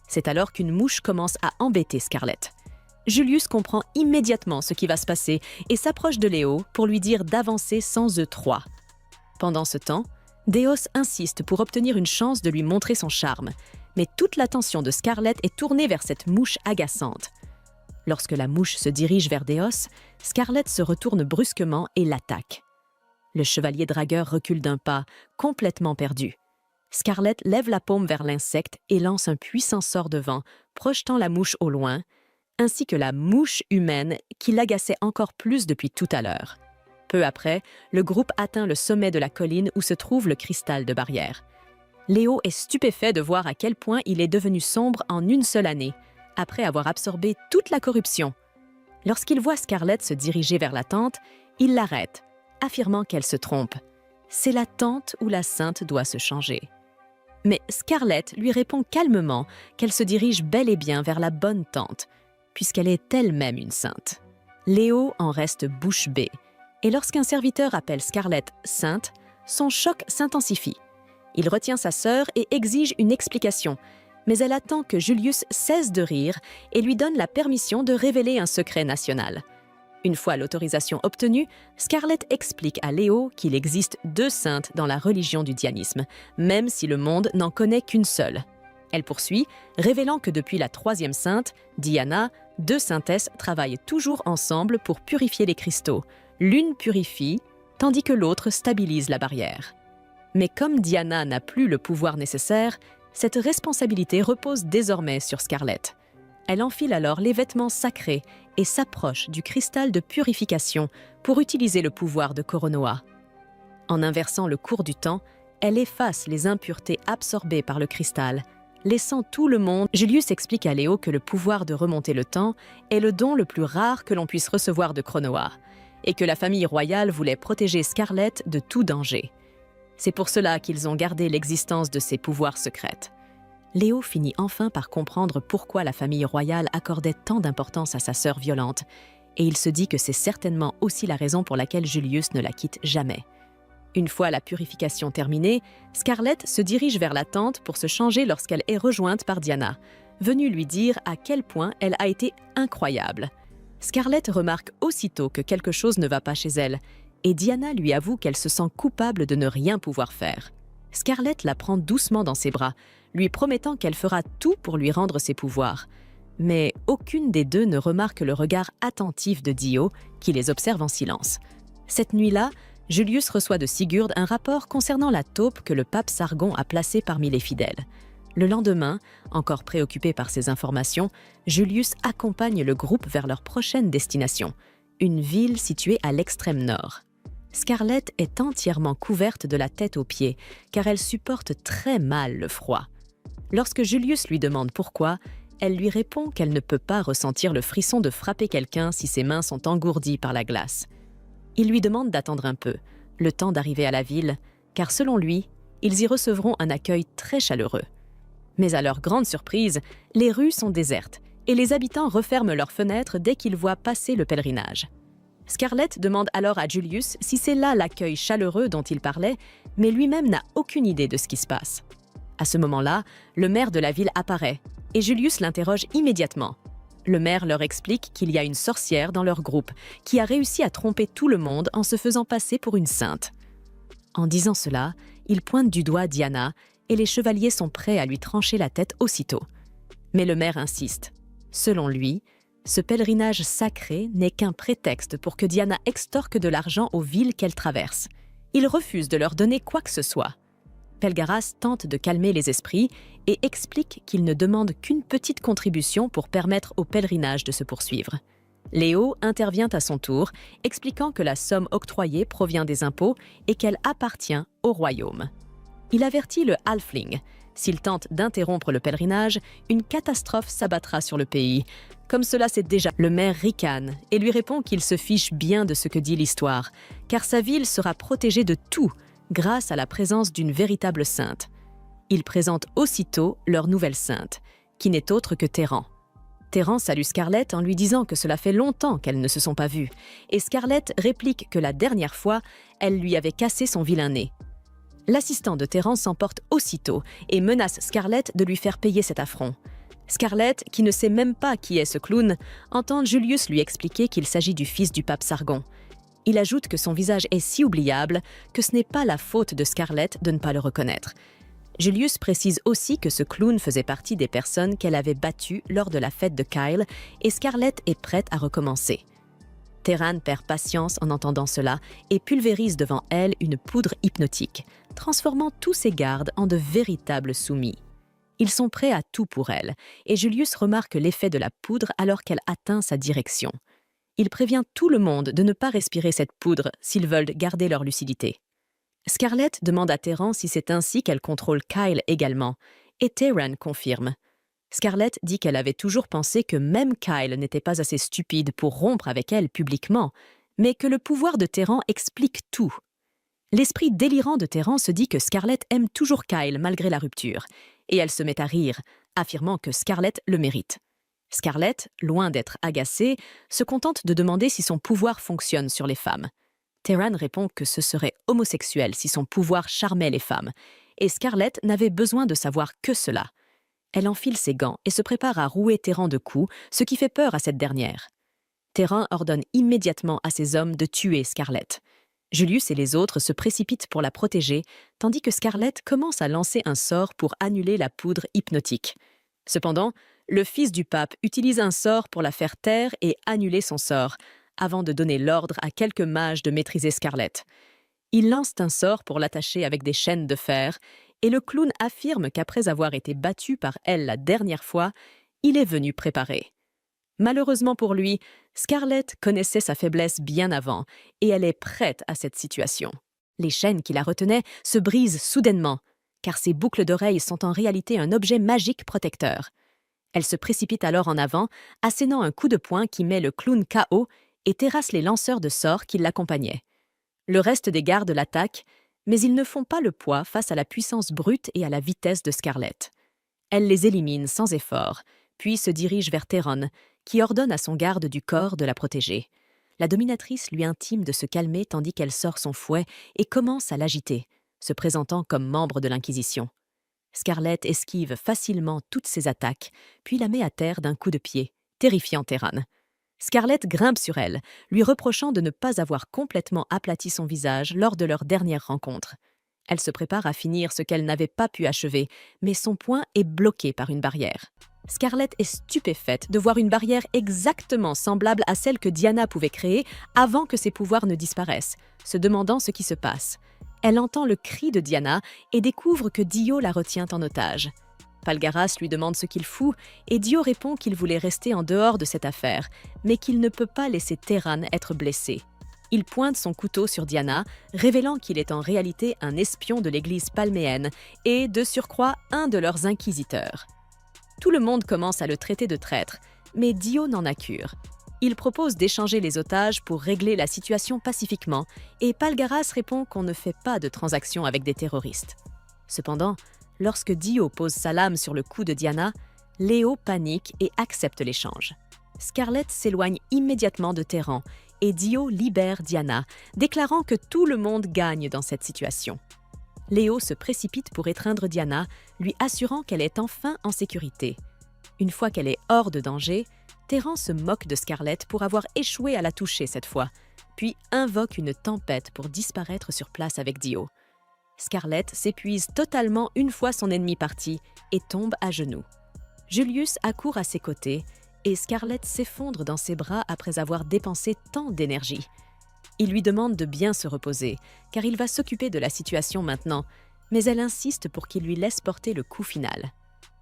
C'est alors qu'une mouche commence à embêter Scarlett. Julius comprend immédiatement ce qui va se passer et s'approche de Léo pour lui dire d'avancer sans eux trois. Pendant ce temps, Déos insiste pour obtenir une chance de lui montrer son charme, mais toute l'attention de Scarlett est tournée vers cette mouche agaçante. Lorsque la mouche se dirige vers Déos, Scarlett se retourne brusquement et l'attaque. Le chevalier dragueur recule d'un pas, complètement perdu. Scarlett lève la paume vers l'insecte et lance un puissant sort de vent, projetant la mouche au loin, ainsi que la mouche humaine qui l'agaçait encore plus depuis tout à l'heure. Peu après, le groupe atteint le sommet de la colline où se trouve le cristal de barrière. Léo est stupéfait de voir à quel point il est devenu sombre en une seule année, après avoir absorbé toute la corruption. Lorsqu'il voit Scarlett se diriger vers la tente, il l'arrête, affirmant qu'elle se trompe. C'est la tente où la sainte doit se changer. Mais Scarlett lui répond calmement qu'elle se dirige bel et bien vers la bonne tente, puisqu'elle est elle-même une sainte. Léo en reste bouche bée, et lorsqu'un serviteur appelle Scarlett sainte, son choc s'intensifie. Il retient sa sœur et exige une explication, mais elle attend que Julius cesse de rire et lui donne la permission de révéler un secret national. Une fois l'autorisation obtenue, Scarlett explique à Léo qu'il existe 2 saintes dans la religion du dianisme, même si le monde n'en connaît qu'une seule. Elle poursuit, révélant que depuis la 3e sainte, Diana, 2 saintesses travaillent toujours ensemble pour purifier les cristaux. L'une purifie, tandis que l'autre stabilise la barrière. Mais comme Diana n'a plus le pouvoir nécessaire, cette responsabilité repose désormais sur Scarlett. Elle enfile alors les vêtements sacrés et s'approche du cristal de purification pour utiliser le pouvoir de Coronoa. En inversant le cours du temps, elle efface les impuretés absorbées par le cristal, laissant tout le monde. Julius explique à Léo que le pouvoir de remonter le temps est le don le plus rare que l'on puisse recevoir de Coronoa, et que la famille royale voulait protéger Scarlett de tout danger. C'est pour cela qu'ils ont gardé l'existence de ces pouvoirs secrets. Léo finit enfin par comprendre pourquoi la famille royale accordait tant d'importance à sa sœur violente, et il se dit que c'est certainement aussi la raison pour laquelle Julius ne la quitte jamais. Une fois la purification terminée, Scarlett se dirige vers la tente pour se changer lorsqu'elle est rejointe par Diana, venue lui dire à quel point elle a été incroyable. Scarlett remarque aussitôt que quelque chose ne va pas chez elle, et Diana lui avoue qu'elle se sent coupable de ne rien pouvoir faire. Scarlett la prend doucement dans ses bras, lui promettant qu'elle fera tout pour lui rendre ses pouvoirs. Mais aucune des deux ne remarque le regard attentif de Dio, qui les observe en silence. Cette nuit-là, Julius reçoit de Sigurd un rapport concernant la taupe que le pape Sargon a placée parmi les fidèles. Le lendemain, encore préoccupé par ces informations, Julius accompagne le groupe vers leur prochaine destination, une ville située à l'extrême nord. Scarlett est entièrement couverte de la tête aux pieds, car elle supporte très mal le froid. Lorsque Julius lui demande pourquoi, elle lui répond qu'elle ne peut pas ressentir le frisson de frapper quelqu'un si ses mains sont engourdies par la glace. Il lui demande d'attendre un peu, le temps d'arriver à la ville, car selon lui, ils y recevront un accueil très chaleureux. Mais à leur grande surprise, les rues sont désertes et les habitants referment leurs fenêtres dès qu'ils voient passer le pèlerinage. Scarlett demande alors à Julius si c'est là l'accueil chaleureux dont il parlait, mais lui-même n'a aucune idée de ce qui se passe. À ce moment-là, le maire de la ville apparaît et Julius l'interroge immédiatement. Le maire leur explique qu'il y a une sorcière dans leur groupe qui a réussi à tromper tout le monde en se faisant passer pour une sainte. En disant cela, il pointe du doigt Diana et les chevaliers sont prêts à lui trancher la tête aussitôt. Mais le maire insiste. Selon lui, ce pèlerinage sacré n'est qu'un prétexte pour que Diana extorque de l'argent aux villes qu'elle traverse. Il refuse de leur donner quoi que ce soit. Pelgaras tente de calmer les esprits et explique qu'il ne demande qu'une petite contribution pour permettre au pèlerinage de se poursuivre. Léo intervient à son tour, expliquant que la somme octroyée provient des impôts et qu'elle appartient au royaume. Il avertit le halfling. S'il tente d'interrompre le pèlerinage, une catastrophe s'abattra sur le pays. Comme cela c'est déjà, le maire ricane et lui répond qu'il se fiche bien de ce que dit l'histoire, car sa ville sera protégée de tout grâce à la présence d'une véritable sainte. Il présente aussitôt leur nouvelle sainte, qui n'est autre que Terran. Terran salue Scarlett en lui disant que cela fait longtemps qu'elles ne se sont pas vues, et Scarlett réplique que la dernière fois, elle lui avait cassé son vilain nez. L'assistant de Terran s'emporte aussitôt et menace Scarlett de lui faire payer cet affront. Scarlett, qui ne sait même pas qui est ce clown, entend Julius lui expliquer qu'il s'agit du fils du pape Sargon. Il ajoute que son visage est si oubliable que ce n'est pas la faute de Scarlett de ne pas le reconnaître. Julius précise aussi que ce clown faisait partie des personnes qu'elle avait battues lors de la fête de Kyle et Scarlett est prête à recommencer. Terran perd patience en entendant cela et pulvérise devant elle une poudre hypnotique, transformant tous ses gardes en de véritables soumis. Ils sont prêts à tout pour elle, et Julius remarque l'effet de la poudre alors qu'elle atteint sa direction. Il prévient tout le monde de ne pas respirer cette poudre s'ils veulent garder leur lucidité. Scarlett demande à Terran si c'est ainsi qu'elle contrôle Kyle également, et Terran confirme. Scarlett dit qu'elle avait toujours pensé que même Kyle n'était pas assez stupide pour rompre avec elle publiquement, mais que le pouvoir de Terran explique tout. L'esprit délirant de Terran se dit que Scarlett aime toujours Kyle malgré la rupture, et elle se met à rire, affirmant que Scarlett le mérite. Scarlett, loin d'être agacée, se contente de demander si son pouvoir fonctionne sur les femmes. Terran répond que ce serait homosexuel si son pouvoir charmait les femmes, et Scarlett n'avait besoin de savoir que cela. Elle enfile ses gants et se prépare à rouer Terran de coups, ce qui fait peur à cette dernière. Terran ordonne immédiatement à ses hommes de tuer Scarlett. Julius et les autres se précipitent pour la protéger, tandis que Scarlett commence à lancer un sort pour annuler la poudre hypnotique. Cependant, le fils du pape utilise un sort pour la faire taire et annuler son sort, avant de donner l'ordre à quelques mages de maîtriser Scarlett. Ils lancent un sort pour l'attacher avec des chaînes de fer, et le clown affirme qu'après avoir été battu par elle la dernière fois, il est venu préparé. Malheureusement pour lui, Scarlett connaissait sa faiblesse bien avant, et elle est prête à cette situation. Les chaînes qui la retenaient se brisent soudainement, car ses boucles d'oreilles sont en réalité un objet magique protecteur. Elle se précipite alors en avant, assénant un coup de poing qui met le clown KO et terrasse les lanceurs de sorts qui l'accompagnaient. Le reste des gardes l'attaquent, mais ils ne font pas le poids face à la puissance brute et à la vitesse de Scarlett. Elle les élimine sans effort, puis se dirige vers Terran, qui ordonne à son garde du corps de la protéger. La dominatrice lui intime de se calmer tandis qu'elle sort son fouet et commence à l'agiter, se présentant comme membre de l'Inquisition. Scarlett esquive facilement toutes ses attaques, puis la met à terre d'un coup de pied, terrifiant Terran. Scarlett grimpe sur elle, lui reprochant de ne pas avoir complètement aplati son visage lors de leur dernière rencontre. Elle se prépare à finir ce qu'elle n'avait pas pu achever, mais son poing est bloqué par une barrière. Scarlett est stupéfaite de voir une barrière exactement semblable à celle que Diana pouvait créer avant que ses pouvoirs ne disparaissent, se demandant ce qui se passe. Elle entend le cri de Diana et découvre que Dio la retient en otage. Palgaras lui demande ce qu'il fout et Dio répond qu'il voulait rester en dehors de cette affaire, mais qu'il ne peut pas laisser Terran être blessé. Il pointe son couteau sur Diana, révélant qu'il est en réalité un espion de l'église palméenne et, de surcroît, un de leurs inquisiteurs. Tout le monde commence à le traiter de traître, mais Dio n'en a cure. Il propose d'échanger les otages pour régler la situation pacifiquement et Palgaras répond qu'on ne fait pas de transactions avec des terroristes. Cependant, lorsque Dio pose sa lame sur le cou de Diana, Léo panique et accepte l'échange. Scarlett s'éloigne immédiatement de Terran et Dio libère Diana, déclarant que tout le monde gagne dans cette situation. Léo se précipite pour étreindre Diana, lui assurant qu'elle est enfin en sécurité. Une fois qu'elle est hors de danger, Terran se moque de Scarlett pour avoir échoué à la toucher cette fois, puis invoque une tempête pour disparaître sur place avec Dio. Scarlett s'épuise totalement une fois son ennemi parti et tombe à genoux. Julius accourt à ses côtés et Scarlett s'effondre dans ses bras après avoir dépensé tant d'énergie. Il lui demande de bien se reposer, car il va s'occuper de la situation maintenant, mais elle insiste pour qu'il lui laisse porter le coup final.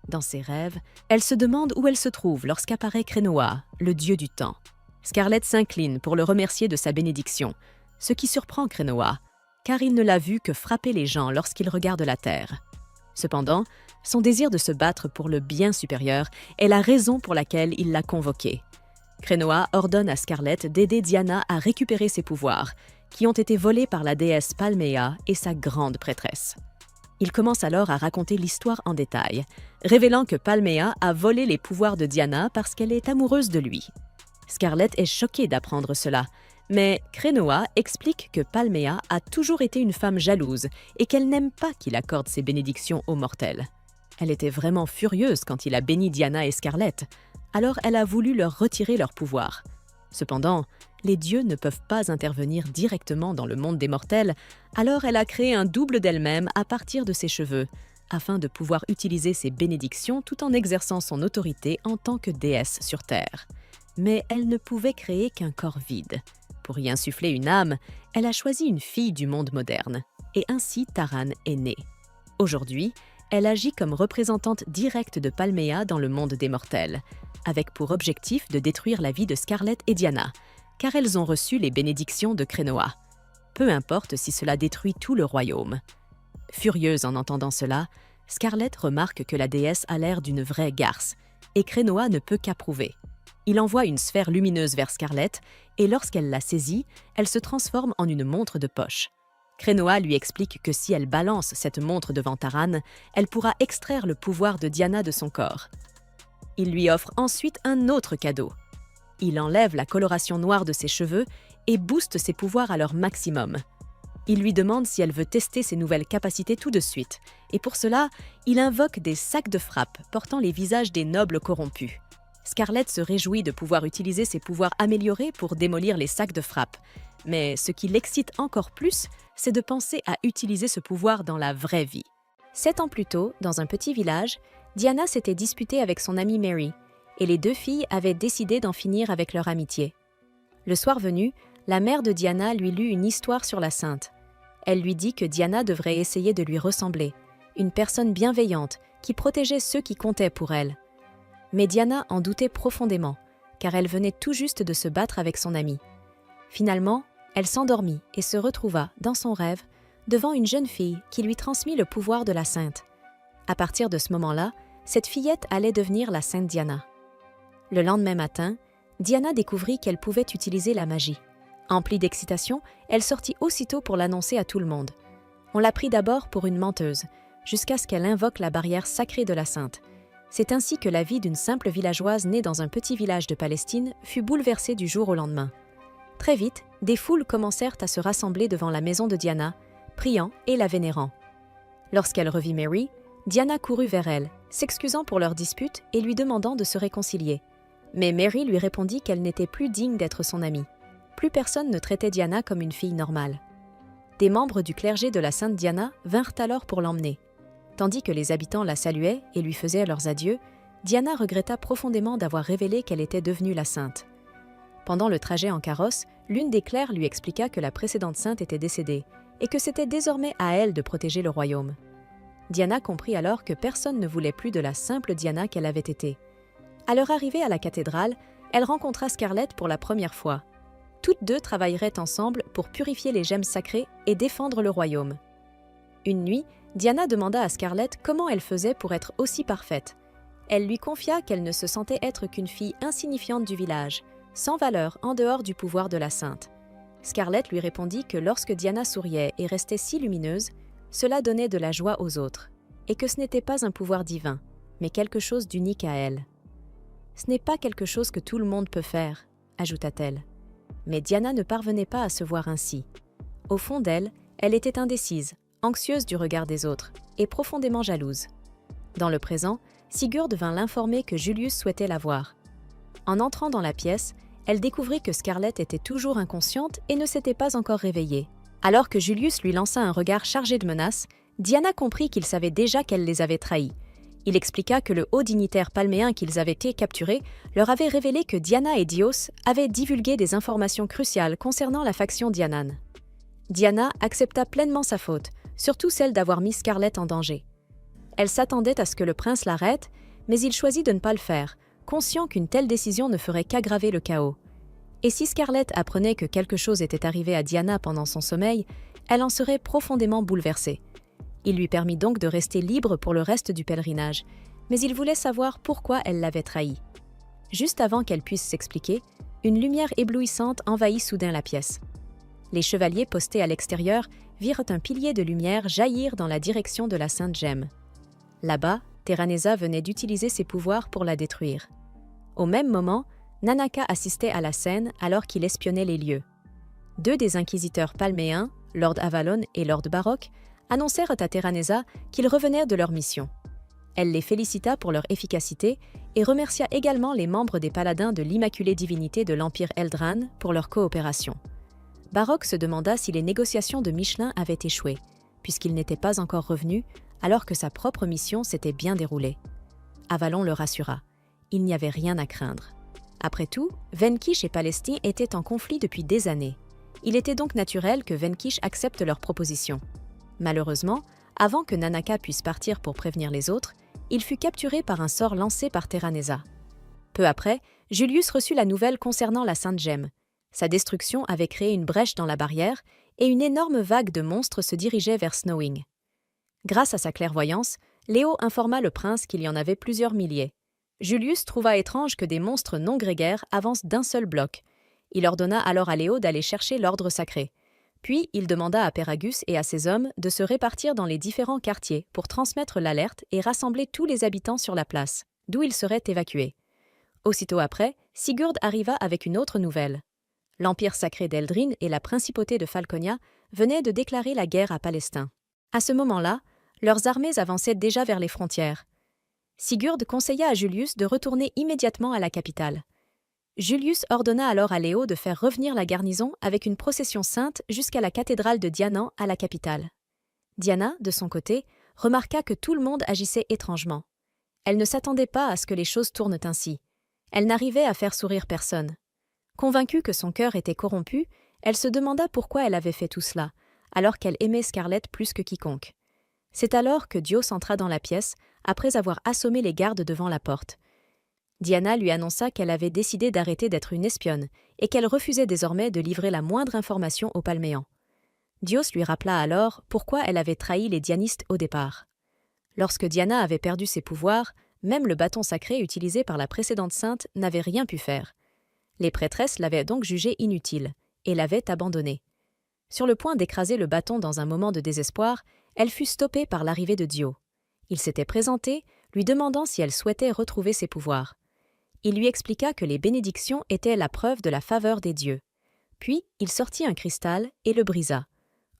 Dans ses rêves, elle se demande où elle se trouve lorsqu'apparaît Krenoa, le dieu du temps. Scarlett s'incline pour le remercier de sa bénédiction, ce qui surprend Krenoa, car il ne l'a vu que frapper les gens lorsqu'il regarde la terre. Cependant, son désir de se battre pour le bien supérieur est la raison pour laquelle il l'a convoqué. Krenoa ordonne à Scarlett d'aider Diana à récupérer ses pouvoirs, qui ont été volés par la déesse Palmea et sa grande prêtresse. Il commence alors à raconter l'histoire en détail, révélant que Palmea a volé les pouvoirs de Diana parce qu'elle est amoureuse de lui. Scarlett est choquée d'apprendre cela, mais Krenoa explique que Palmea a toujours été une femme jalouse et qu'elle n'aime pas qu'il accorde ses bénédictions aux mortels. Elle était vraiment furieuse quand il a béni Diana et Scarlett, alors elle a voulu leur retirer leur pouvoir. Cependant, les dieux ne peuvent pas intervenir directement dans le monde des mortels, alors elle a créé un double d'elle-même à partir de ses cheveux, afin de pouvoir utiliser ses bénédictions tout en exerçant son autorité en tant que déesse sur Terre. Mais elle ne pouvait créer qu'un corps vide. Pour y insuffler une âme, elle a choisi une fille du monde moderne, et ainsi Taran est née. Aujourd'hui, elle agit comme représentante directe de Palmea dans le monde des mortels, avec pour objectif de détruire la vie de Scarlett et Diana, car elles ont reçu les bénédictions de Krenoa. Peu importe si cela détruit tout le royaume. Furieuse en entendant cela, Scarlett remarque que la déesse a l'air d'une vraie garce, et Krenoa ne peut qu'approuver. Il envoie une sphère lumineuse vers Scarlett, et lorsqu'elle la saisit, elle se transforme en une montre de poche. Krenoa lui explique que si elle balance cette montre devant Taran, elle pourra extraire le pouvoir de Diana de son corps. Il lui offre ensuite un autre cadeau. Il enlève la coloration noire de ses cheveux et booste ses pouvoirs à leur maximum. Il lui demande si elle veut tester ses nouvelles capacités tout de suite, et pour cela, il invoque des sacs de frappe portant les visages des nobles corrompus. Scarlett se réjouit de pouvoir utiliser ses pouvoirs améliorés pour démolir les sacs de frappe, mais ce qui l'excite encore plus, c'est de penser à utiliser ce pouvoir dans la vraie vie. 7 ans plus tôt, dans un petit village, Diana s'était disputée avec son amie Mary, et les deux filles avaient décidé d'en finir avec leur amitié. Le soir venu, la mère de Diana lui lut une histoire sur la sainte. Elle lui dit que Diana devrait essayer de lui ressembler, une personne bienveillante qui protégeait ceux qui comptaient pour elle. Mais Diana en doutait profondément, car elle venait tout juste de se battre avec son amie. Finalement, elle s'endormit et se retrouva, dans son rêve, devant une jeune fille qui lui transmit le pouvoir de la sainte. À partir de ce moment-là, cette fillette allait devenir la sainte Diana. Le lendemain matin, Diana découvrit qu'elle pouvait utiliser la magie. Emplie d'excitation, elle sortit aussitôt pour l'annoncer à tout le monde. On la prit d'abord pour une menteuse, jusqu'à ce qu'elle invoque la barrière sacrée de la sainte. C'est ainsi que la vie d'une simple villageoise née dans un petit village de Palestine fut bouleversée du jour au lendemain. Très vite, des foules commencèrent à se rassembler devant la maison de Diana, priant et la vénérant. Lorsqu'elle revit Mary, Diana courut vers elle, s'excusant pour leur dispute et lui demandant de se réconcilier. Mais Mary lui répondit qu'elle n'était plus digne d'être son amie. Plus personne ne traitait Diana comme une fille normale. Des membres du clergé de la sainte Diana vinrent alors pour l'emmener. Tandis que les habitants la saluaient et lui faisaient leurs adieux, Diana regretta profondément d'avoir révélé qu'elle était devenue la sainte. Pendant le trajet en carrosse, l'une des clercs lui expliqua que la précédente sainte était décédée et que c'était désormais à elle de protéger le royaume. Diana comprit alors que personne ne voulait plus de la simple Diana qu'elle avait été. À leur arrivée à la cathédrale, elle rencontra Scarlett pour la première fois. Toutes deux travailleraient ensemble pour purifier les gemmes sacrées et défendre le royaume. Une nuit, Diana demanda à Scarlett comment elle faisait pour être aussi parfaite. Elle lui confia qu'elle ne se sentait être qu'une fille insignifiante du village, sans valeur en dehors du pouvoir de la sainte. Scarlett lui répondit que lorsque Diana souriait et restait si lumineuse, cela donnait de la joie aux autres, et que ce n'était pas un pouvoir divin, mais quelque chose d'unique à elle. « Ce n'est pas quelque chose que tout le monde peut faire », ajouta-t-elle. Mais Diana ne parvenait pas à se voir ainsi. Au fond d'elle, elle était indécise, anxieuse du regard des autres, et profondément jalouse. Dans le présent, Sigurd vint l'informer que Julius souhaitait la voir. En entrant dans la pièce, elle découvrit que Scarlett était toujours inconsciente et ne s'était pas encore réveillée. Alors que Julius lui lança un regard chargé de menaces, Diana comprit qu'il savait déjà qu'elle les avait trahis. Il expliqua que le haut dignitaire palméen qu'ils avaient été capturés leur avait révélé que Diana et Dios avaient divulgué des informations cruciales concernant la faction Dianan. Diana accepta pleinement sa faute, surtout celle d'avoir mis Scarlett en danger. Elle s'attendait à ce que le prince l'arrête, mais il choisit de ne pas le faire, conscient qu'une telle décision ne ferait qu'aggraver le chaos. Et si Scarlett apprenait que quelque chose était arrivé à Diana pendant son sommeil, elle en serait profondément bouleversée. Il lui permit donc de rester libre pour le reste du pèlerinage, mais il voulait savoir pourquoi elle l'avait trahi. Juste avant qu'elle puisse s'expliquer, une lumière éblouissante envahit soudain la pièce. Les chevaliers postés à l'extérieur virent un pilier de lumière jaillir dans la direction de la Sainte Gemme. Là-bas, Terraneza venait d'utiliser ses pouvoirs pour la détruire. Au même moment, Nanaka assistait à la scène alors qu'il espionnait les lieux. Deux des inquisiteurs palméens, Lord Avalon et Lord Baroque, annoncèrent à Terraneza qu'ils revenaient de leur mission. Elle les félicita pour leur efficacité et remercia également les membres des paladins de l'Immaculée Divinité de l'Empire Eldran pour leur coopération. Baroque se demanda si les négociations de Michelin avaient échoué, puisqu'il n'était pas encore revenu, alors que sa propre mission s'était bien déroulée. Avalon le rassura. Il n'y avait rien à craindre. Après tout, Venkish et Palestine étaient en conflit depuis des années. Il était donc naturel que Venkish accepte leur proposition. Malheureusement, avant que Nanaka puisse partir pour prévenir les autres, il fut capturé par un sort lancé par Terraneza. Peu après, Julius reçut la nouvelle concernant la Sainte Gemme. Sa destruction avait créé une brèche dans la barrière et une énorme vague de monstres se dirigeait vers Snowing. Grâce à sa clairvoyance, Léo informa le prince qu'il y en avait plusieurs milliers. Julius trouva étrange que des monstres non grégaires avancent d'un seul bloc. Il ordonna alors à Léo d'aller chercher l'ordre sacré. Puis, il demanda à Peragus et à ses hommes de se répartir dans les différents quartiers pour transmettre l'alerte et rassembler tous les habitants sur la place, d'où ils seraient évacués. Aussitôt après, Sigurd arriva avec une autre nouvelle. L'Empire sacré d'Eldrin et la principauté de Falconia venaient de déclarer la guerre à Palestin. À ce moment-là, leurs armées avançaient déjà vers les frontières. Sigurd conseilla à Julius de retourner immédiatement à la capitale. Julius ordonna alors à Léo de faire revenir la garnison avec une procession sainte jusqu'à la cathédrale de Dianan à la capitale. Diana, de son côté, remarqua que tout le monde agissait étrangement. Elle ne s'attendait pas à ce que les choses tournent ainsi. Elle n'arrivait à faire sourire personne. Convaincue que son cœur était corrompu, elle se demanda pourquoi elle avait fait tout cela, alors qu'elle aimait Scarlett plus que quiconque. C'est alors que Dios entra dans la pièce, après avoir assommé les gardes devant la porte. Diana lui annonça qu'elle avait décidé d'arrêter d'être une espionne et qu'elle refusait désormais de livrer la moindre information aux Palméans. Dios lui rappela alors pourquoi elle avait trahi les dianistes au départ. Lorsque Diana avait perdu ses pouvoirs, même le bâton sacré utilisé par la précédente sainte n'avait rien pu faire. Les prêtresses l'avaient donc jugé inutile et l'avaient abandonnée. Sur le point d'écraser le bâton dans un moment de désespoir, elle fut stoppée par l'arrivée de Dio. Il s'était présenté, lui demandant si elle souhaitait retrouver ses pouvoirs. Il lui expliqua que les bénédictions étaient la preuve de la faveur des dieux. Puis, il sortit un cristal et le brisa.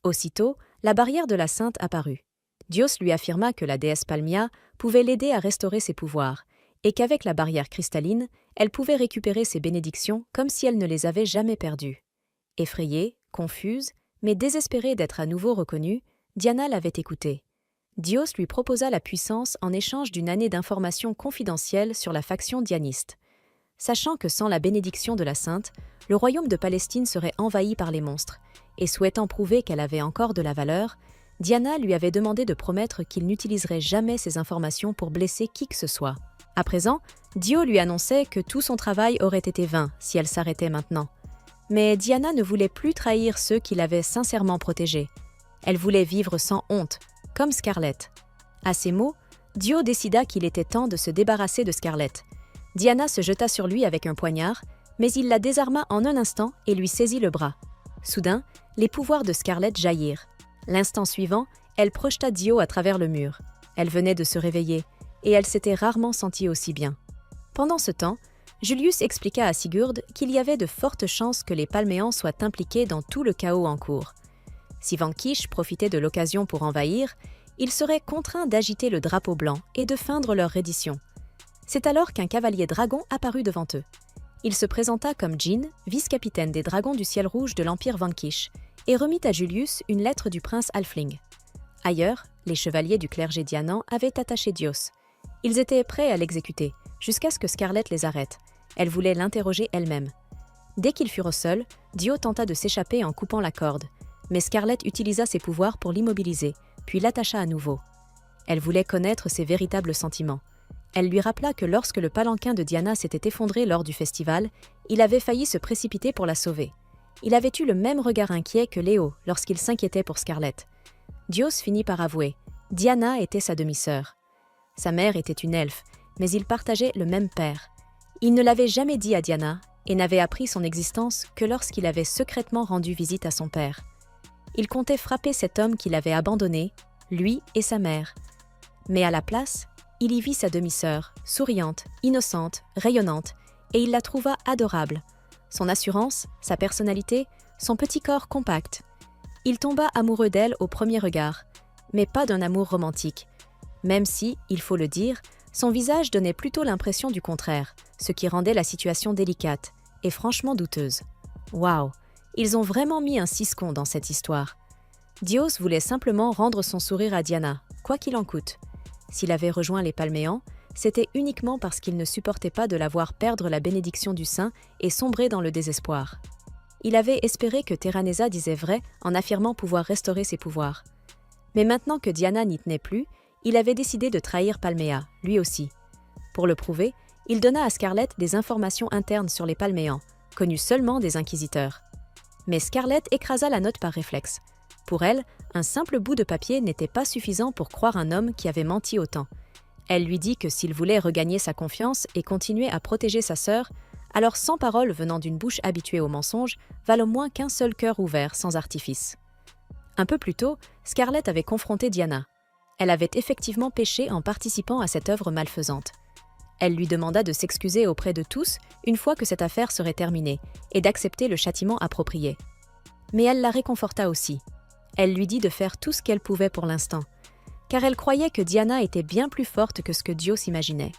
Aussitôt, la barrière de la sainte apparut. Dios lui affirma que la déesse Palmia pouvait l'aider à restaurer ses pouvoirs, et qu'avec la barrière cristalline, elle pouvait récupérer ses bénédictions comme si elle ne les avait jamais perdues. Effrayée, confuse, mais désespérée d'être à nouveau reconnue, Diana l'avait écoutée. Dios lui proposa la puissance en échange d'une année d'informations confidentielles sur la faction dianiste. Sachant que sans la bénédiction de la Sainte, le royaume de Palestine serait envahi par les monstres, et souhaitant prouver qu'elle avait encore de la valeur, Diana lui avait demandé de promettre qu'il n'utiliserait jamais ces informations pour blesser qui que ce soit. À présent, Dio lui annonçait que tout son travail aurait été vain si elle s'arrêtait maintenant. Mais Diana ne voulait plus trahir ceux qui l'avaient sincèrement protégée. Elle voulait vivre sans honte, comme Scarlett. À ces mots, Dio décida qu'il était temps de se débarrasser de Scarlett. Diana se jeta sur lui avec un poignard, mais il la désarma en un instant et lui saisit le bras. Soudain, les pouvoirs de Scarlett jaillirent. L'instant suivant, elle projeta Dio à travers le mur. Elle venait de se réveiller, et elle s'était rarement sentie aussi bien. Pendant ce temps, Julius expliqua à Sigurd qu'il y avait de fortes chances que les Palméens soient impliqués dans tout le chaos en cours. Si Vanquish profitait de l'occasion pour envahir, ils seraient contraints d'agiter le drapeau blanc et de feindre leur reddition. C'est alors qu'un cavalier dragon apparut devant eux. Il se présenta comme Jin, vice-capitaine des Dragons du Ciel Rouge de l'Empire Vanquish, et remit à Julius une lettre du prince Alfling. Ailleurs, les chevaliers du clergé dianant avaient attaché Dios. Ils étaient prêts à l'exécuter, jusqu'à ce que Scarlett les arrête. Elle voulait l'interroger elle-même. Dès qu'ils furent seuls, Dio tenta de s'échapper en coupant la corde, mais Scarlett utilisa ses pouvoirs pour l'immobiliser, puis l'attacha à nouveau. Elle voulait connaître ses véritables sentiments. Elle lui rappela que lorsque le palanquin de Diana s'était effondré lors du festival, il avait failli se précipiter pour la sauver. Il avait eu le même regard inquiet que Léo lorsqu'il s'inquiétait pour Scarlett. Dios finit par avouer, Diana était sa demi-sœur. Sa mère était une elfe, mais ils partageaient le même père. Il ne l'avait jamais dit à Diana et n'avait appris son existence que lorsqu'il avait secrètement rendu visite à son père. Il comptait frapper cet homme qu'il avait abandonné, lui et sa mère. Mais à la place, il y vit sa demi-sœur, souriante, innocente, rayonnante, et il la trouva adorable. Son assurance, sa personnalité, son petit corps compact. Il tomba amoureux d'elle au premier regard, mais pas d'un amour romantique. Même si, il faut le dire, son visage donnait plutôt l'impression du contraire, ce qui rendait la situation délicate et franchement douteuse. Waouh, ils ont vraiment mis un siscon dans cette histoire. Dios voulait simplement rendre son sourire à Diana, quoi qu'il en coûte. S'il avait rejoint les Palméens, c'était uniquement parce qu'il ne supportait pas de la voir perdre la bénédiction du Saint et sombrer dans le désespoir. Il avait espéré que Terraneza disait vrai en affirmant pouvoir restaurer ses pouvoirs. Mais maintenant que Diana n'y tenait plus, il avait décidé de trahir Palméa, lui aussi. Pour le prouver, il donna à Scarlett des informations internes sur les Palméens, connues seulement des inquisiteurs. Mais Scarlett écrasa la note par réflexe. Pour elle, un simple bout de papier n'était pas suffisant pour croire un homme qui avait menti autant. Elle lui dit que s'il voulait regagner sa confiance et continuer à protéger sa sœur, alors 100 paroles venant d'une bouche habituée au mensonge valent au moins qu'un seul cœur ouvert sans artifice. Un peu plus tôt, Scarlett avait confronté Diana. Elle avait effectivement péché en participant à cette œuvre malfaisante. Elle lui demanda de s'excuser auprès de tous une fois que cette affaire serait terminée et d'accepter le châtiment approprié. Mais elle la réconforta aussi. Elle lui dit de faire tout ce qu'elle pouvait pour l'instant, car elle croyait que Diana était bien plus forte que ce que Dios imaginait.